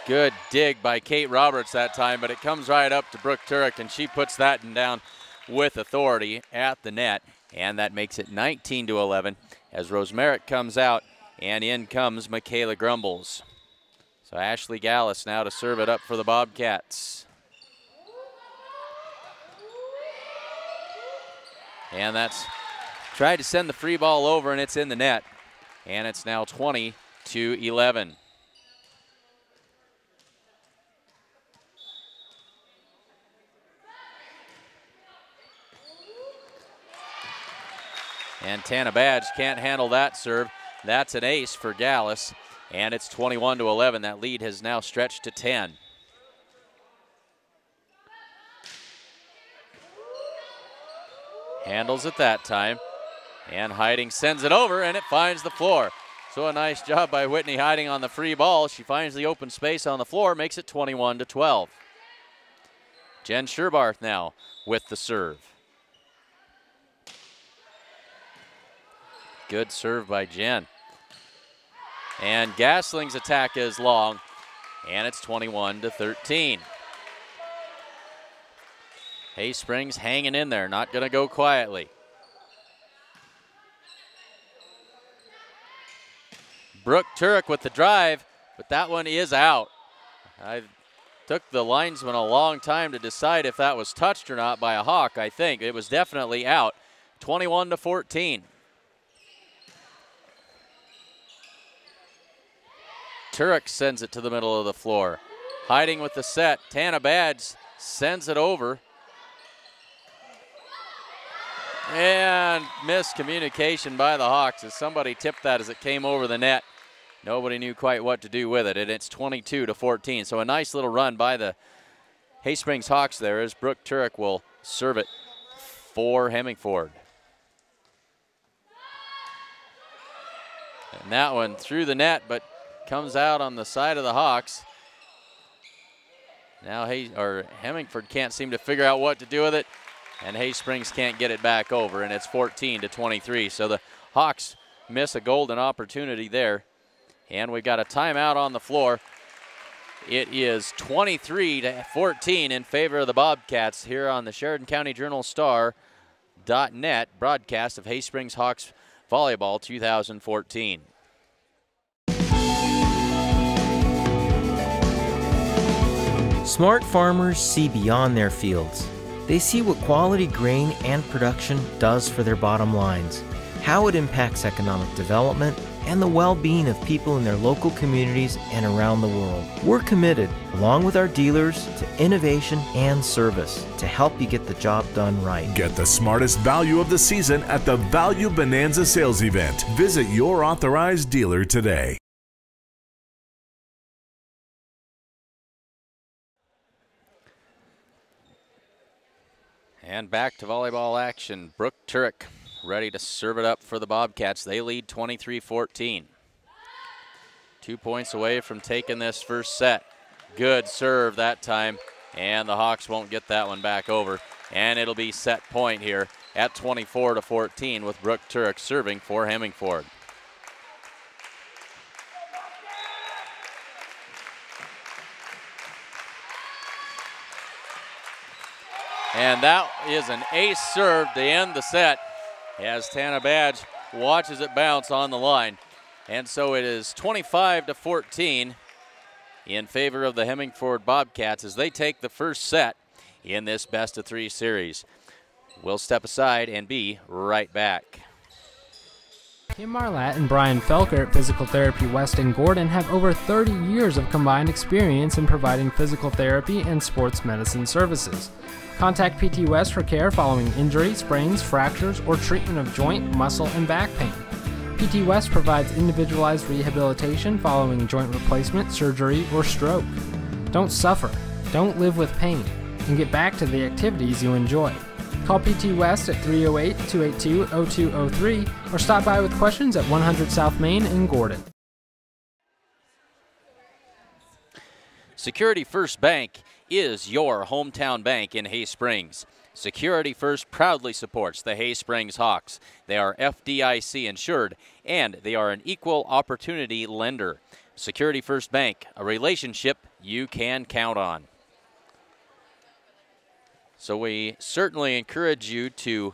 Good dig by Kate Roberts that time, but it comes right up to Brooke Turek, and she puts that one down with authority at the net, and that makes it 19-11 as Rosemerick comes out, and in comes Michaela Grumbles. So Ashley Gallus now to serve it up for the Bobcats. And that's tried to send the free ball over, and it's in the net, and it's now 20-11. And Tana Badge can't handle that serve. That's an ace for Gallus, and it's 21-11. That lead has now stretched to 10. Handles it that time, and Heiding sends it over, and it finds the floor. So a nice job by Whitney Heiding on the free ball. She finds the open space on the floor, makes it 21-12. Jen Sherbarth now with the serve. Good serve by Jen. And Gasling's attack is long, and it's 21-13. Haysprings hanging in there, not going to go quietly. Brooke Turek with the drive, but that one is out. I took the linesman a long time to decide if that was touched or not by a Hawk, I think. It was definitely out. 21-14. Turek sends it to the middle of the floor. Hiding with the set. Tana Badge sends it over. And miscommunication by the Hawks as somebody tipped that as it came over the net. Nobody knew quite what to do with it, and it's 22-14. So a nice little run by the Haysprings Hawks there as Brooke Turek will serve it for Hemingford. And that one through the net, but comes out on the side of the Hawks. Now Hemingford can't seem to figure out what to do with it, and Haysprings can't get it back over, and it's 14-23. So the Hawks miss a golden opportunity there, and we've got a timeout on the floor. It is 23-14 in favor of the Bobcats here on the Sheridan County Journal-Star.net broadcast of Haysprings Hawks Volleyball 2014. Smart farmers see beyond their fields. They see what quality grain and production does for their bottom lines, how it impacts economic development, and the well-being of people in their local communities and around the world. We're committed, along with our dealers, to innovation and service to help you get the job done right. Get the smartest value of the season at the Value Bonanza sales event. Visit your authorized dealer today. And back to volleyball action. Brooke Turek ready to serve it up for the Bobcats. They lead 23-14. 2 points away from taking this first set. Good serve that time, and the Hawks won't get that one back over. And it'll be set point here at 24-14 with Brooke Turek serving for Hemingford. And that is an ace serve to end the set as Tana Badge watches it bounce on the line. And so it is 25-14 in favor of the Hemingford Bobcats as they take the first set in this best-of-3 series. We'll step aside and be right back. Kim Marlatt and Brian Felker at Physical Therapy West in Gordon have over 30 years of combined experience in providing physical therapy and sports medicine services. Contact PT West for care following injury, sprains, fractures, or treatment of joint, muscle, and back pain. PT West provides individualized rehabilitation following joint replacement, surgery, or stroke. Don't suffer, don't live with pain, and get back to the activities you enjoy. Call PT West at 308-282-0203 or stop by with questions at 100 South Main in Gordon. Security First Bank is your hometown bank in Haysprings. Security First proudly supports the Haysprings Hawks. They are FDIC insured, and they are an equal opportunity lender. Security First Bank, a relationship you can count on. So we certainly encourage you to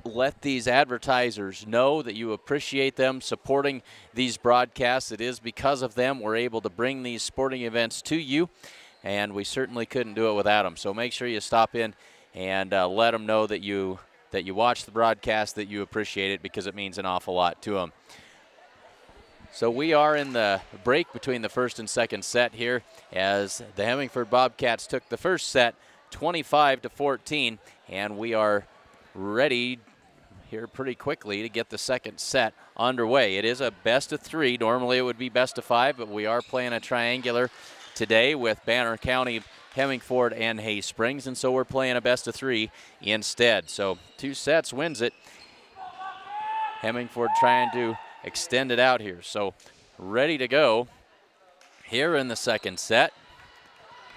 let these advertisers know that you appreciate them supporting these broadcasts. It is because of them we're able to bring these sporting events to you, and we certainly couldn't do it without them. So make sure you stop in and let them know that you watch the broadcast, that you appreciate it, because it means an awful lot to them. So we are in the break between the first and second set here as the Hemingford Bobcats took the first set 25-14, and we are ready here pretty quickly to get the second set underway. It is a best-of-3. Normally it would be best-of-5, but we are playing a triangular today with Banner County, Hemingford, and Haysprings, and so we're playing a best-of-3 instead. So 2 sets wins it. Hemingford trying to extend it out here. So ready to go here in the second set.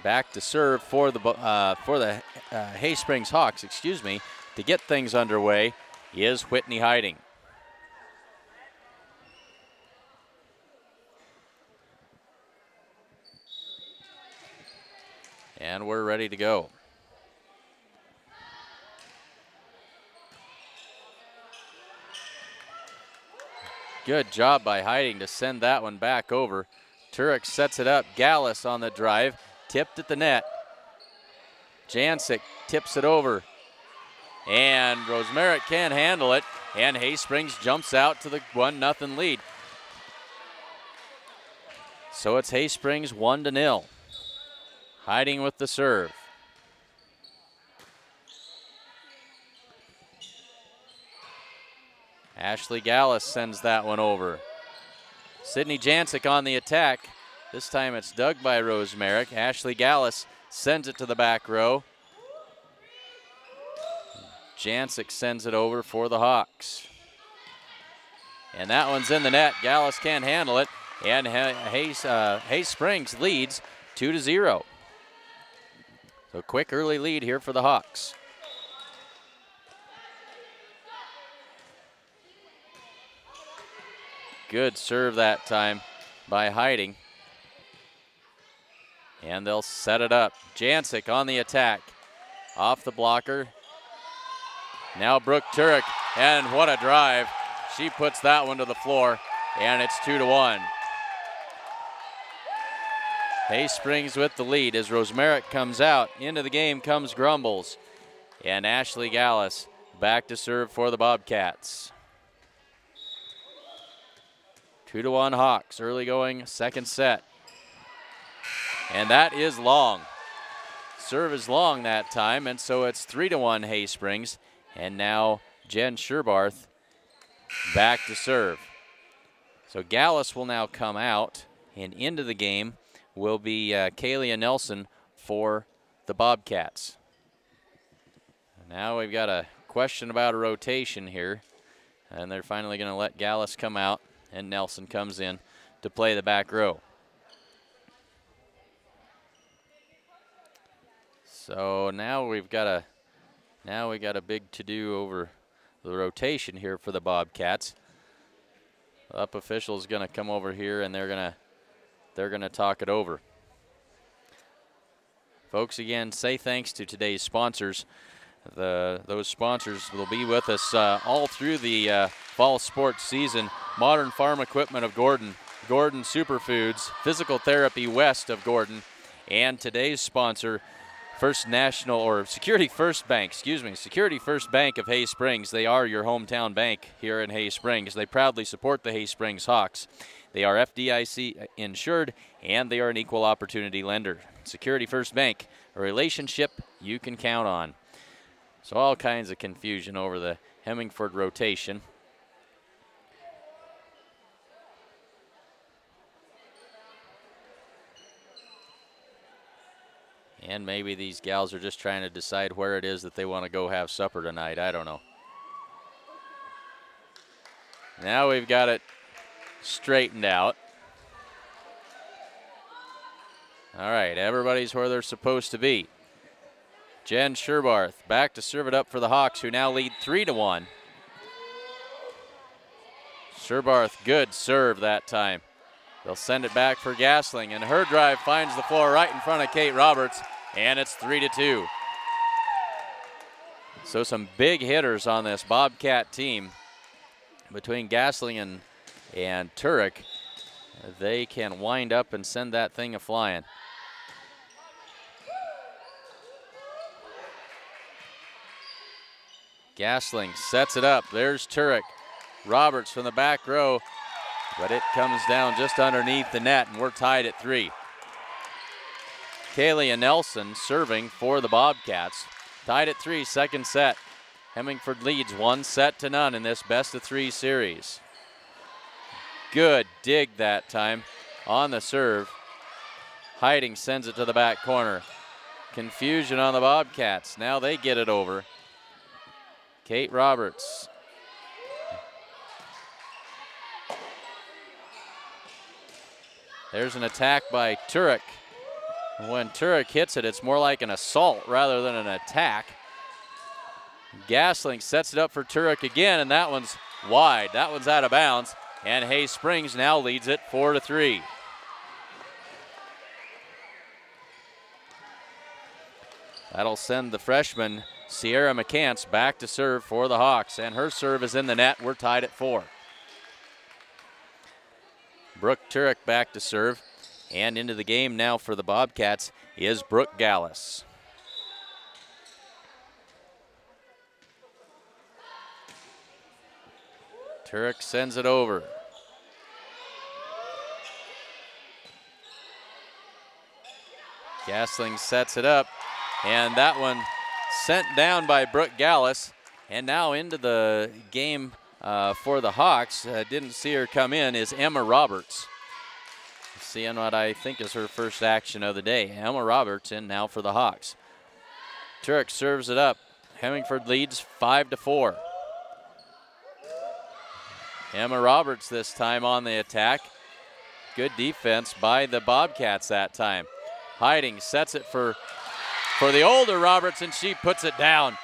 Back to serve for the Haysprings Hawks, to get things underway is Whitney Hiding. And we're ready to go. Good job by Hiding to send that one back over. Turek sets it up. Gallus on the drive, tipped at the net. Jancic tips it over. And Rosemeric can't handle it. And Haysprings jumps out to the 1-0 lead. So it's Haysprings 1-0. Hiding with the serve. Ashley Gallus sends that one over. Sydney Jancic on the attack. This time it's dug by Rosemeric. Ashley Gallus sends it to the back row. Jancic sends it over for the Hawks. And that one's in the net. Gallus can't handle it. And Haysprings leads 2-0. So quick early lead here for the Hawks. Good serve that time by Hiding. And they'll set it up. Jancic on the attack. Off the blocker. Now Brooke Turek, and what a drive. She puts that one to the floor, and it's 2-1. Haysprings with the lead as Rosemeric comes out. Into the game comes Grumbles. And Ashley Gallus back to serve for the Bobcats. 2-1 Hawks, early going second set. And that is long. Serve is long that time, and so it's 3-1 Haysprings. And now Jen Sherbarth back to serve. So Gallus will now come out, and into the game will be Kalia Nelson for the Bobcats. Now we've got a question about a rotation here, and they're finally going to let Gallus come out, and Nelson comes in to play the back row. So now we got a big to-do over the rotation here for the Bobcats. The up official is going to come over here, and they're going to talk it over. Folks, again, say thanks to today's sponsors. Those sponsors will be with us all through the fall sports season. Modern Farm Equipment of Gordon, Gordon Superfoods, Physical Therapy West of Gordon, and today's sponsor, Security First Bank of Haysprings. They are your hometown bank here in Haysprings. They proudly support the Haysprings Hawks. They are FDIC insured, and they are an equal opportunity lender. Security First Bank, a relationship you can count on. So all kinds of confusion over the Hemingford rotation. And maybe these gals are just trying to decide where it is that they want to go have supper tonight. I don't know. Now we've got it straightened out. All right, everybody's where they're supposed to be. Jen Sherbarth back to serve it up for the Hawks, who now lead 3-1. Sherbarth, good serve that time. They'll send it back for Gasling, and her drive finds the floor right in front of Kate Roberts, and it's 3-2. So some big hitters on this Bobcat team. Between Gasling and Turek, they can wind up and send that thing a-flying. Gasling sets it up. There's Turek. Roberts from the back row, but it comes down just underneath the net, and we're tied at 3. Kalia Nelson serving for the Bobcats. Tied at 3, second set. Hemingford leads 1-0 in this best-of-3 series. Good dig that time on the serve. Hiding sends it to the back corner. Confusion on the Bobcats. Now they get it over. Kate Roberts. There's an attack by Turek. When Turek hits it, it's more like an assault rather than an attack. Gasling sets it up for Turek again, and that one's wide. That one's out of bounds, and Haysprings now leads it 4-3. That'll send the freshman Sierra McCants back to serve for the Hawks, and her serve is in the net. We're tied at 4. Brooke Turek back to serve. And into the game now for the Bobcats is Brooke Gallus. Turek sends it over. Gasling sets it up, and that one sent down by Brooke Gallus. And now into the game for the Hawks, didn't see her come in, is Emma Roberts. Seeing what I think is her first action of the day. Emma Roberts in now for the Hawks. Turek serves it up. Hemingford leads 5-4. Emma Roberts this time on the attack. Good defense by the Bobcats that time. Hiding sets it for the older Roberts, and she puts it down.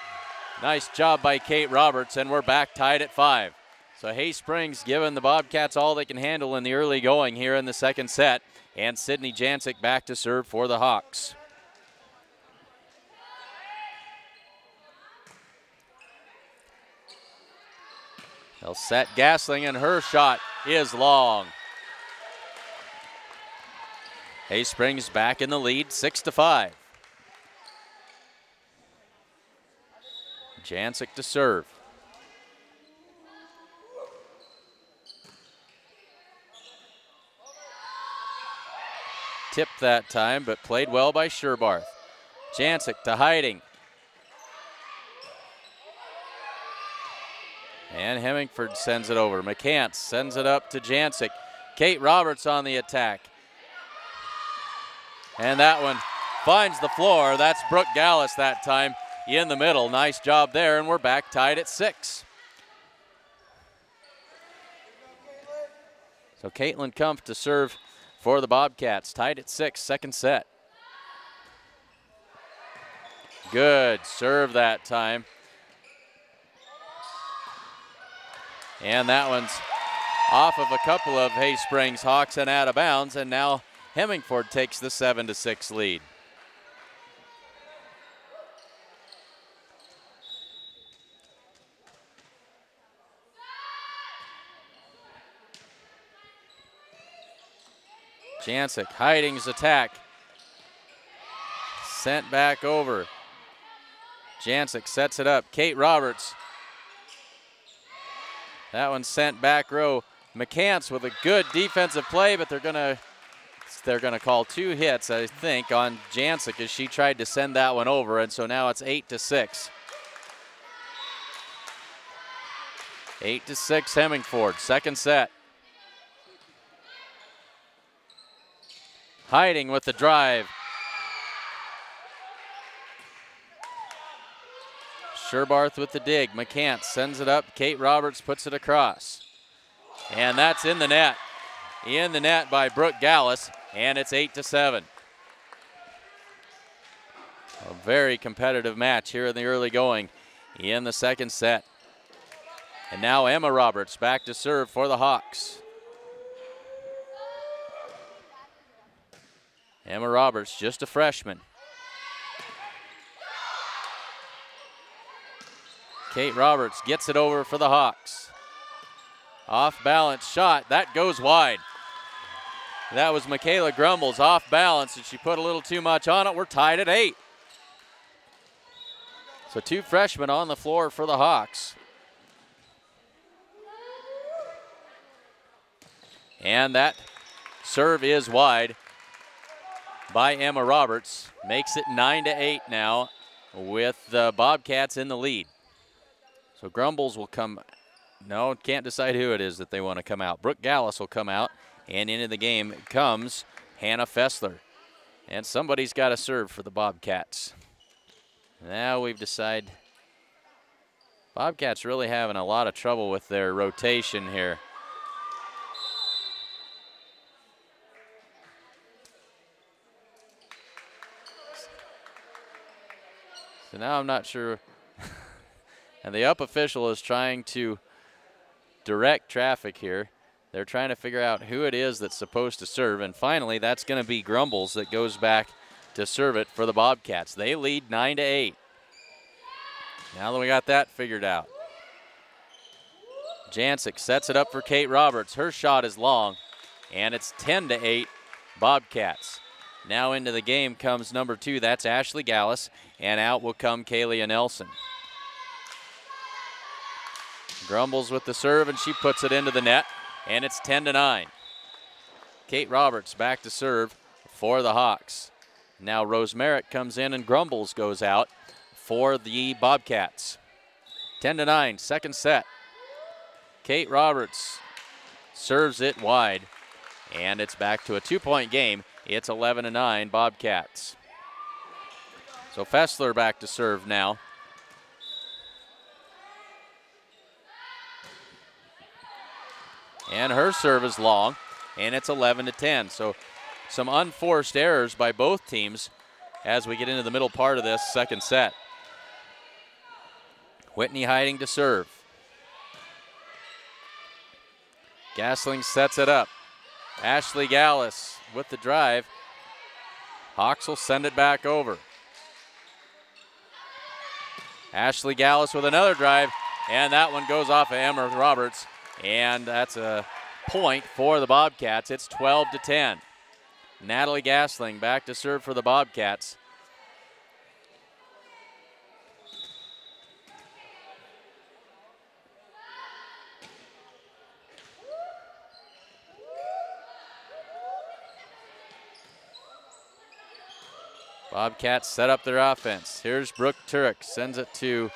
Nice job by Kate Roberts, and we're back tied at 5. So Hay Springs giving the Bobcats all they can handle in the early going here in the second set. And Sydney Jancic back to serve for the Hawks. They'll set Gasling, and her shot is long. Hay Springs back in the lead, 6-5. Jancic to serve. Tipped that time, but played well by Sherbarth. Jancic to Hiding. And Hemingford sends it over. McCants sends it up to Jancic. Kate Roberts on the attack. And that one finds the floor. That's Brooke Gallus that time in the middle. Nice job there, and we're back tied at 6. So Caitlin Kumpf to serve for the Bobcats. Tied at 6, second set. Good serve that time. And that one's off of a couple of Hay Springs Hawks and out of bounds, and now Hemingford takes the 7-6 lead. Jancic, Hiding's attack. Sent back over. Jancic sets it up. Kate Roberts. That one sent back row. McCants with a good defensive play, but they're gonna call 2 hits, I think, on Jancic as she tried to send that one over, and so now it's 8-6. 8-6 Hemingford, second set. Hiding with the drive. Sherbarth with the dig. McCants sends it up. Kate Roberts puts it across. And that's in the net. In the net by Brooke Gallus, and it's 8-7. A very competitive match here in the early going in the second set. And now Emma Roberts back to serve for the Hawks. Emma Roberts, just a freshman. Kate Roberts gets it over for the Hawks. Off balance shot, that goes wide. That was Michaela Grumbles off balance, and she put a little too much on it. We're tied at 8. So 2 freshmen on the floor for the Hawks. And that serve is wide by Emma Roberts. Makes it 9-8 now with the Bobcats in the lead. So Grumbles will come, no, can't decide who it is that they want to come out. Brooke Gallus will come out, and into the game comes Hannah Fessler. And somebody's got to serve for the Bobcats. Now we've decided Bobcats really having a lot of trouble with their rotation here. So now I'm not sure. And the up official is trying to direct traffic here. They're trying to figure out who it is that's supposed to serve. And finally, that's going to be Grumbles that goes back to serve it for the Bobcats. They lead 9-8. Now that we got that figured out. Jancic sets it up for Kate Roberts. Her shot is long. and it's 10-8 Bobcats. Now into the game comes number 2, that's Ashley Gallus, and out will come Kaylia Nelson. Grumbles with the serve, and she puts it into the net, and it's 10-9. Kate Roberts back to serve for the Hawks. Now Rose Merritt comes in, and Grumbles goes out for the Bobcats. 10-9, second set. Kate Roberts serves it wide, and it's back to a 2-point game. It's 11-9 Bobcats. So Fessler back to serve now. And her serve is long, and it's 11-10. So some unforced errors by both teams as we get into the middle part of this second set. Whitney Hiding to serve. Gasling sets it up. Ashley Gallus with the drive. Hawks will send it back over. Ashley Gallus with another drive, and that one goes off of Emma Roberts, and that's a point for the Bobcats. It's 12-10. Natalie Gasling back to serve for the Bobcats. Bobcats set up their offense. Here's Brooke Turek, sends it to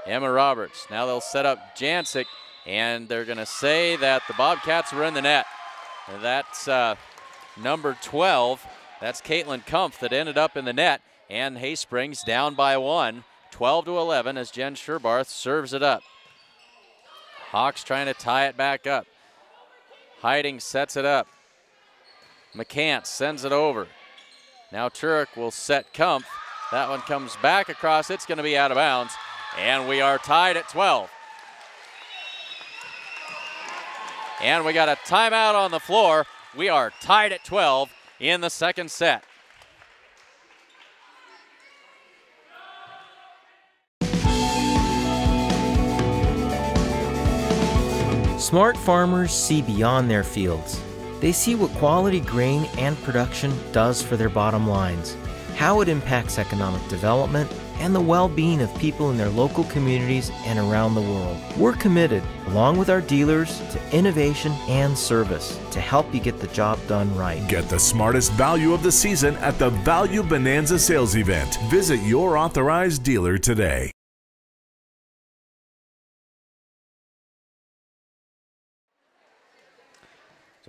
Emma Roberts. Now they'll set up Jancic, and they're going to say that the Bobcats were in the net. And that's number 12. That's Caitlin Kumpf that ended up in the net, and Haysprings down by 1, 12-11 as Jen Sherbarth serves it up. Hawks trying to tie it back up. Hiding sets it up. McCants sends it over. Now Turek will set Kumpf. That one comes back across. It's going to be out of bounds, and we are tied at 12. And we got a timeout on the floor. We are tied at 12 in the second set. Smart farmers see beyond their fields. They see what quality grain and production does for their bottom lines, how it impacts economic development, and the well-being of people in their local communities and around the world. We're committed, along with our dealers, to innovation and service to help you get the job done right. Get the smartest value of the season at the Value Bonanza sales event. Visit your authorized dealer today.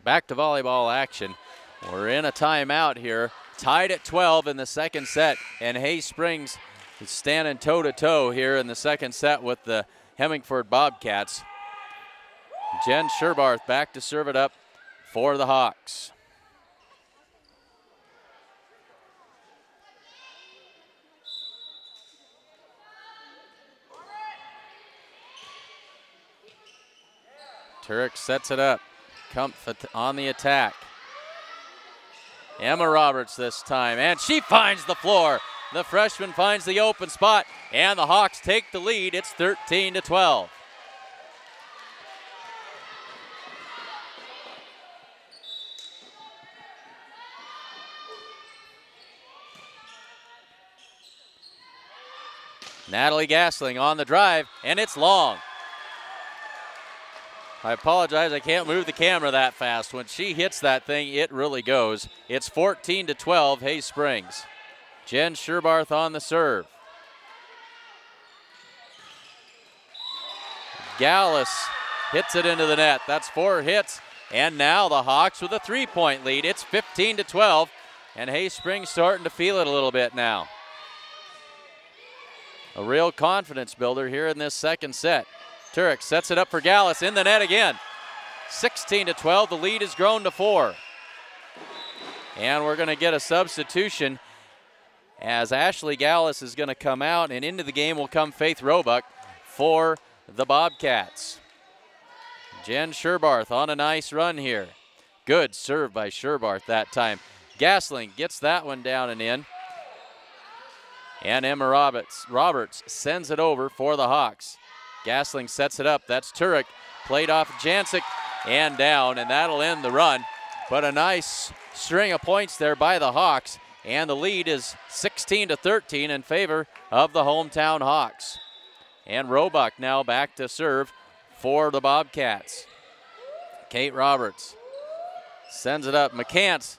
Back to volleyball action. We're in a timeout here, tied at 12 in the second set, and Haysprings is standing toe-to-toe here in the second set with the Hemingford Bobcats. Jen Sherbarth back to serve it up for the Hawks. Turek sets it up. Kumpf on the attack. Emma Roberts this time, and she finds the floor. The freshman finds the open spot, and the Hawks take the lead. It's 13-12. Natalie Gasling on the drive, and it's long. I apologize, I can't move the camera that fast. When she hits that thing, it really goes. It's 14-12, Haysprings. Jen Sherbarth on the serve. Gallus hits it into the net. That's 4 hits, and now the Hawks with a 3-point lead. It's 15-12, and Haysprings starting to feel it a little bit now. A real confidence builder here in this second set. Turek sets it up for Gallus in the net again. 16-12, the lead has grown to 4. And we're going to get a substitution as Ashley Gallus is going to come out, and into the game will come Faith Roebuck for the Bobcats. Jen Sherbarth on a nice run here. Good serve by Sherbarth that time. Gasling gets that one down and in. And Emma Roberts sends it over for the Hawks. Gasling sets it up. That's Turek. Played off Jancic and down, and that'll end the run. but a nice string of points there by the Hawks, and the lead is 16-13 in favor of the hometown Hawks. And Roebuck now back to serve for the Bobcats. Kate Roberts sends it up. McCants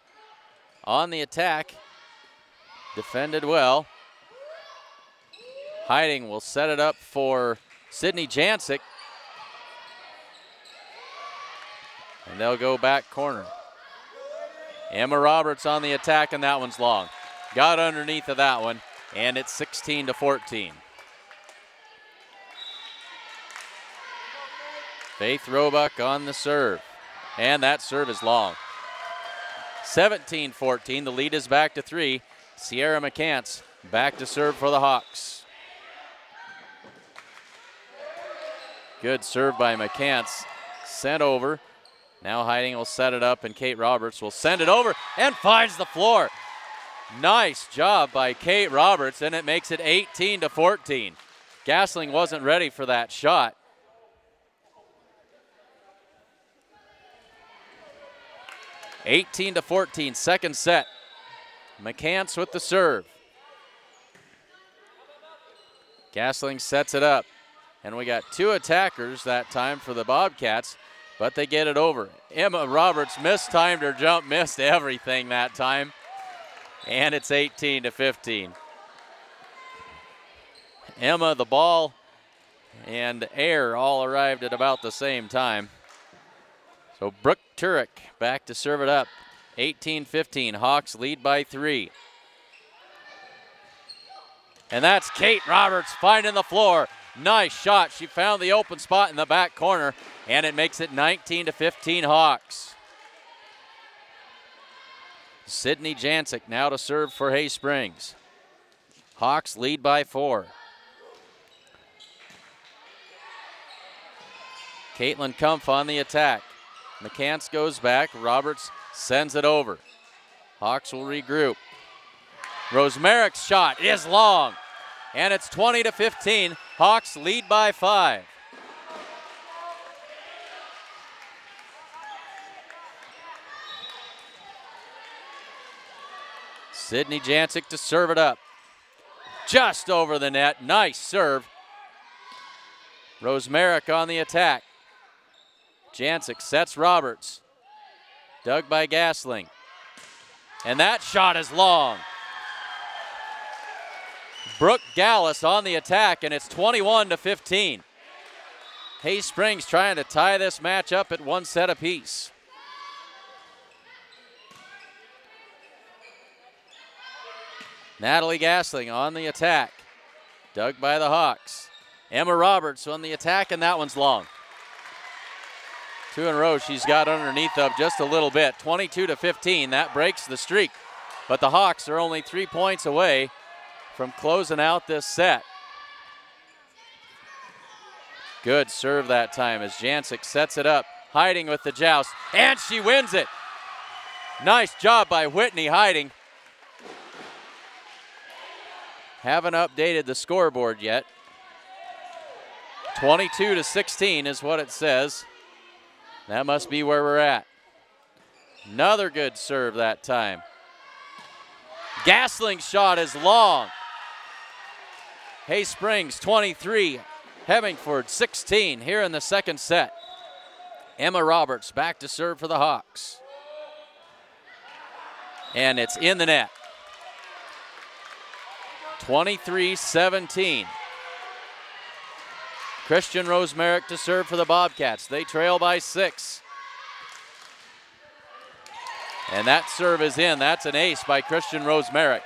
on the attack. Defended well. Hiding will set it up for Sydney Jancic. And they'll go back corner. Emma Roberts on the attack, and that one's long. Got underneath of that one, and it's 16-14. Faith Roebuck on the serve, and that serve is long. 17-14, the lead is back to 3. Sierra McCants back to serve for the Hawks. Good serve by McCants, sent over. Now Hiding will set it up, and Kate Roberts will send it over and finds the floor. Nice job by Kate Roberts, and it makes it 18-14. Gasling wasn't ready for that shot. (18-14), second set. McCants with the serve. Gasling sets it up, and we got 2 attackers that time for the Bobcats, but they get it over. Emma Roberts mistimed her jump, missed everything that time, and it's 18-15. Emma, the ball, and air all arrived at about the same time. So Brooke Turek back to serve it up. 18-15, Hawks lead by 3. And that's Kate Roberts finding the floor. Nice shot. She found the open spot in the back corner, and it makes it 19-15 Hawks. Sydney Jancic now to serve for Hay Springs. Hawks lead by 4. Caitlin Kumpf on the attack. McCants goes back. Roberts sends it over. Hawks will regroup. Rosemerick's shot is long, and it's 20-15. Hawks lead by 5. Sydney Jancic to serve it up. Just over the net. Nice serve. Rosemerick on the attack. Jancic sets Roberts. Dug by Gasling. And that shot is long. Brooke Gallus on the attack, and it's 21-15. Hay Springs trying to tie this match up at 1 set apiece. Natalie Gasling on the attack. Dug by the Hawks. Emma Roberts on the attack, and that one's long. 2 in a row she's got underneath of just a little bit. 22-15, that breaks the streak. But the Hawks are only 3 points away from closing out this set. Good serve that time as Jancic sets it up. Hiding with the joust, and she wins it. Nice job by Whitney Hiding. Haven't updated the scoreboard yet. 22-16 is what it says. That must be where we're at. Another good serve that time. Gasling's shot is long. Hay Springs 23, Hemingford 16 here in the second set. Emma Roberts back to serve for the Hawks. And it's in the net. 23-17. Christian Rosemerick to serve for the Bobcats. They trail by 6. And that serve is in. That's an ace by Christian Rosemerick.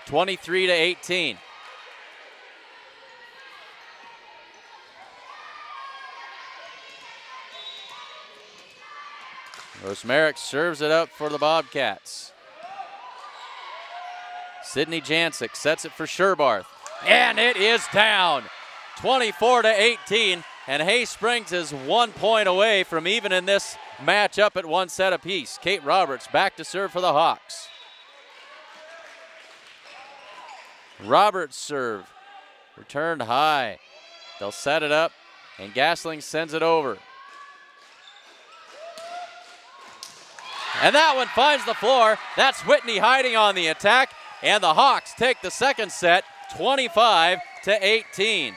23-18. Rosemerick serves it up for the Bobcats. Sydney Jancic sets it for Sherbarth. And it is down. 24-18, and Hay Springs is 1 point away from even in this match up at 1 set apiece. Kate Roberts back to serve for the Hawks. Roberts serve, returned high. They'll set it up, and Gasling sends it over. And that one finds the floor. That's Whitney Hiding on the attack. And the Hawks take the second set, 25-18.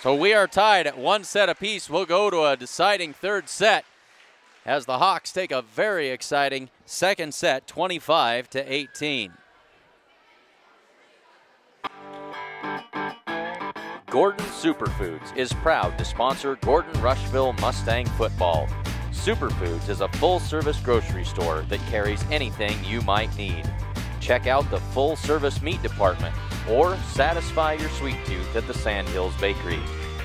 So we are tied at 1 set apiece. We'll go to a deciding third set as the Hawks take a very exciting second set, 25-18. Gordon Superfoods is proud to sponsor Gordon Rushville Mustang football. Superfoods is a full-service grocery store that carries anything you might need. Check out the full-service meat department or satisfy your sweet tooth at the Sandhills Bakery.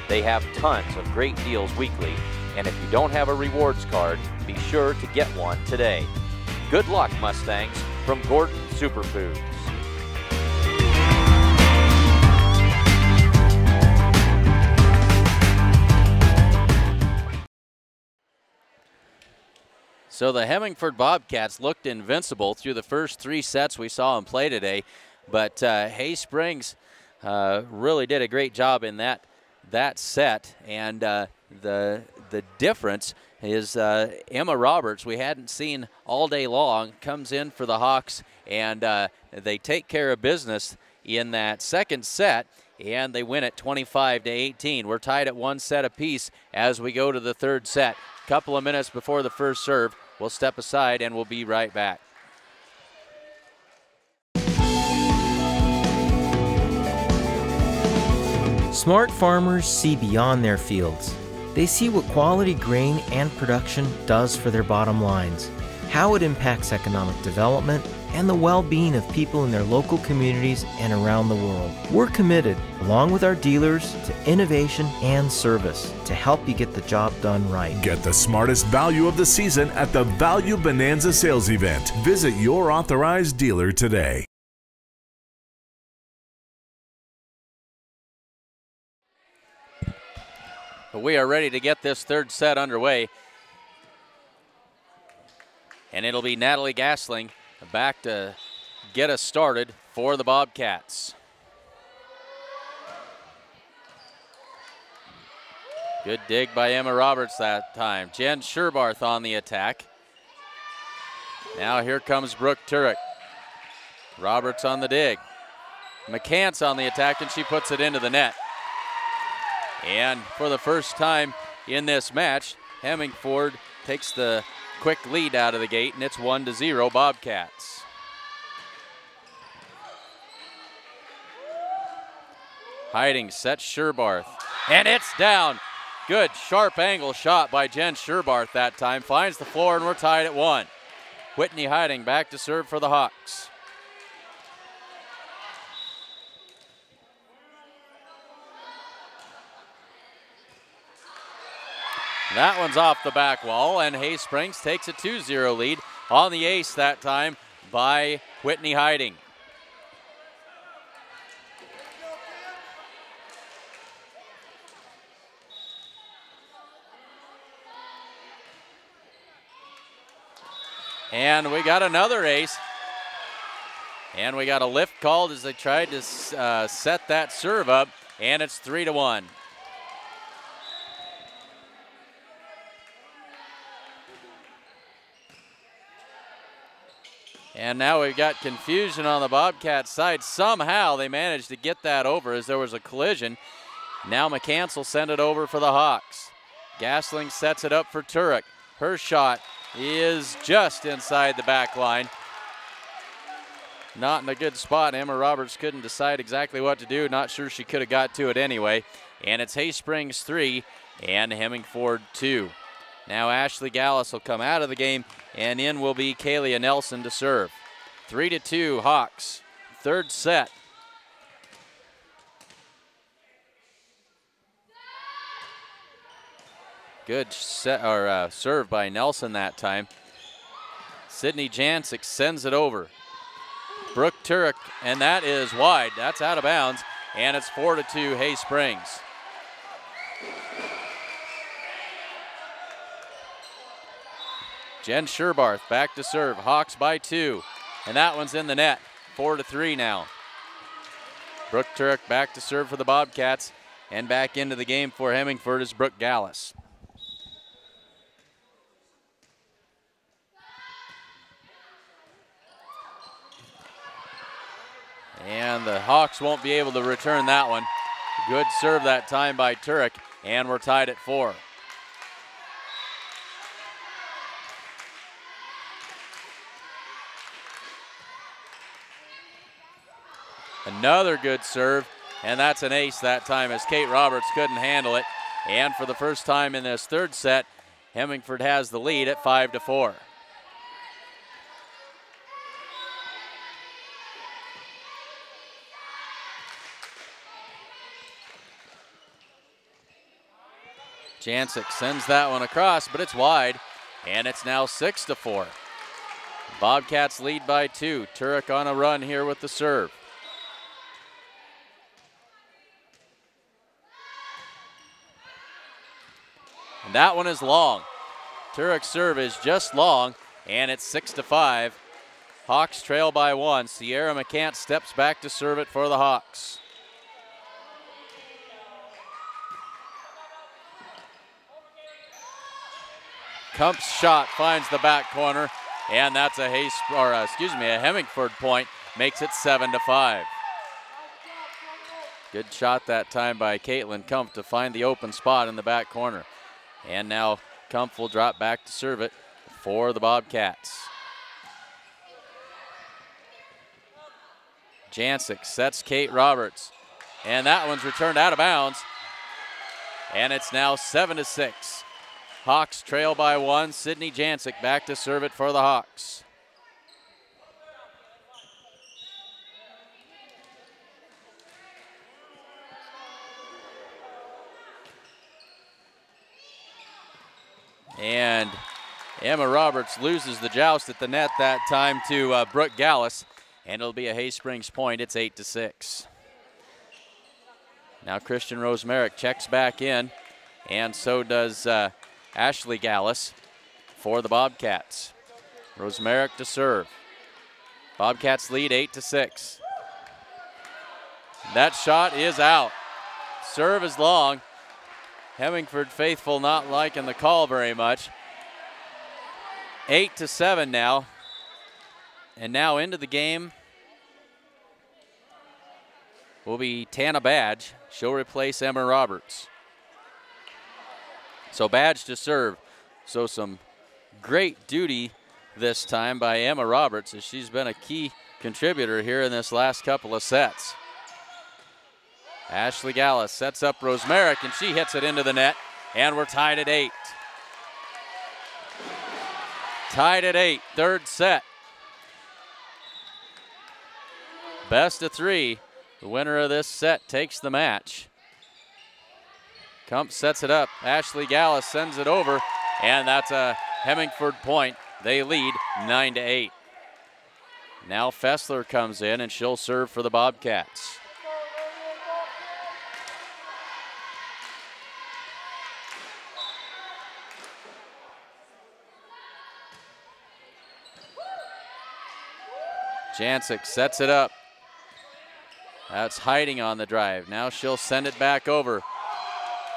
They have tons of great deals weekly, and if you don't have a rewards card, be sure to get one today. Good luck, Mustangs, from Gordon Superfoods. So the Hemingford Bobcats looked invincible through the first 3 sets we saw them play today, but Hay Springs really did a great job in that set, and the difference is Emma Roberts, we hadn't seen all day long, comes in for the Hawks, and they take care of business in that second set, and they win it 25-18. We're tied at 1 set apiece as we go to the third set. Couple of minutes before the first serve. We'll step aside and we'll be right back. Smart farmers see beyond their fields. They see what quality grain and production does for their bottom lines, how it impacts economic development, and the well-being of people in their local communities and around the world. We're committed, along with our dealers, to innovation and service to help you get the job done right. Get the smartest value of the season at the Value Bonanza sales event. Visit your authorized dealer today. We are ready to get this third set underway. And it'll be Natalie Gasling back to get us started for the Bobcats. Good dig by Emma Roberts that time. Jen Sherbarth on the attack. Now here comes Brooke Turek. Roberts on the dig. McCants on the attack, and she puts it into the net. And for the first time in this match, Hemingford takes the quick lead out of the gate, and it's 1-0 Bobcats. Hiding sets Sherbarth, and it's down. Good sharp angle shot by Jen Sherbarth that time. Finds the floor, and we're tied at 1. Whitney Hiding back to serve for the Hawks. That one's off the back wall, and Hay Springs takes a 2-0 lead on the ace that time by Whitney Hiding. And we got another ace. And we got a lift called as they tried to set that serve up, and it's 3-1. And now we've got confusion on the Bobcats side. Somehow they managed to get that over as there was a collision. Now McCants will send it over for the Hawks. Gasling sets it up for Turek. Her shot is just inside the back line. Not in a good spot. Emma Roberts couldn't decide exactly what to do. Not sure she could have got to it anyway. And it's Hay Springs 3 and Hemingford 2. Now Ashley Gallus will come out of the game, and in will be Kalia Nelson to serve. 3-2 Hawks. Third set. Good set or serve by Nelson that time. Sydney Jancic sends it over. Brooke Turek, and that is wide. That's out of bounds, and it's 4-2 Hay Springs. Jen Sherbarth back to serve. Hawks by 2. And that one's in the net. 4-3 now. Brooke Turek back to serve for the Bobcats. And back into the game for Hemingford is Brooke Gallus. And the Hawks won't be able to return that one. Good serve that time by Turek, and we're tied at 4. Another good serve, and that's an ace that time as Kate Roberts couldn't handle it. And for the first time in this third set, Hemingford has the lead at 5-4. Jancic sends that one across, but it's wide, and it's now 6-4. Bobcats lead by 2. Turek on a run here with the serve. And that one is long. Turek's serve is just long, and it's 6-5. Hawks trail by 1. Sierra McCant steps back to serve it for the Hawks. Kump's shot finds the back corner, and that's a Hemingford point, makes it 7-5. Good shot that time by Caitlin Kump to find the open spot in the back corner. And now Kump will drop back to serve it for the Bobcats. Jancic sets Kate Roberts, and that one's returned out of bounds, and it's now 7-6. Hawks trail by 1. Sydney Jancic back to serve it for the Hawks. And Emma Roberts loses the joust at the net that time to Brooke Gallus, and it'll be a Hay-Springs point. It's 8-6. Now Christian Rosemerick checks back in, and so does Ashley Gallus for the Bobcats. Rosemerick to serve. Bobcats lead 8-6. That shot is out. Serve is long. Hemingford faithful not liking the call very much. 8-7 now. And now into the game will be Tana Badge. She'll replace Emma Roberts. So Badge to serve. So some great duty this time by Emma Roberts, as she's been a key contributor here in this last couple of sets. Ashley Gallus sets up Rosemerick, and she hits it into the net, and we're tied at 8. Tied at 8, third set. Best of 3. The winner of this set takes the match. Kump sets it up. Ashley Gallus sends it over, and that's a Hemingford point. They lead 9-8. Now Fessler comes in, and she'll serve for the Bobcats. Jancic sets it up. That's hiding on the drive. Now she'll send it back over.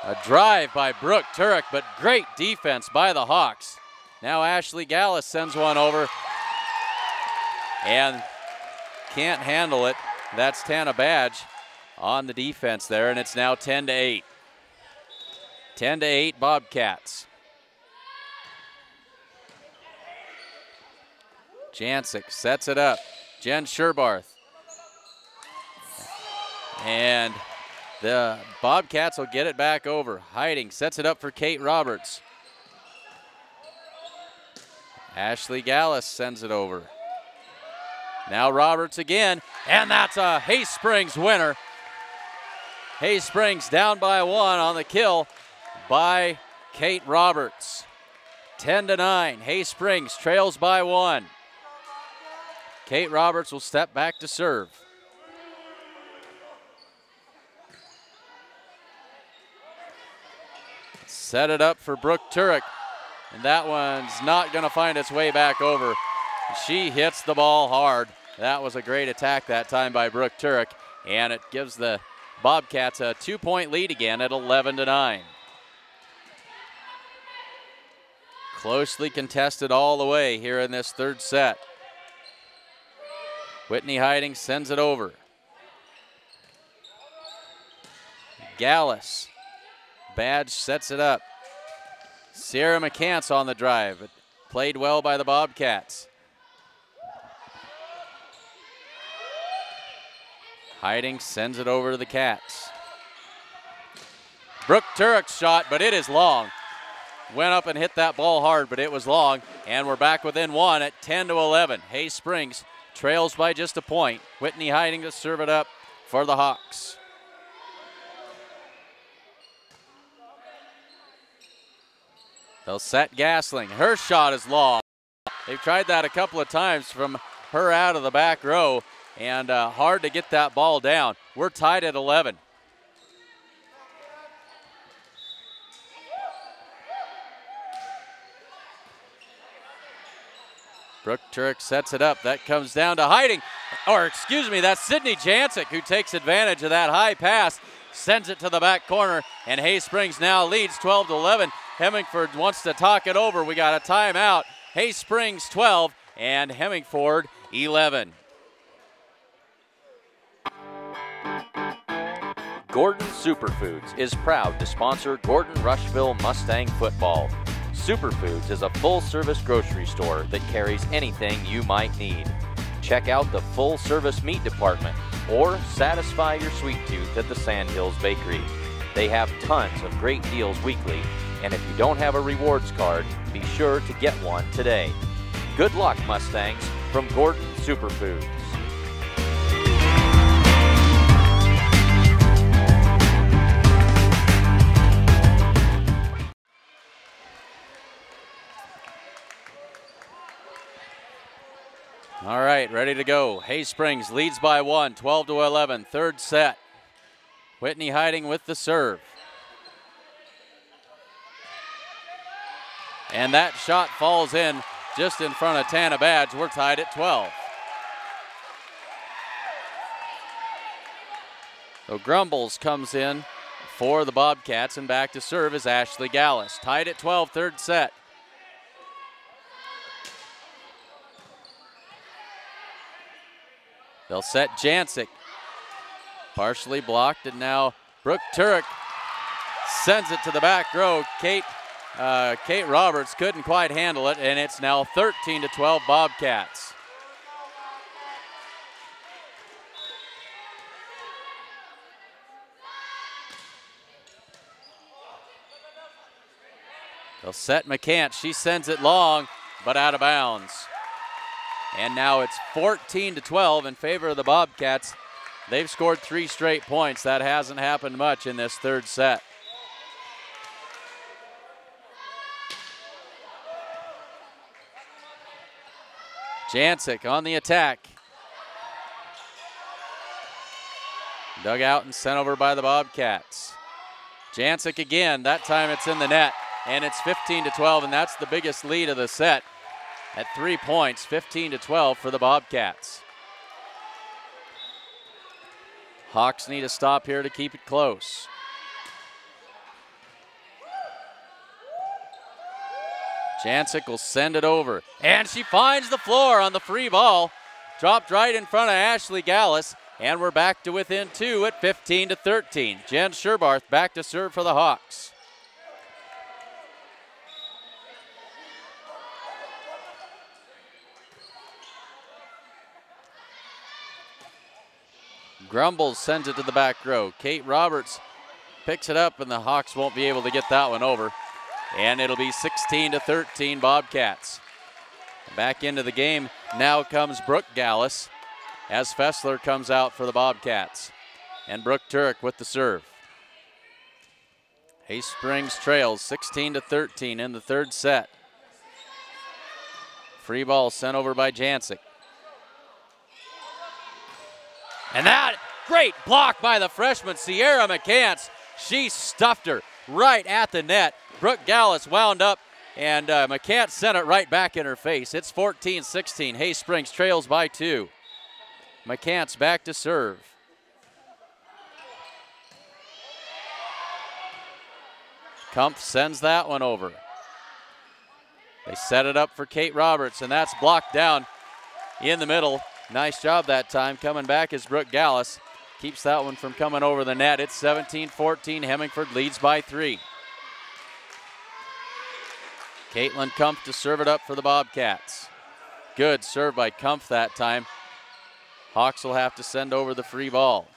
A drive by Brooke Turek, but great defense by the Hawks. Now Ashley Gallus sends one over and can't handle it. That's Tana Badge on the defense there, and it's now 10-8. 10-8 Bobcats. Jancic sets it up. Jen Sherbarth. And the Bobcats will get it back over. Hiding sets it up for Kate Roberts. Ashley Gallus sends it over. Now Roberts again, and that's a Hay-Springs winner. Hay-Springs down by 1 on the kill by Kate Roberts. 10-9, Hay-Springs trails by 1. Kate Roberts will step back to serve. Set it up for Brooke Turek, and that one's not going to find its way back over. She hits the ball hard. That was a great attack that time by Brooke Turek, and it gives the Bobcats a 2-point lead again at 11-9. Closely contested all the way here in this third set. Whitney Hiding sends it over. Gallus. Badge sets it up. Sierra McCants on the drive. It played well by the Bobcats. Hiding sends it over to the Cats. Brooke Turek's shot, but it is long. Went up and hit that ball hard, but it was long. And we're back within one at 10-11. Hayes Springs trails by just a point. Whitney Hiding to serve it up for the Hawks. They'll set Gasling. Her shot is long. They've tried that a couple of times from her out of the back row, and hard to get that ball down. We're tied at 11. Brooke Turek sets it up. That comes down to Hiding, or excuse me, that's Sydney Jancic who takes advantage of that high pass, sends it to the back corner, and Hayes Springs now leads 12-11. Hemingford wants to talk it over. We got a timeout. Hayes Springs 12 and Hemingford 11. Gordon Superfoods is proud to sponsor Gordon Rushville Mustang football. Superfoods is a full-service grocery store that carries anything you might need. Check out the full-service meat department or satisfy your sweet tooth at the Sandhills Bakery. They have tons of great deals weekly, and if you don't have a rewards card, be sure to get one today. Good luck, Mustangs, from Gordon Superfoods. All right, ready to go. Hayes Springs leads by one, 12-11, third set. Whitney Hiding with the serve. And that shot falls in just in front of Tana Badge. We're tied at 12. So Grumbles comes in for the Bobcats, and back to serve is Ashley Gallus. Tied at 12, third set. They'll set Jancic. Partially blocked, and now Brooke Turek sends it to the back row. Kate Roberts couldn't quite handle it, and it's now 13-12 Bobcats. They'll set McCants. She sends it long, but out of bounds. And now it's 14-12 in favor of the Bobcats. They've scored 3 straight points. That hasn't happened much in this third set. Jancic on the attack. Dug out and sent over by the Bobcats. Jancic again. That time it's in the net. And it's 15-12, and that's the biggest lead of the set. At 3 points, 15-12 for the Bobcats. Hawks need a stop here to keep it close. Jancic will send it over, and she finds the floor on the free ball. Dropped right in front of Ashley Gallus, and we're back to within 2 at 15-13. Jen Sherbarth back to serve for the Hawks. Grumbles sends it to the back row. Kate Roberts picks it up, and the Hawks won't be able to get that one over. And it'll be 16-13 Bobcats. Back into the game now comes Brooke Gallus as Fessler comes out for the Bobcats. And Brooke Turek with the serve. Hayes Springs trails 16-13 in the third set. Free ball sent over by Jancic. And that great block by the freshman, Sierra McCants. She stuffed her right at the net. Brooke Gallus wound up, and McCants sent it right back in her face. It's 14-16. Hayes Springs trails by 2. McCants back to serve. Kumpf sends that one over. They set it up for Kate Roberts, and that's blocked down in the middle. Nice job that time. Coming back is Brooke Gallus. Keeps that one from coming over the net. It's 17-14. Hemingford leads by 3. Caitlin Kumpf to serve it up for the Bobcats. Good serve by Kumpf that time. Hawks will have to send over the free ball.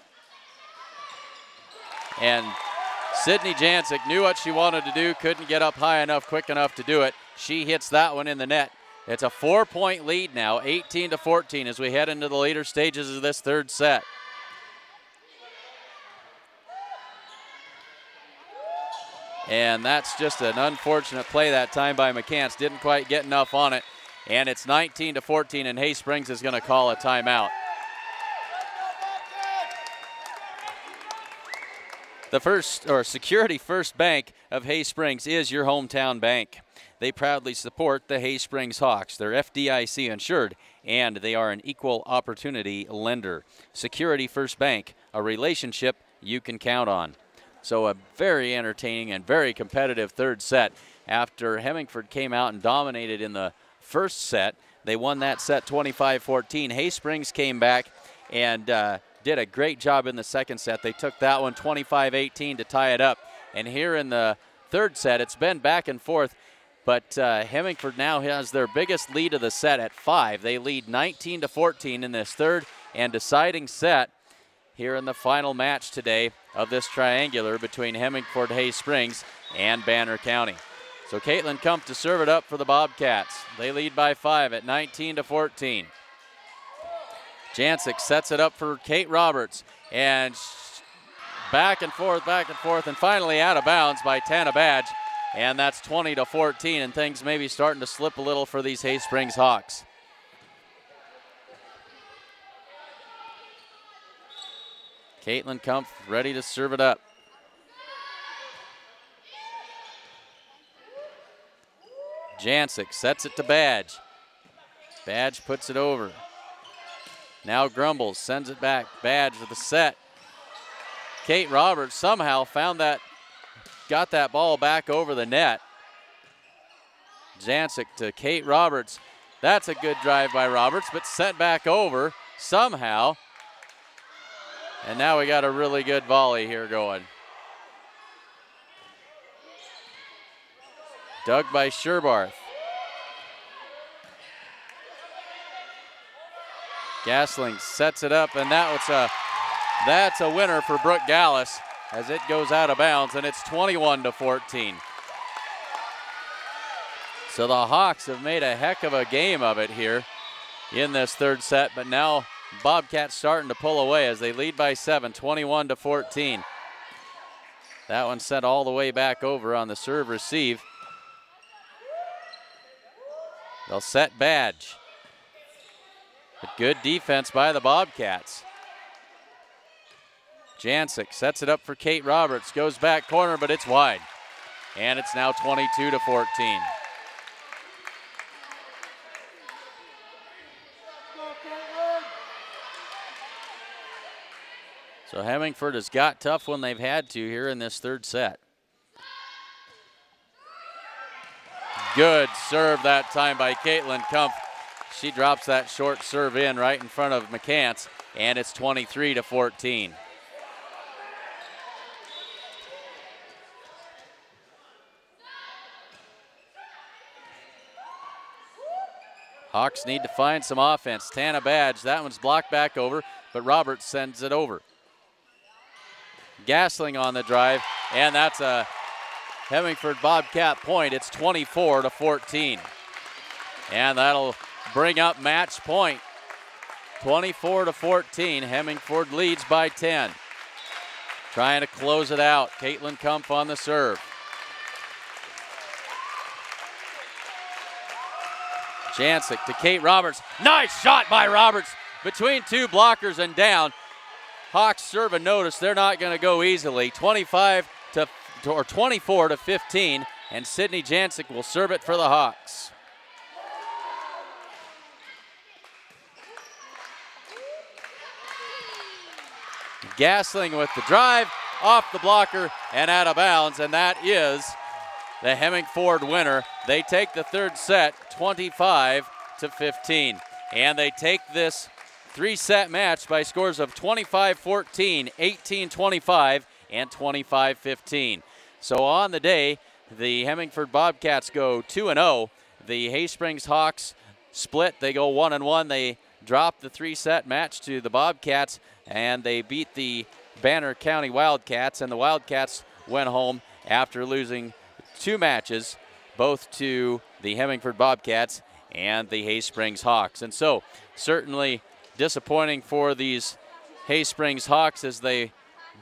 And Sydney Jancic knew what she wanted to do, couldn't get up high enough, quick enough to do it. She hits that one in the net. It's a 4-point lead now, 18-14 as we head into the later stages of this third set. And that's just an unfortunate play that time by McCants. Didn't quite get enough on it. And it's 19-14, and Hay Springs is going to call a timeout. The Security First Bank of Hay Springs is your hometown bank. They proudly support the Hay Springs Hawks. They're FDIC insured, and they are an equal opportunity lender. Security First Bank, a relationship you can count on. So a very entertaining and very competitive third set. After Hemingford came out and dominated in the first set, they won that set 25-14. Hay Springs came back and did a great job in the second set. They took that one 25-18 to tie it up. And here in the third set, it's been back and forth, but Hemingford now has their biggest lead of the set at 5. They lead 19-14 in this third and deciding set here in the final match today of this triangular between Hemingford, Hay Springs, and Banner County. So Caitlin Kumpf to serve it up for the Bobcats. They lead by 5 at 19-14. Jancic sets it up for Kate Roberts, and back and forth, and finally out of bounds by Tana Badge, and that's 20-14, and things may be starting to slip a little for these Hay Springs Hawks. Caitlin Kumpf ready to serve it up. Jancic sets it to Badge. Badge puts it over. Now Grumbles sends it back. Badge with the set. Kate Roberts somehow got that ball back over the net. Jancic to Kate Roberts. That's a good drive by Roberts, but sent back over somehow. And now we got a really good volley here going. Dug by Sherbarth. Gasling sets it up, and that's a winner for Brooke Gallus as it goes out of bounds, and it's 21-14. So the Hawks have made a heck of a game of it here in this third set, but now Bobcats starting to pull away as they lead by 7, 21-14. That one sent all the way back over on the serve receive. They'll set Badge. But good defense by the Bobcats. Jancic sets it up for Kate Roberts. Goes back corner, but it's wide. And it's now 22-14. So Hemingford has got tough when they've had to here in this third set. Good serve that time by Caitlin Kumpf. She drops that short serve in right in front of McCants, and it's 23-14. Hawks need to find some offense. Tana Badge, that one's blocked back over, but Roberts sends it over. Gasling on the drive, and that's a Hemingford Bobcat point. It's 24-14. And that'll bring up match point. 24-14. Hemingford leads by 10. Trying to close it out. Caitlin Kumpf on the serve. Jancic to Kate Roberts. Nice shot by Roberts between two blockers and down. Hawks serve a notice. They're not going to go easily. 24-15, and Sydney Jancic will serve it for the Hawks. Gasling with the drive, off the blocker and out of bounds, and that is the Hemingford winner. They take the third set 25-15. And they take this three-set match by scores of 25-14, 18-25, and 25-15. So on the day, the Hemingford Bobcats go 2-0. The Hay Springs Hawks split. They go 1-1. They drop the three-set match to the Bobcats, and they beat the Banner County Wildcats, and the Wildcats went home after losing two matches, both to the Hemingford Bobcats and the Hay Springs Hawks. And so certainly disappointing for these Hay Springs Hawks as they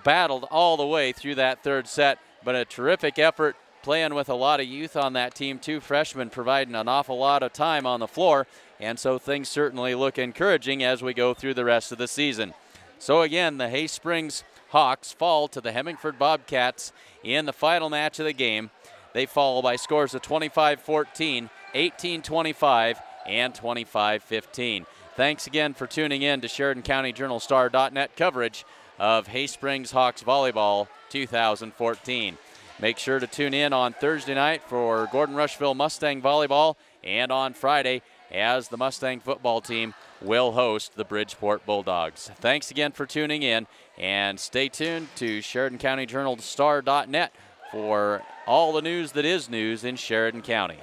battled all the way through that third set, but a terrific effort playing with a lot of youth on that team. Two freshmen providing an awful lot of time on the floor, and so things certainly look encouraging as we go through the rest of the season. So again, the Hay Springs Hawks fall to the Hemingford Bobcats in the final match of the game. They fall by scores of 25-14, 18-25, and 25-15. Thanks again for tuning in to SheridanCountyJournalStar.net coverage of Hay Springs Hawks Volleyball 2014. Make sure to tune in on Thursday night for Gordon Rushville Mustang Volleyball, and on Friday as the Mustang football team will host the Bridgeport Bulldogs. Thanks again for tuning in, and stay tuned to SheridanCountyJournalStar.net for all the news that is news in Sheridan County.